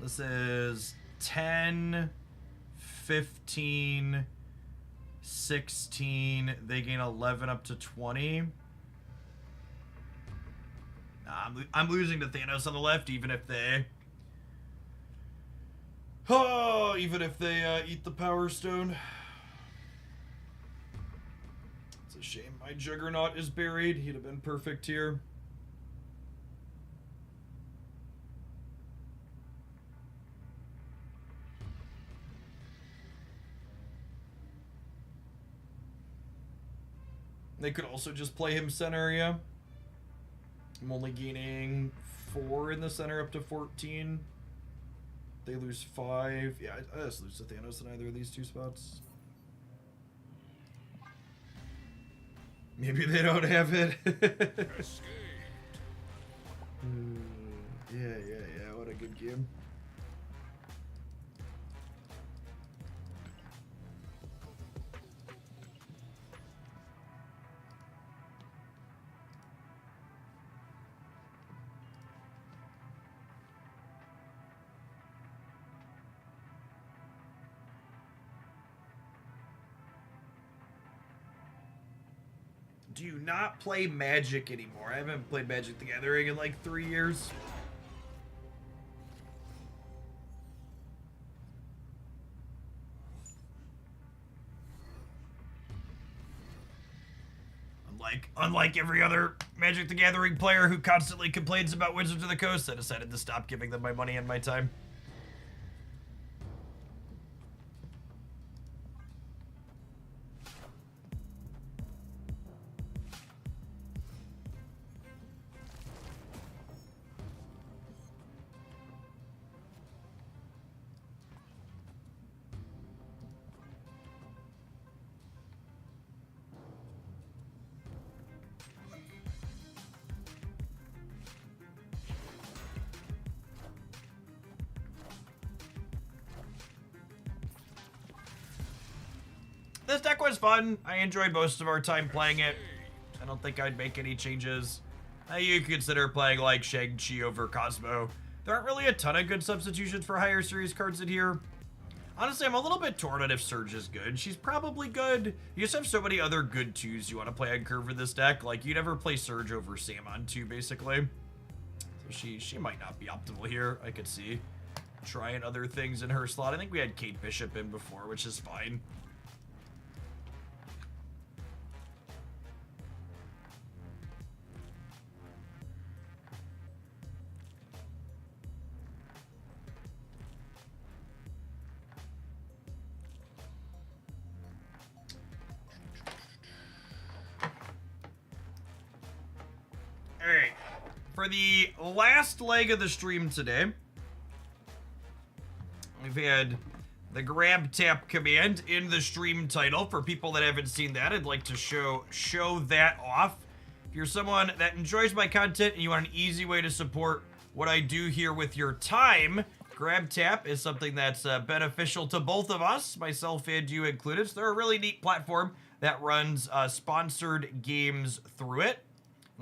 This is 10, 15, 16. They gain 11 up to 20. I'm losing to Thanos on the left, even if they... Oh, even if they eat the Power Stone. It's a shame my Juggernaut is buried. He'd have been perfect here. They could also just play him center, yeah. I'm only gaining 4 in the center up to 14. They lose 5. Yeah, I just lose to Thanos in either of these two spots. Maybe they don't have it.
Escaped.
Yeah. What a good game. Do you not play Magic anymore? I haven't played Magic the Gathering in like 3 years. Unlike every other Magic the Gathering player who constantly complains about Wizards of the Coast, I decided to stop giving them my money and my time. This deck was fun. I enjoyed most of our time playing it.
I don't think I'd make any changes. You could consider playing like Shang-Chi over Cosmo. There aren't really a ton of good substitutions for higher series cards in here. Honestly, I'm a little bit torn on if Surge is good. She's probably good. You just have so many other good 2s you want to play on curve in this deck. Like, you never play Surge over Sam on 2, basically. So she might not be optimal here, I could see. Trying other things in her slot. I think we had Kate Bishop in before, which is fine. Alright, for the last leg of the stream today, we've had the grab tap command in the stream title. For people that haven't seen that, I'd like to show that off. If you're someone that enjoys my content and you want an easy way to support what I do here with your time, grab tap is something that's beneficial to both of us, myself and you included. So they're a really neat platform that runs sponsored games through it.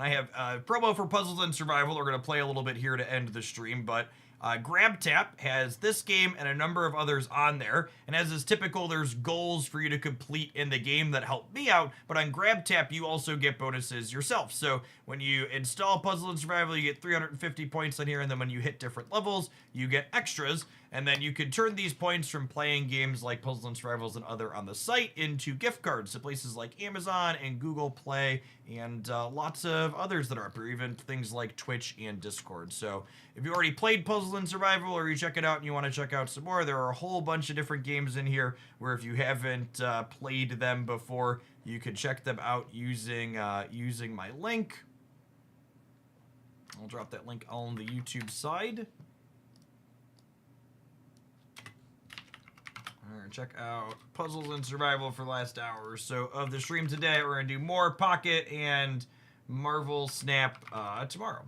I have promo for Puzzles and Survival. We're going to play a little bit here to end the stream, but Grab Tap has this game and a number of others on there, and as is typical, there's goals for you to complete in the game that help me out, but on Grab Tap, you also get bonuses yourself. So when you install Puzzle and Survival, you get 350 points on here, and then when you hit different levels, you get extras, and then you can turn these points from playing games like Puzzle and Survivals and other on the site into gift cards to places like Amazon and Google Play and lots of others that are up here, even things like Twitch and Discord. So if you already played Puzzle and Survival or you check it out and you want to check out some more, there are a whole bunch of different games in here where if you haven't played them before, you can check them out using my link. I'll drop that link on the YouTube side. Alright, check out Puzzles and Survival for the last hour or so of the stream today. We're going to do more Pocket and Marvel Snap tomorrow.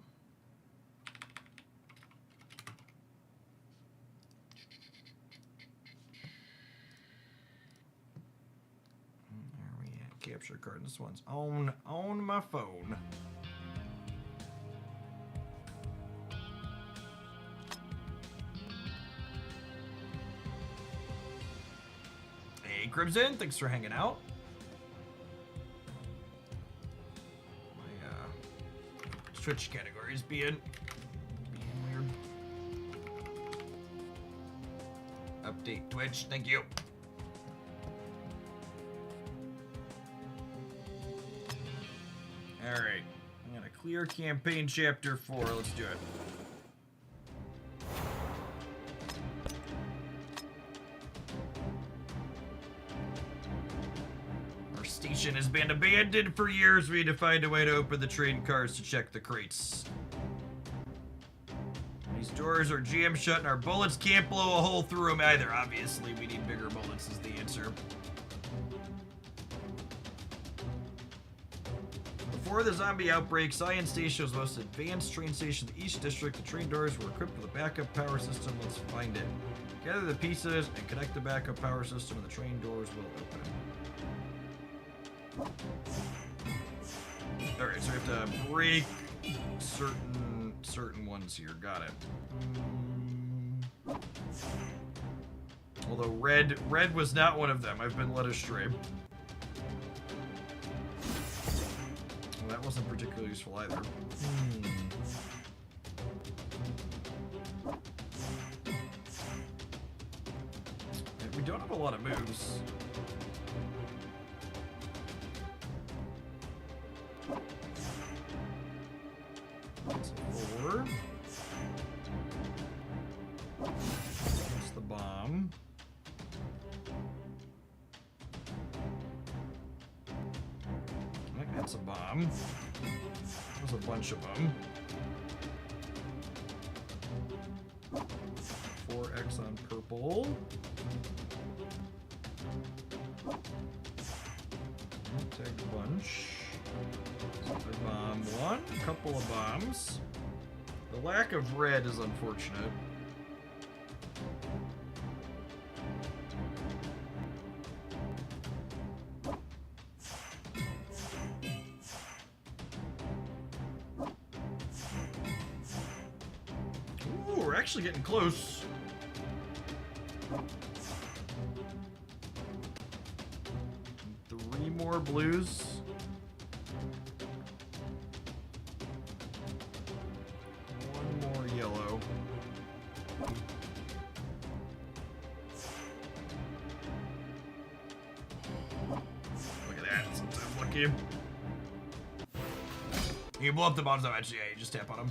There we at? Capture card. This one's on my phone. Hey, Crimson, thanks for hanging out. My Twitch categories being weird. Update Twitch, thank you. All right, I'm gonna clear campaign chapter 4. Let's do it. Station has been abandoned for years. We need to find a way to open the train cars to check the crates. These doors are jammed shut and our bullets can't blow a hole through them either. Obviously, we need bigger bullets is the answer. Before the zombie outbreak, Science Station was the most advanced train station in the East District. The train doors were equipped with a backup power system. Let's find it. Gather the pieces and connect the backup power system and the train doors will open. Alright, so we have to break certain ones here. Got it. Although red was not one of them. I've been led astray. Well, that wasn't particularly useful either. We don't have a lot of moves. That's 4. That's the bomb. I think that's a bomb. There's a bunch of them. 4x on purple. Tag a bunch. Another bomb 1, a couple of bombs. The lack of red is unfortunate.
we're actually getting close. Three more blues. One more yellow. Look at that. Sometimes lucky. You can blow up the bombs though, actually. Yeah, you just tap on them.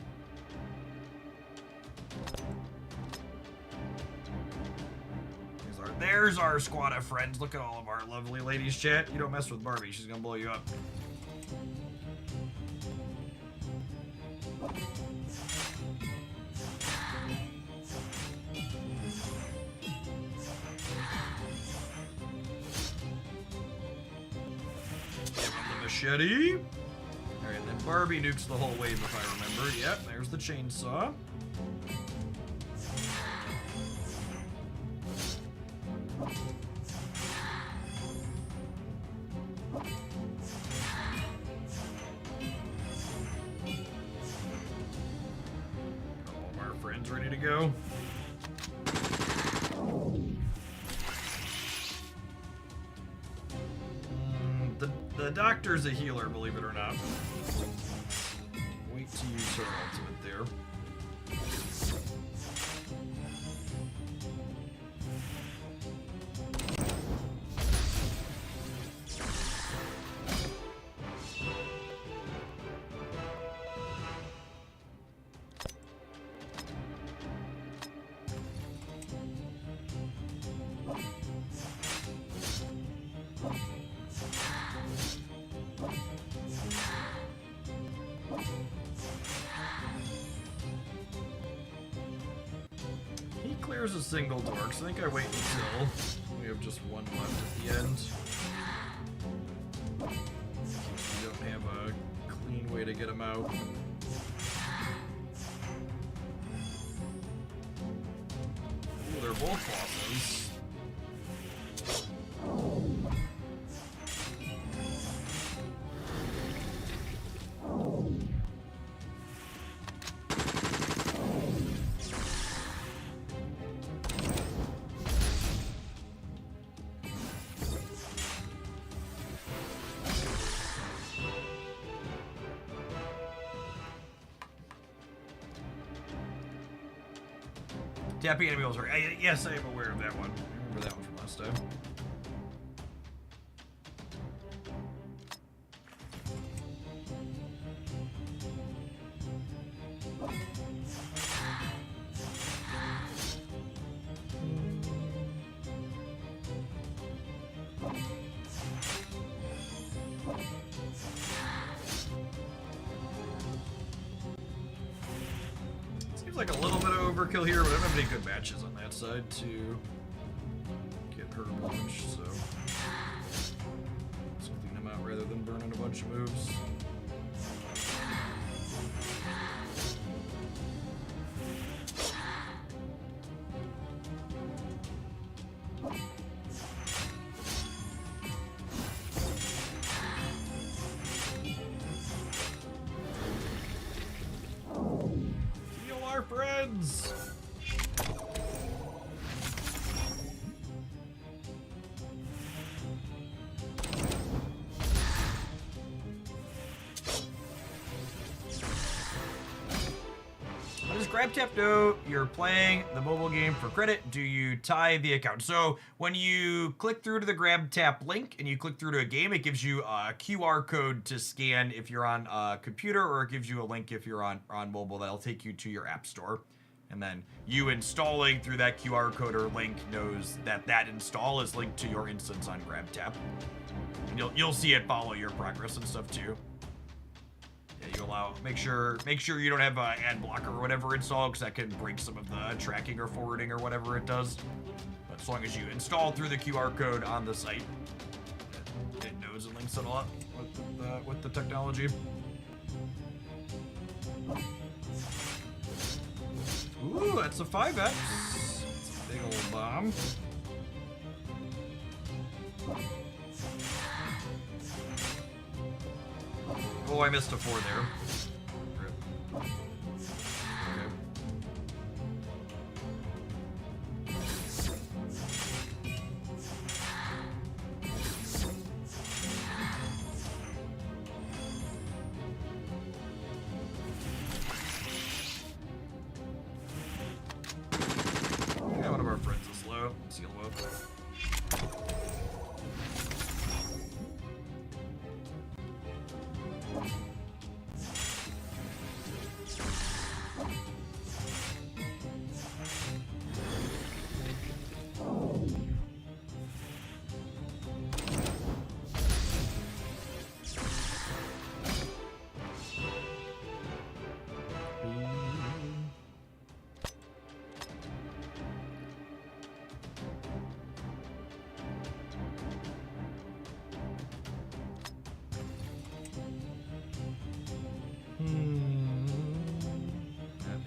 There's our squad of friends. Look at all of our lovely ladies chat. You don't mess with Barbie. She's gonna blow you up. Give him the machete. Alright, then Barbie nukes the whole wave if I remember. Yep, there's the chainsaw. All of our friends ready to go. The doctor's a healer, believe it or not. Wait to use her ultimate there. He clears a single dork, so I think I wait until we have just one left at the end. In case we don't have a clean way to get him out. Ooh, they're both bosses. Tapping enemy was right. Yes, I am aware of that one. I remember that one from last time. Seems like a little bit of overkill here, but I don't have any good matches on that side to get her launched, so let's clean them out rather than burning a bunch of moves. Heal our friends! What does GrabTap know you're playing the mobile game for credit? Do you tie the account? So when you click through to the GrabTap link and you click through to a game, it gives you a QR code to scan if you're on a computer, or it gives you a link if you're on mobile that'll take you to your app store. And then you installing through that QR code or link knows that that install is linked to your instance on GrabTap. And you'll see it follow your progress and stuff too. Yeah, you allow, make sure you don't have ad blocker or whatever installed, because that can break some of the tracking or forwarding or whatever it does. But as long as you install through the QR code on the site, it knows and links it a lot with the technology. Ooh, that's a 5x. It's a big old bomb. Oh, I missed a 4 there. Okay.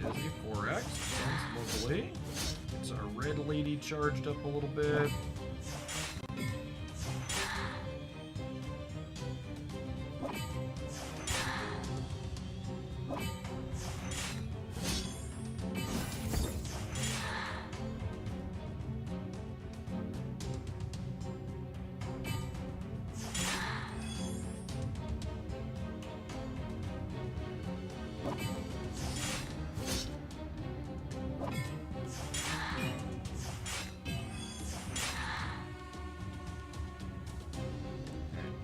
That is a 4X. Sounds lovely. It's our red lady charged up a little bit.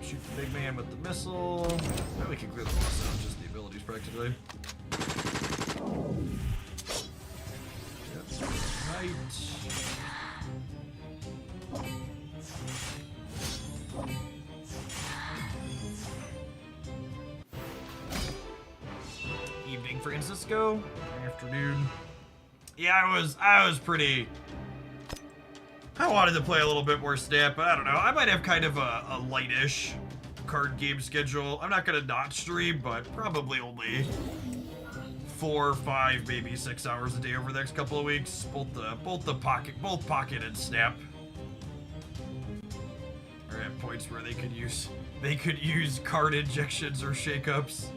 Shoot the big man with the missile. Now we can clear the boss out, just the abilities practically. Yep. Right. Evening, Francisco. Afternoon. Yeah, I was pretty. I wanted to play a little bit more Snap, but I don't know. I might have kind of a lightish card game schedule. I'm not gonna not stream, but probably only 4, 5, maybe 6 hours a day over the next couple of weeks. Both Pocket and Snap are at points where they could use card injections or shakeups.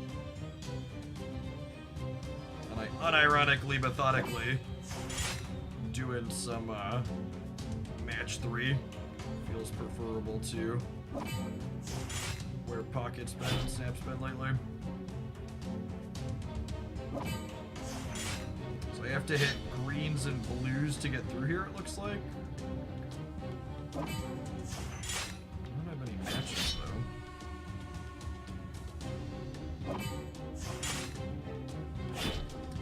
And I unironically, methodically doing some match 3 feels preferable to where Pocket's been and Snap's been lately. So I have to hit greens and blues to get through here, it looks like. I don't have any matches though.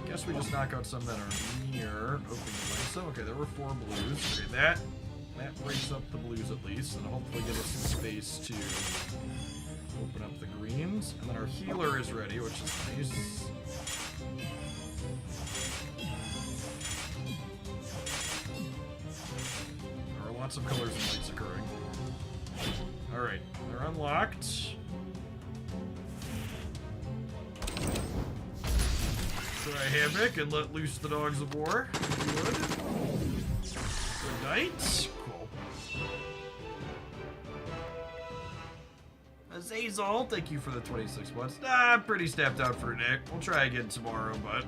Guess we just knock out some that are near opening the lane. So okay, there were 4 blues. Okay, that breaks up the blues at least, and hopefully give us some space to open up the greens. And then our healer is ready, which is nice. There are lots of colors and lights occurring. Alright, they're unlocked. Try Hammock and let loose the dogs of war, if you would. Good night. Cool. Azazel, thank you for the 26 months. Nah, I'm pretty snapped out for today. We'll try again tomorrow, but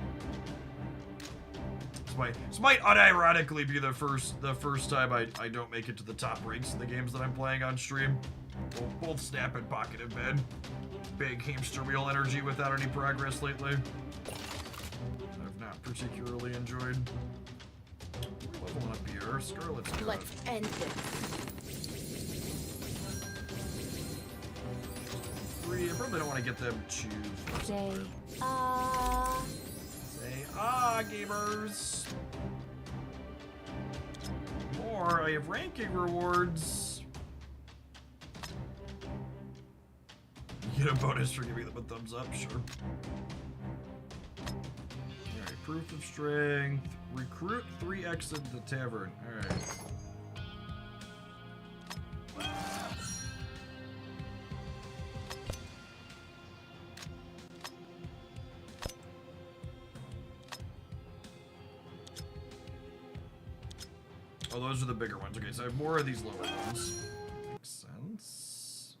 this might unironically be the first time I don't make it to the top ranks in the games that I'm playing on stream. Both Snap and Pocket have been big hamster wheel energy without any progress lately. I've not particularly enjoyed. Leveling up here. Scarlet's good.
Let's end this.
3. I probably don't want to get them to first.
Say,
Say, gamers. More. I have ranking rewards. You get a bonus for giving them a thumbs up, sure. Alright, proof of strength. Recruit 3x into the tavern. Alright. Oh, those are the bigger ones. Okay, so I have more of these lower ones. Makes sense.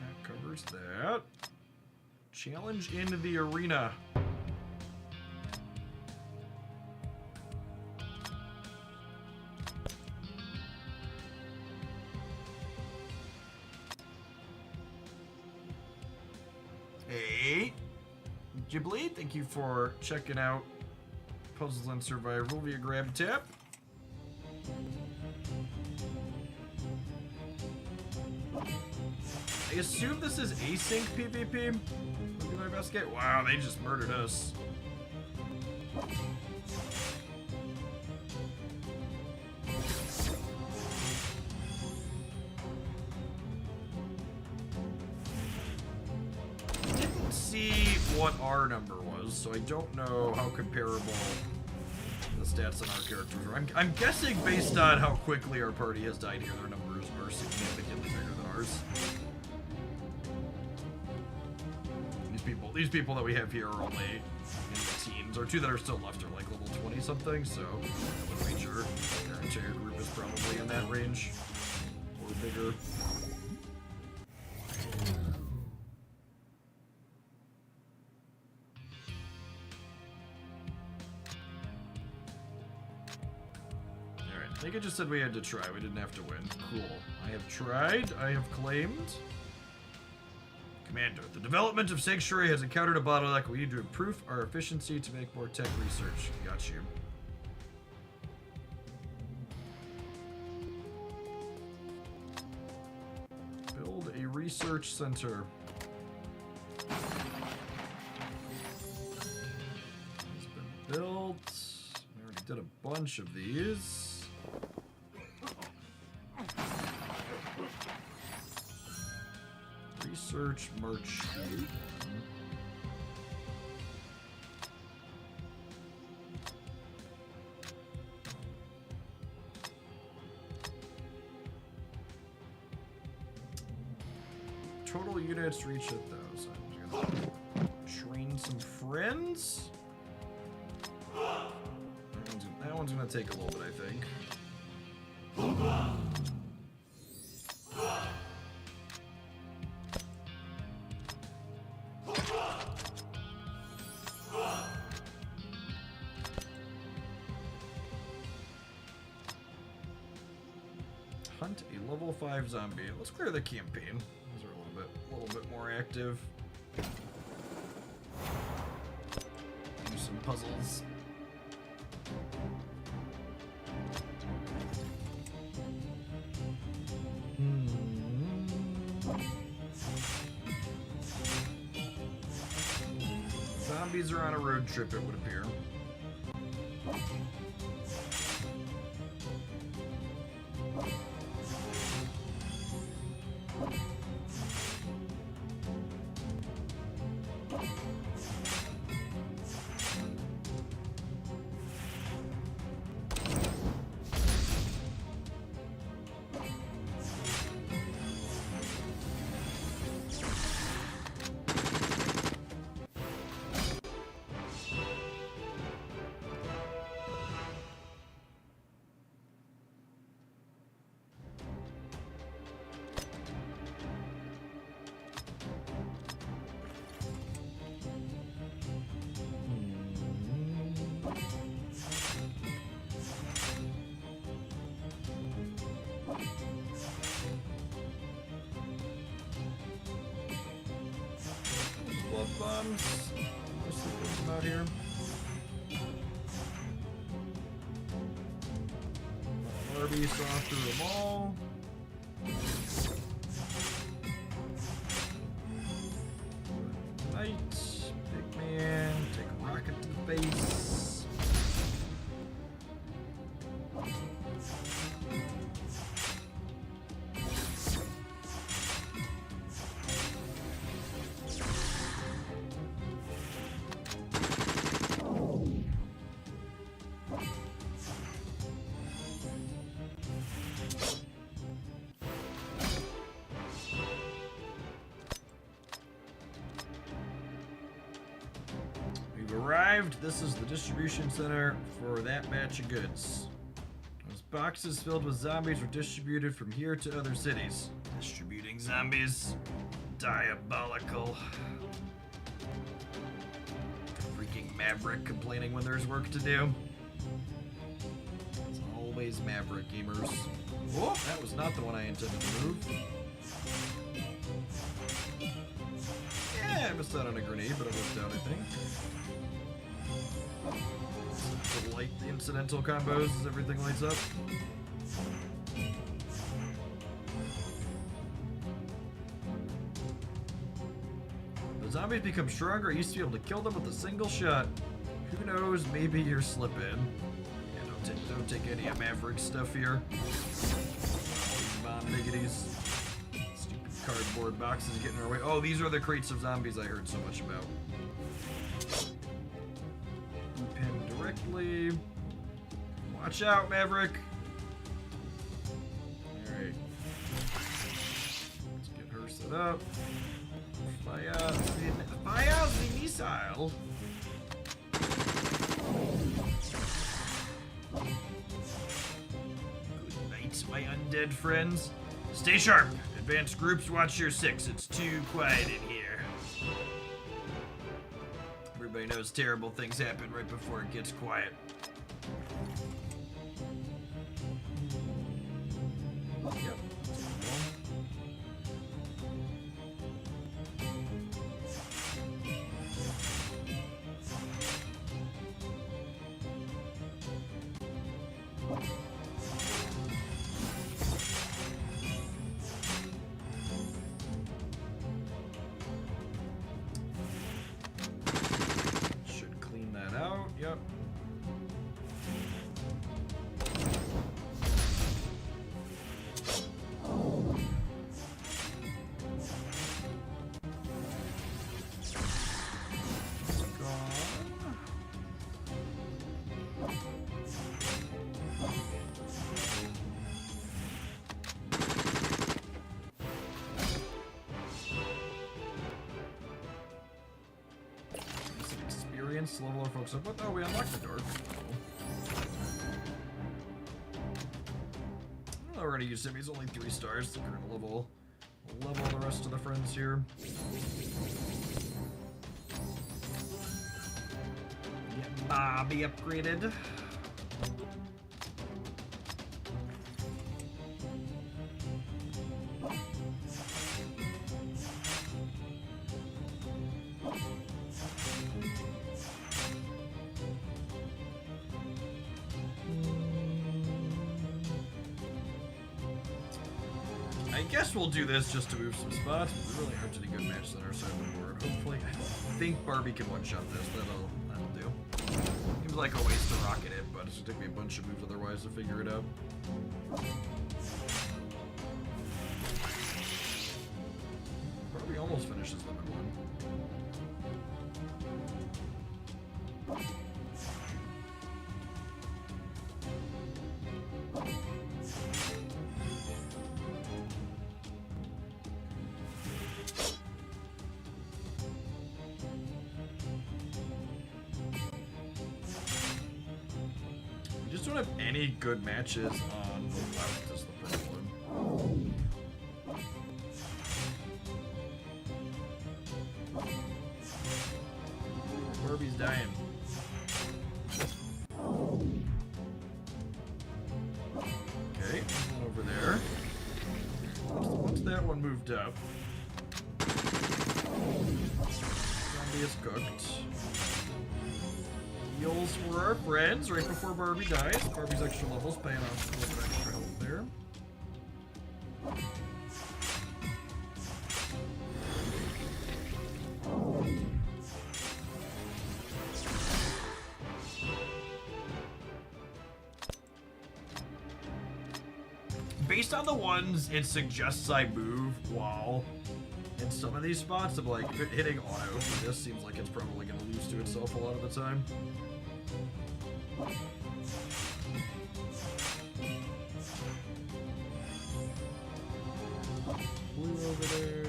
That covers that. Challenge into the arena. Hey, Ghibli, thank you for checking out puzzles on survival via grab tap. I assume this is async PvP. Look at my best guy. Wow, they just murdered us. Didn't see what our number was, so I don't know how comparable the stats on our characters are. I'm guessing based on how quickly our party has died here, their numbers are significantly bigger than ours. These people that we have here are only in the teens. Our two that are still left are like level 20 something, so I would wager their entire group is probably in that range or bigger. Alright, I think it just said we had to try. We didn't have to win. Cool. I have tried. I have claimed. Commander, the development of Sanctuary has encountered a bottleneck. We need to improve our efficiency to make more tech research. Got you. Build a research center. It's been built. We already did a bunch of these. Research merch. Total units reach 1,000. Train some friends. That one's gonna take a little bit, I think. Hunt a level 5 zombie. Let's clear the campaign. These are a little bit more active. Do some puzzles. Zombies are on a road trip, it would appear. Blood bombs. Let's put them out here. Barbie saw through them all. Knight, big man, take a rocket to the face. Arrived. This is the distribution center for that batch of goods. Those boxes filled with zombies were distributed from here to other cities. Distributing zombies. Diabolical. Freaking Maverick complaining when there's work to do. It's always Maverick, gamers. Oh, that was not the one I intended to move. Yeah, I missed out on a grenade, but it worked out, I think. like the incidental combos as everything lights up. The zombies become stronger. I used to be able to kill them with a single shot. Who knows? Maybe you're slipping. Yeah, don't take any of Maverick's stuff here. Bomb niggities. Stupid cardboard boxes getting in our way. Oh, these are the crates of zombies I heard so much about. Pin directly. Watch out, Maverick. Alright. Let's get her set up. Fire the missile. Good night, my undead friends. Stay sharp. Advanced groups, watch your six. It's too quiet in here. Everybody knows terrible things happen right before it gets quiet. Yep. Should clean that out. Yep. Experience level our folks up. What? Oh, we unlocked the door. Oh, we're gonna use him. He's only 3 stars. So we're gonna level the rest of the friends here. Get Bobby upgraded. I guess we'll do this just to move some spots. There really aren't any good matches on our side of the board. Hopefully, I think Barbie can one-shot this. That'll do. Seems like a waste to rocket it, but it's gonna take me a bunch of moves otherwise to figure it out. Barbie almost finishes limit 1. We just don't have any good matches on the left is the problem. Barbie's dying. Okay, one over there. Once that one moved up, zombie is cooked. Heals for our friends right before Barbie dies. Barbie's extra levels paying off a little bit extra health there. Based on the ones it suggests I move while in some of these spots, of like hitting auto for this seems like it's probably going to lose to itself a lot of the time. Blue over there.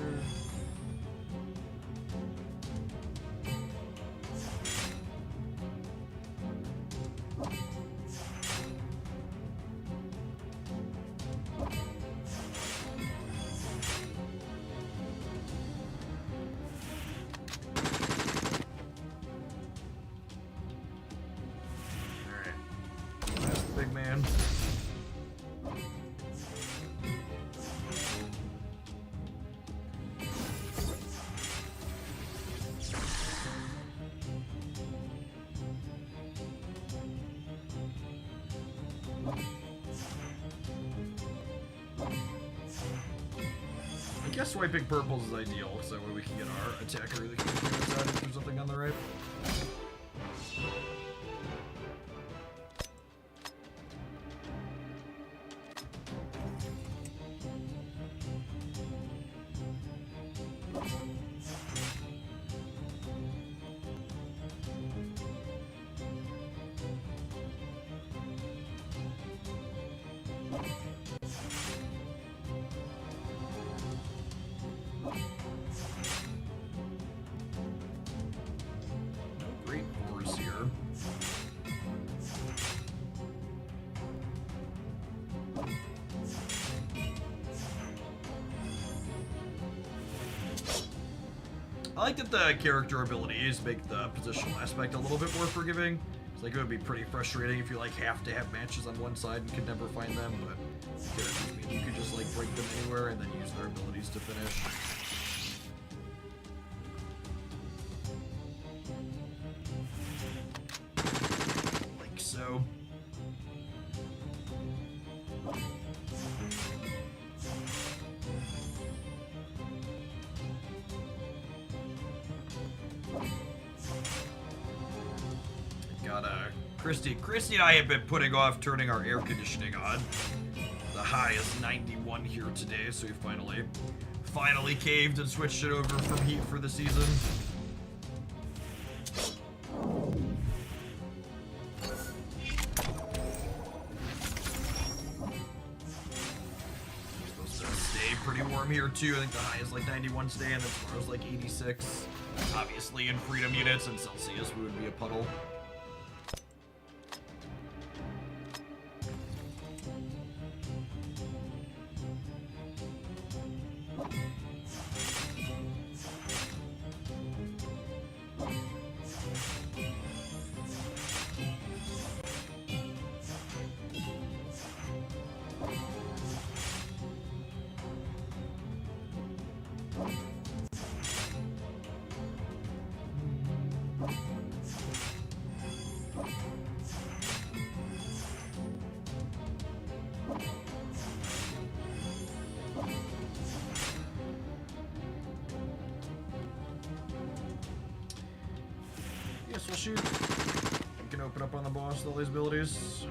Big man. I guess swiping purples is ideal, so that way we can get our attacker that can do inside if there's something on the right. Great wars here. I like that the character abilities make the positional aspect a little bit more forgiving. It's like it would be pretty frustrating if you like have to have matches on one side and could never find them, but characters mean you could just like break them anywhere and then use their abilities to finish. Like so. Christy and I have been putting off turning our air conditioning on. The high is 91 here today, so we finally caved and switched it over from heat for the season. It's supposed to stay pretty warm here too. I think the high is like 91 today, and then tomorrow's like 86. Obviously in Freedom units and Celsius we would be a puddle. Yes, we'll shoot. We can open up on the boss with all these abilities.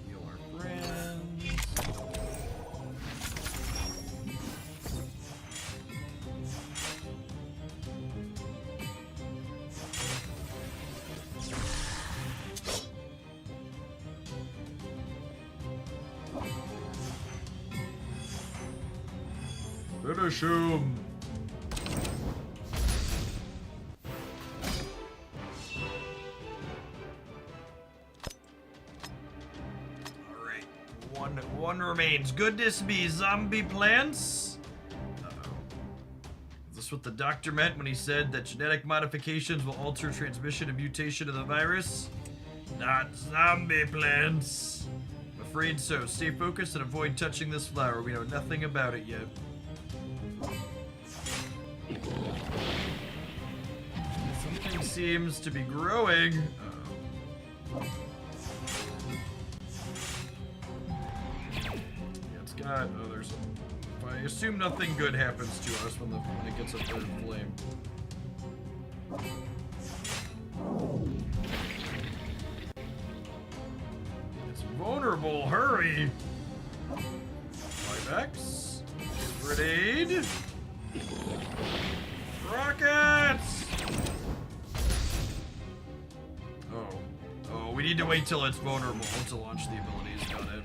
Heal our friends. Finish him! Alright, one remains. Goodness me, zombie plants? Uh-oh. Is this what the doctor meant when he said that genetic modifications will alter transmission and mutation of the virus? Not zombie plants. I'm afraid so. Stay focused and avoid touching this flower. We know nothing about it yet. Something seems to be growing. Uh-oh. Yeah, it's got. Oh, there's. I assume nothing good happens to us when it gets up there in flame. It's vulnerable. Hurry! 5x. Grenade. Rockets! Oh, we need to wait till it's vulnerable to launch the abilities. Got it.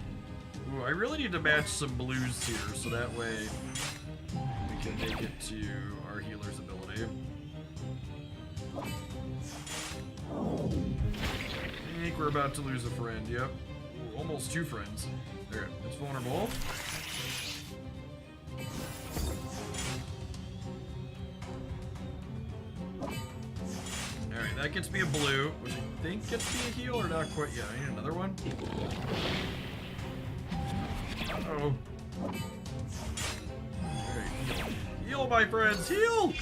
Ooh, I really need to match some blues here, so that way we can make it to our healer's ability. I think we're about to lose a friend, yep. Ooh, almost two friends. There, it's vulnerable. Alright, that gets me a blue, which I think gets me a heal, or not quite yet. I need another one. Uh-oh. Alright, heal. Heal, my friends, heal!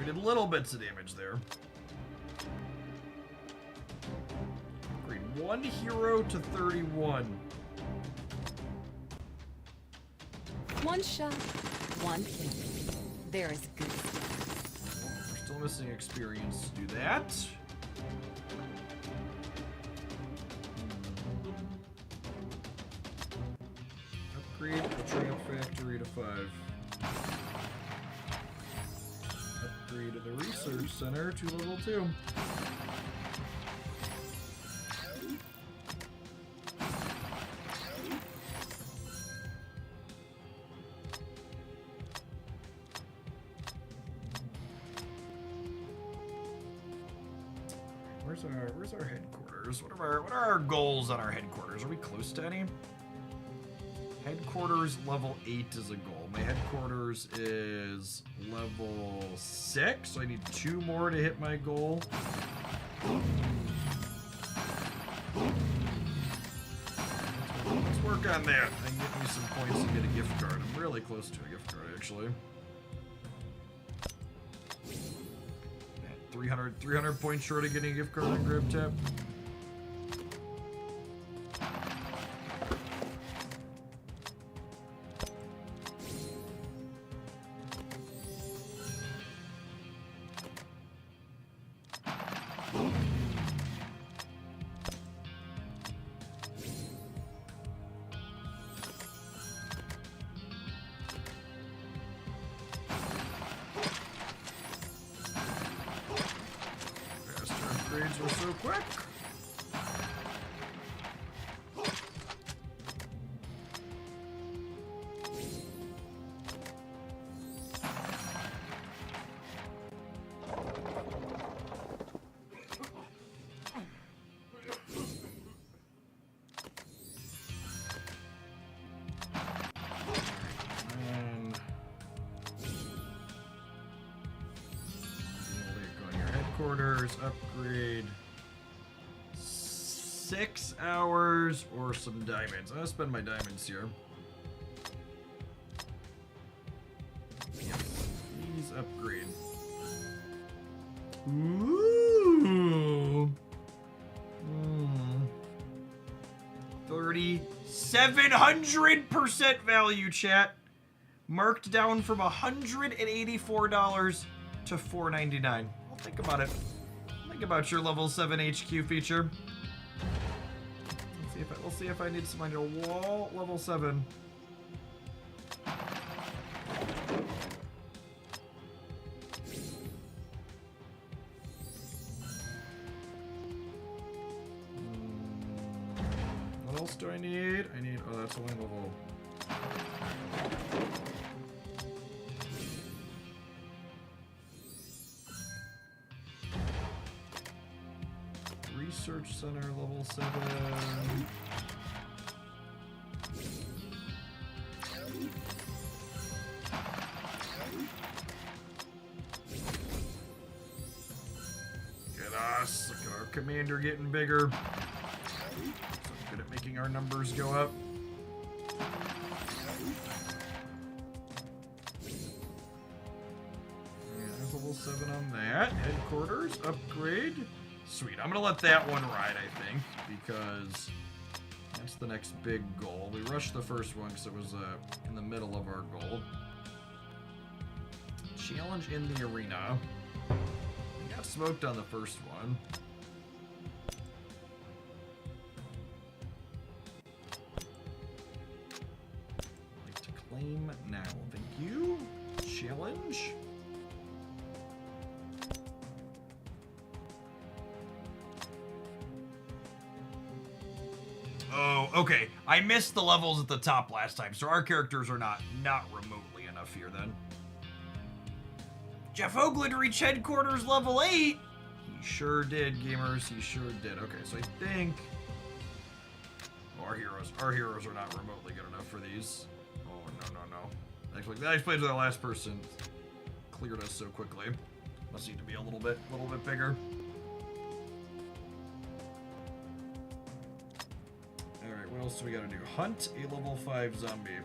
We did little bits of damage there. Great. 1 hero to 31.
One shot, one kill. There is good stuff.
We're still missing experience to do that. Upgrade the Triumph Factory to 5. Upgrade to the Research Center to level 2. Where's our headquarters? What are our goals on our headquarters? Are we close to any? Headquarters level 8 is a goal. My headquarters is level 6, so I need 2 more to hit my goal. Let's work on that. I can get me some points and get a gift card. I'm really close to a gift card, actually. 300 points short of getting a gift card on GrabTap. Upgrades were so quick. Headquarters upgrade 6 hours or some diamonds. I'm gonna spend my diamonds here. Please upgrade. Ooh. 3,700% value, chat. Marked down from $184 to $4.99. Think about it. Think about your level 7 HQ feature. Let's see if I need some on your wall. Level 7. What else do I need? Oh, that's only level. Research Center level 7. Look at us. Look at our commander getting bigger. So good at making our numbers go up. There's level 7 on that. Headquarters upgrade. Sweet. I'm gonna let that one ride, I think, because that's the next big goal. We rushed the first one because it was in the middle of our goal. Challenge in the arena. We got smoked on the first one. I'd like to claim now. Thank you. Challenge. Oh, okay. I missed the levels at the top last time, so our characters are not remotely enough here then. Jeff Oakland reached headquarters level 8. He sure did, gamers. He sure did. Okay, so I think our heroes are not remotely good enough for these. Oh no. Actually, the explains why the last person cleared us so quickly. Must need to be a little bit bigger. What else do we gotta do? Hunt a level 5 zombie.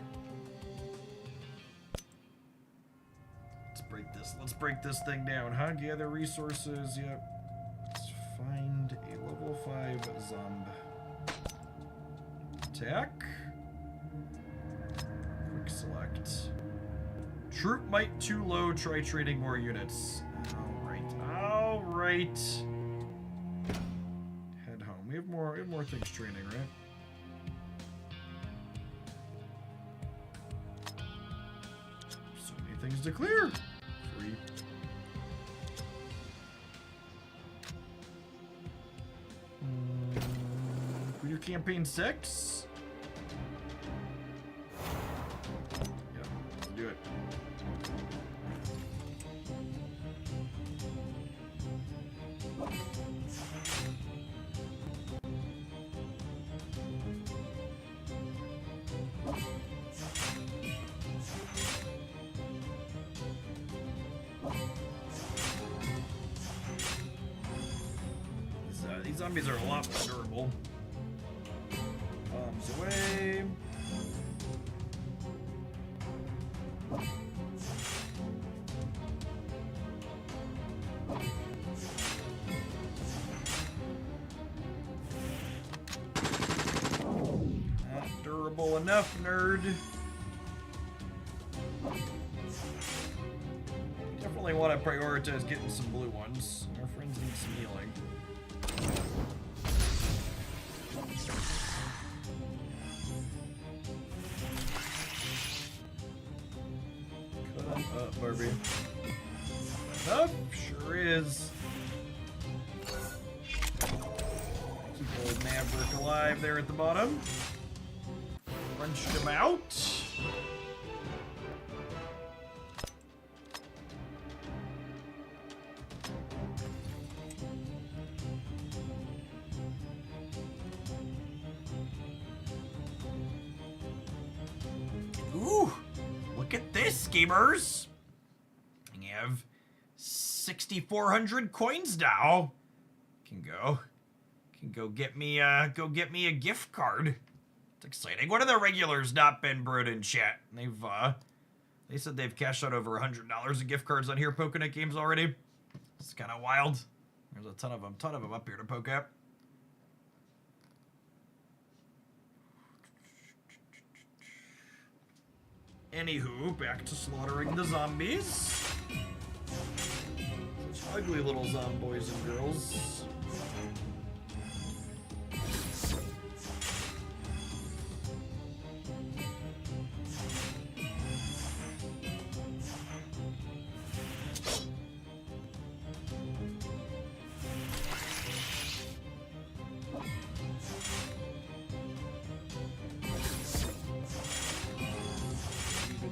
Let's break this Let's break this thing down, huh? Gather resources, yep. Let's find a level 5 zombie. Attack. Quick select. Troop might too low, try trading more units. Alright. Head home. We have more things training, right? So many things to clear. Free. We do campaign 6? Yeah, let's do it. These zombies are a lot more durable. Bombs away. Not durable enough, nerd. Definitely want to prioritize getting some blue ones. Our friends need some healing. Cut up, Barbie. Enough? Sure is. Keep old Maverick alive there at the bottom. Crunched him out.
Ooh, look at this, gamers. I have 6,400 coins now. Can go get me a gift card. It's exciting. What have the regulars not been brewed in chat? They said they've cashed out over $100 in gift cards on here poking at games already. It's kind of wild. There's a ton of them up here to poke at.
Anywho, back to slaughtering the zombies. Such ugly little zomboys and girls.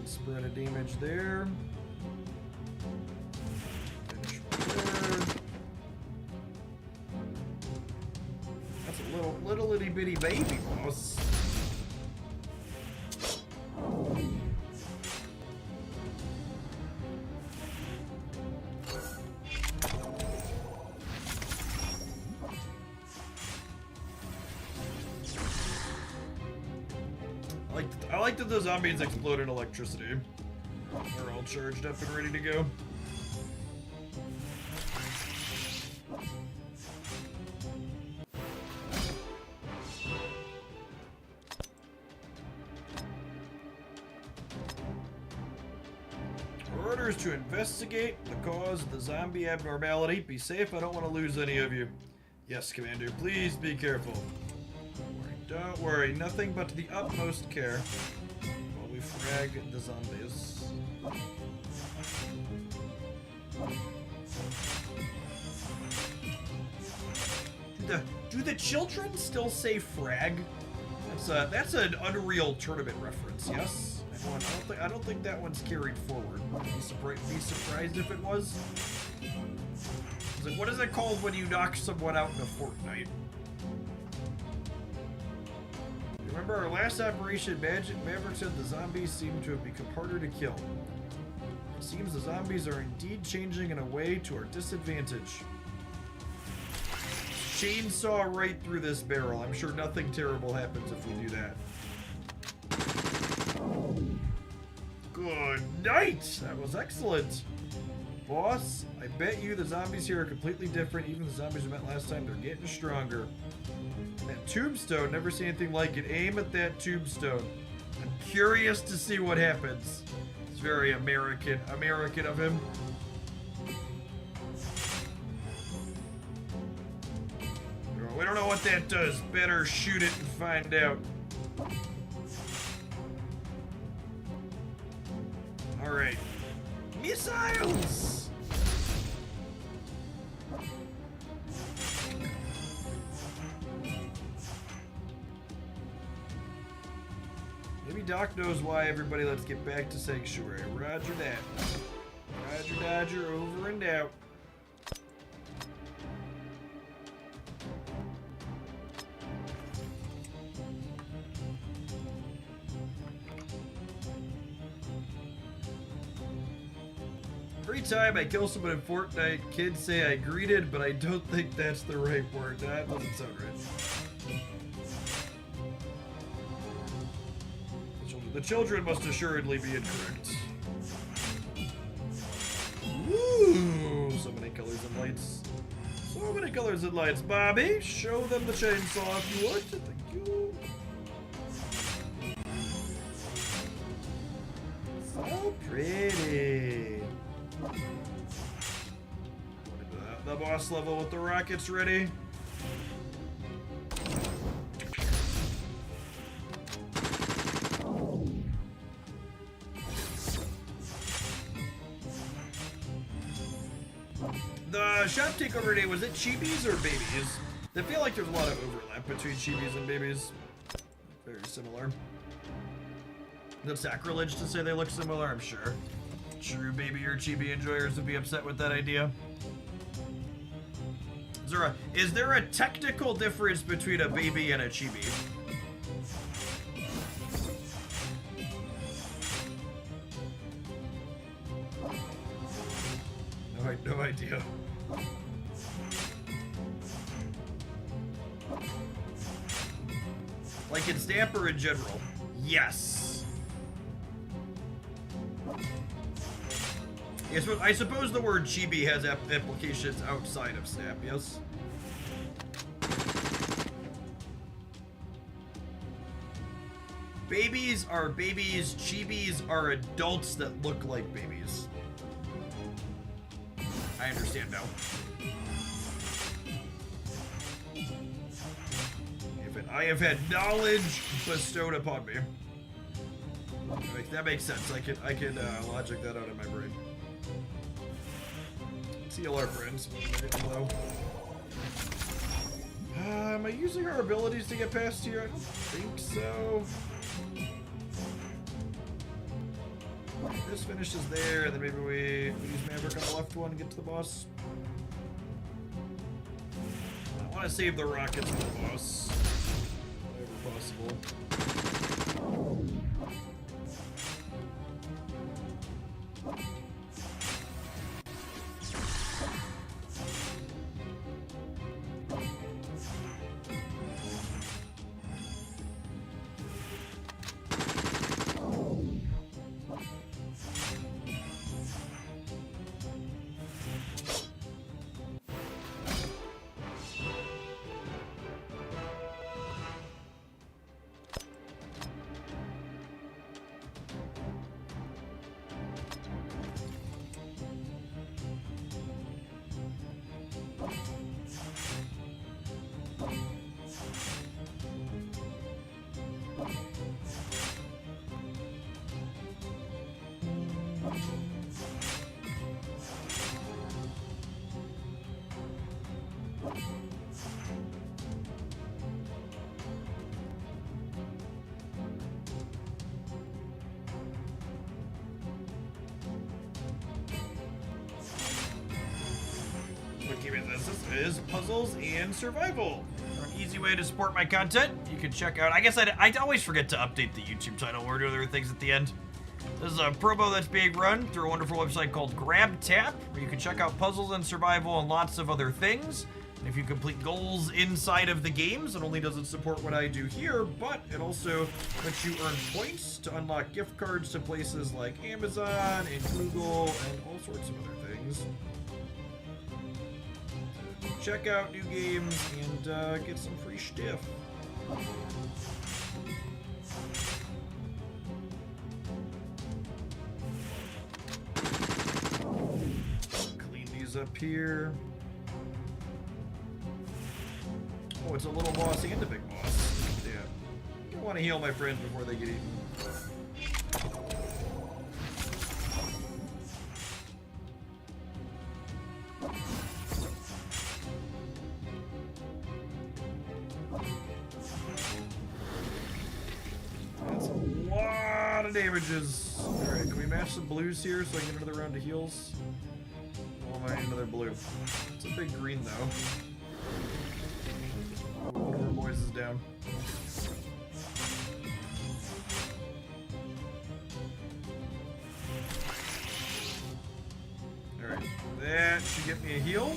Spread of damage there. Finish one there. That's a little itty bitty baby boss. I like that the zombies explode in electricity. They're all charged up and ready to go. Orders to investigate the cause of the zombie abnormality. Be safe, I don't want to lose any of you. Yes, Commander, please be careful. Don't worry, nothing but the utmost care while we frag the zombies. Do the children still say frag? That's an Unreal Tournament reference, yes? I don't think that one's carried forward. Be surprised if it was. It's like, what is it called when you knock someone out in a Fortnite? Remember our last operation, Maverick said the zombies seem to have become harder to kill. It seems the zombies are indeed changing in a way to our disadvantage. Chainsaw right through this barrel. I'm sure nothing terrible happens if we do that. Good night! That was excellent. Boss, I bet you the zombies here are completely different. Even the zombies we met last time, they're getting stronger. That tombstone, never seen anything like it. Aim at that tombstone. I'm curious to see what happens. It's very American of him. We don't know what that does. Better shoot it and find out. Alright. Missiles! Maybe Doc knows why everybody. Let's get back to Sanctuary. Roger that. Roger Dodger, over and out. Every time I kill someone in Fortnite, kids say I greeted, but I don't think that's the right word. That doesn't sound right. The children must assuredly be incorrect. Ooh, so many colors and lights. So many colors and lights. Bobby, show them the chainsaw if you would. Thank you. So pretty. The boss level with the rockets ready. The shop takeover day, was it chibis or babies? I feel like there's a lot of overlap between chibis and babies. Very similar. Is it sacrilege to say they look similar? I'm sure. True baby or chibi enjoyers would be upset with that idea. Is there a technical difference between a baby and a chibi? No idea. Like in Snap or in general? Yes. Yes, but I suppose the word chibi has applications outside of Snap, yes? Babies are babies, chibis are adults that look like babies. I understand now. I have had knowledge bestowed upon me. That makes sense. I can logic that out in my brain. Seal our friends. Hello. Am I using our abilities to get past here? I don't think so. This finishes there, and then maybe we use Maverick on the left one and get to the boss. I want to save the rockets for the boss. Whenever possible. This is puzzles and survival. For an easy way to support my content, you can check out. I guess I always forget to update the YouTube title. We're doing other things at the end. This is a promo that's being run through a wonderful website called GrabTap, where you can check out puzzles and survival and lots of other things. And if you complete goals inside of the games, it only doesn't support what I do here, but it also lets you earn points to unlock gift cards to places like Amazon and Google and all sorts of other things. things. Check out new games and get some free stuff. Clean these up here. Oh, it's a little boss and a big boss. Yeah. I want to heal my friends before they get eaten. That's a lot of damages. Alright, can we match some blues here so I get another round of heals? Oh, I need another blue. It's a big green though. One of our boys is down. Alright, that should get me a heal.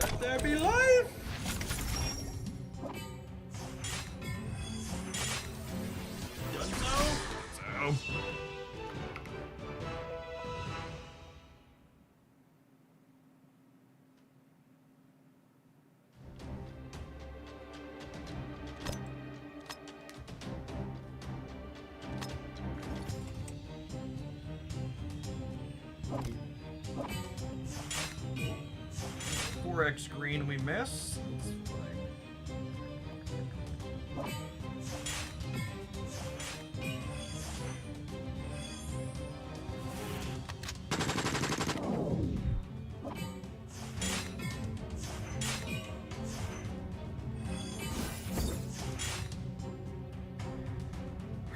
Let there be life! Done so? So. X green we miss. That's fine.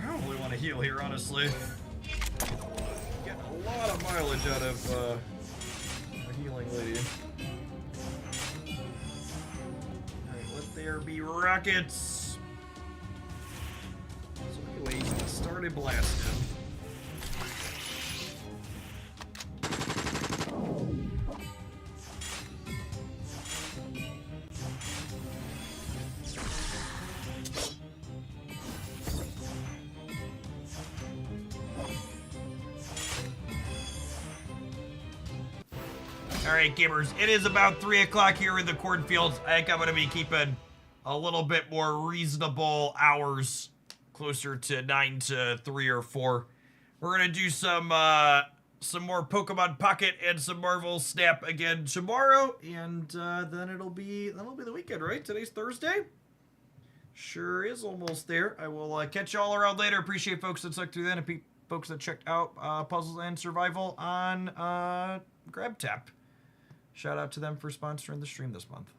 I don't really want to heal here, honestly. Getting a lot of mileage out of a healing lady. There be rockets. So anyway, he's gonna start a blasting.
Alright, gamers, it is about 3 o'clock here in the cornfields. I think I'm going to be keeping a little bit more reasonable hours, closer to 9 to 3 or 4. We're going to do some more Pokemon Pocket and some Marvel Snap again tomorrow, and then it'll be the weekend, right? Today's Thursday? Sure is almost there. I will catch y'all around later. Appreciate folks that stuck through that and folks that checked out Puzzles and Survival on GrabTap. Shout out to them for sponsoring the stream this month.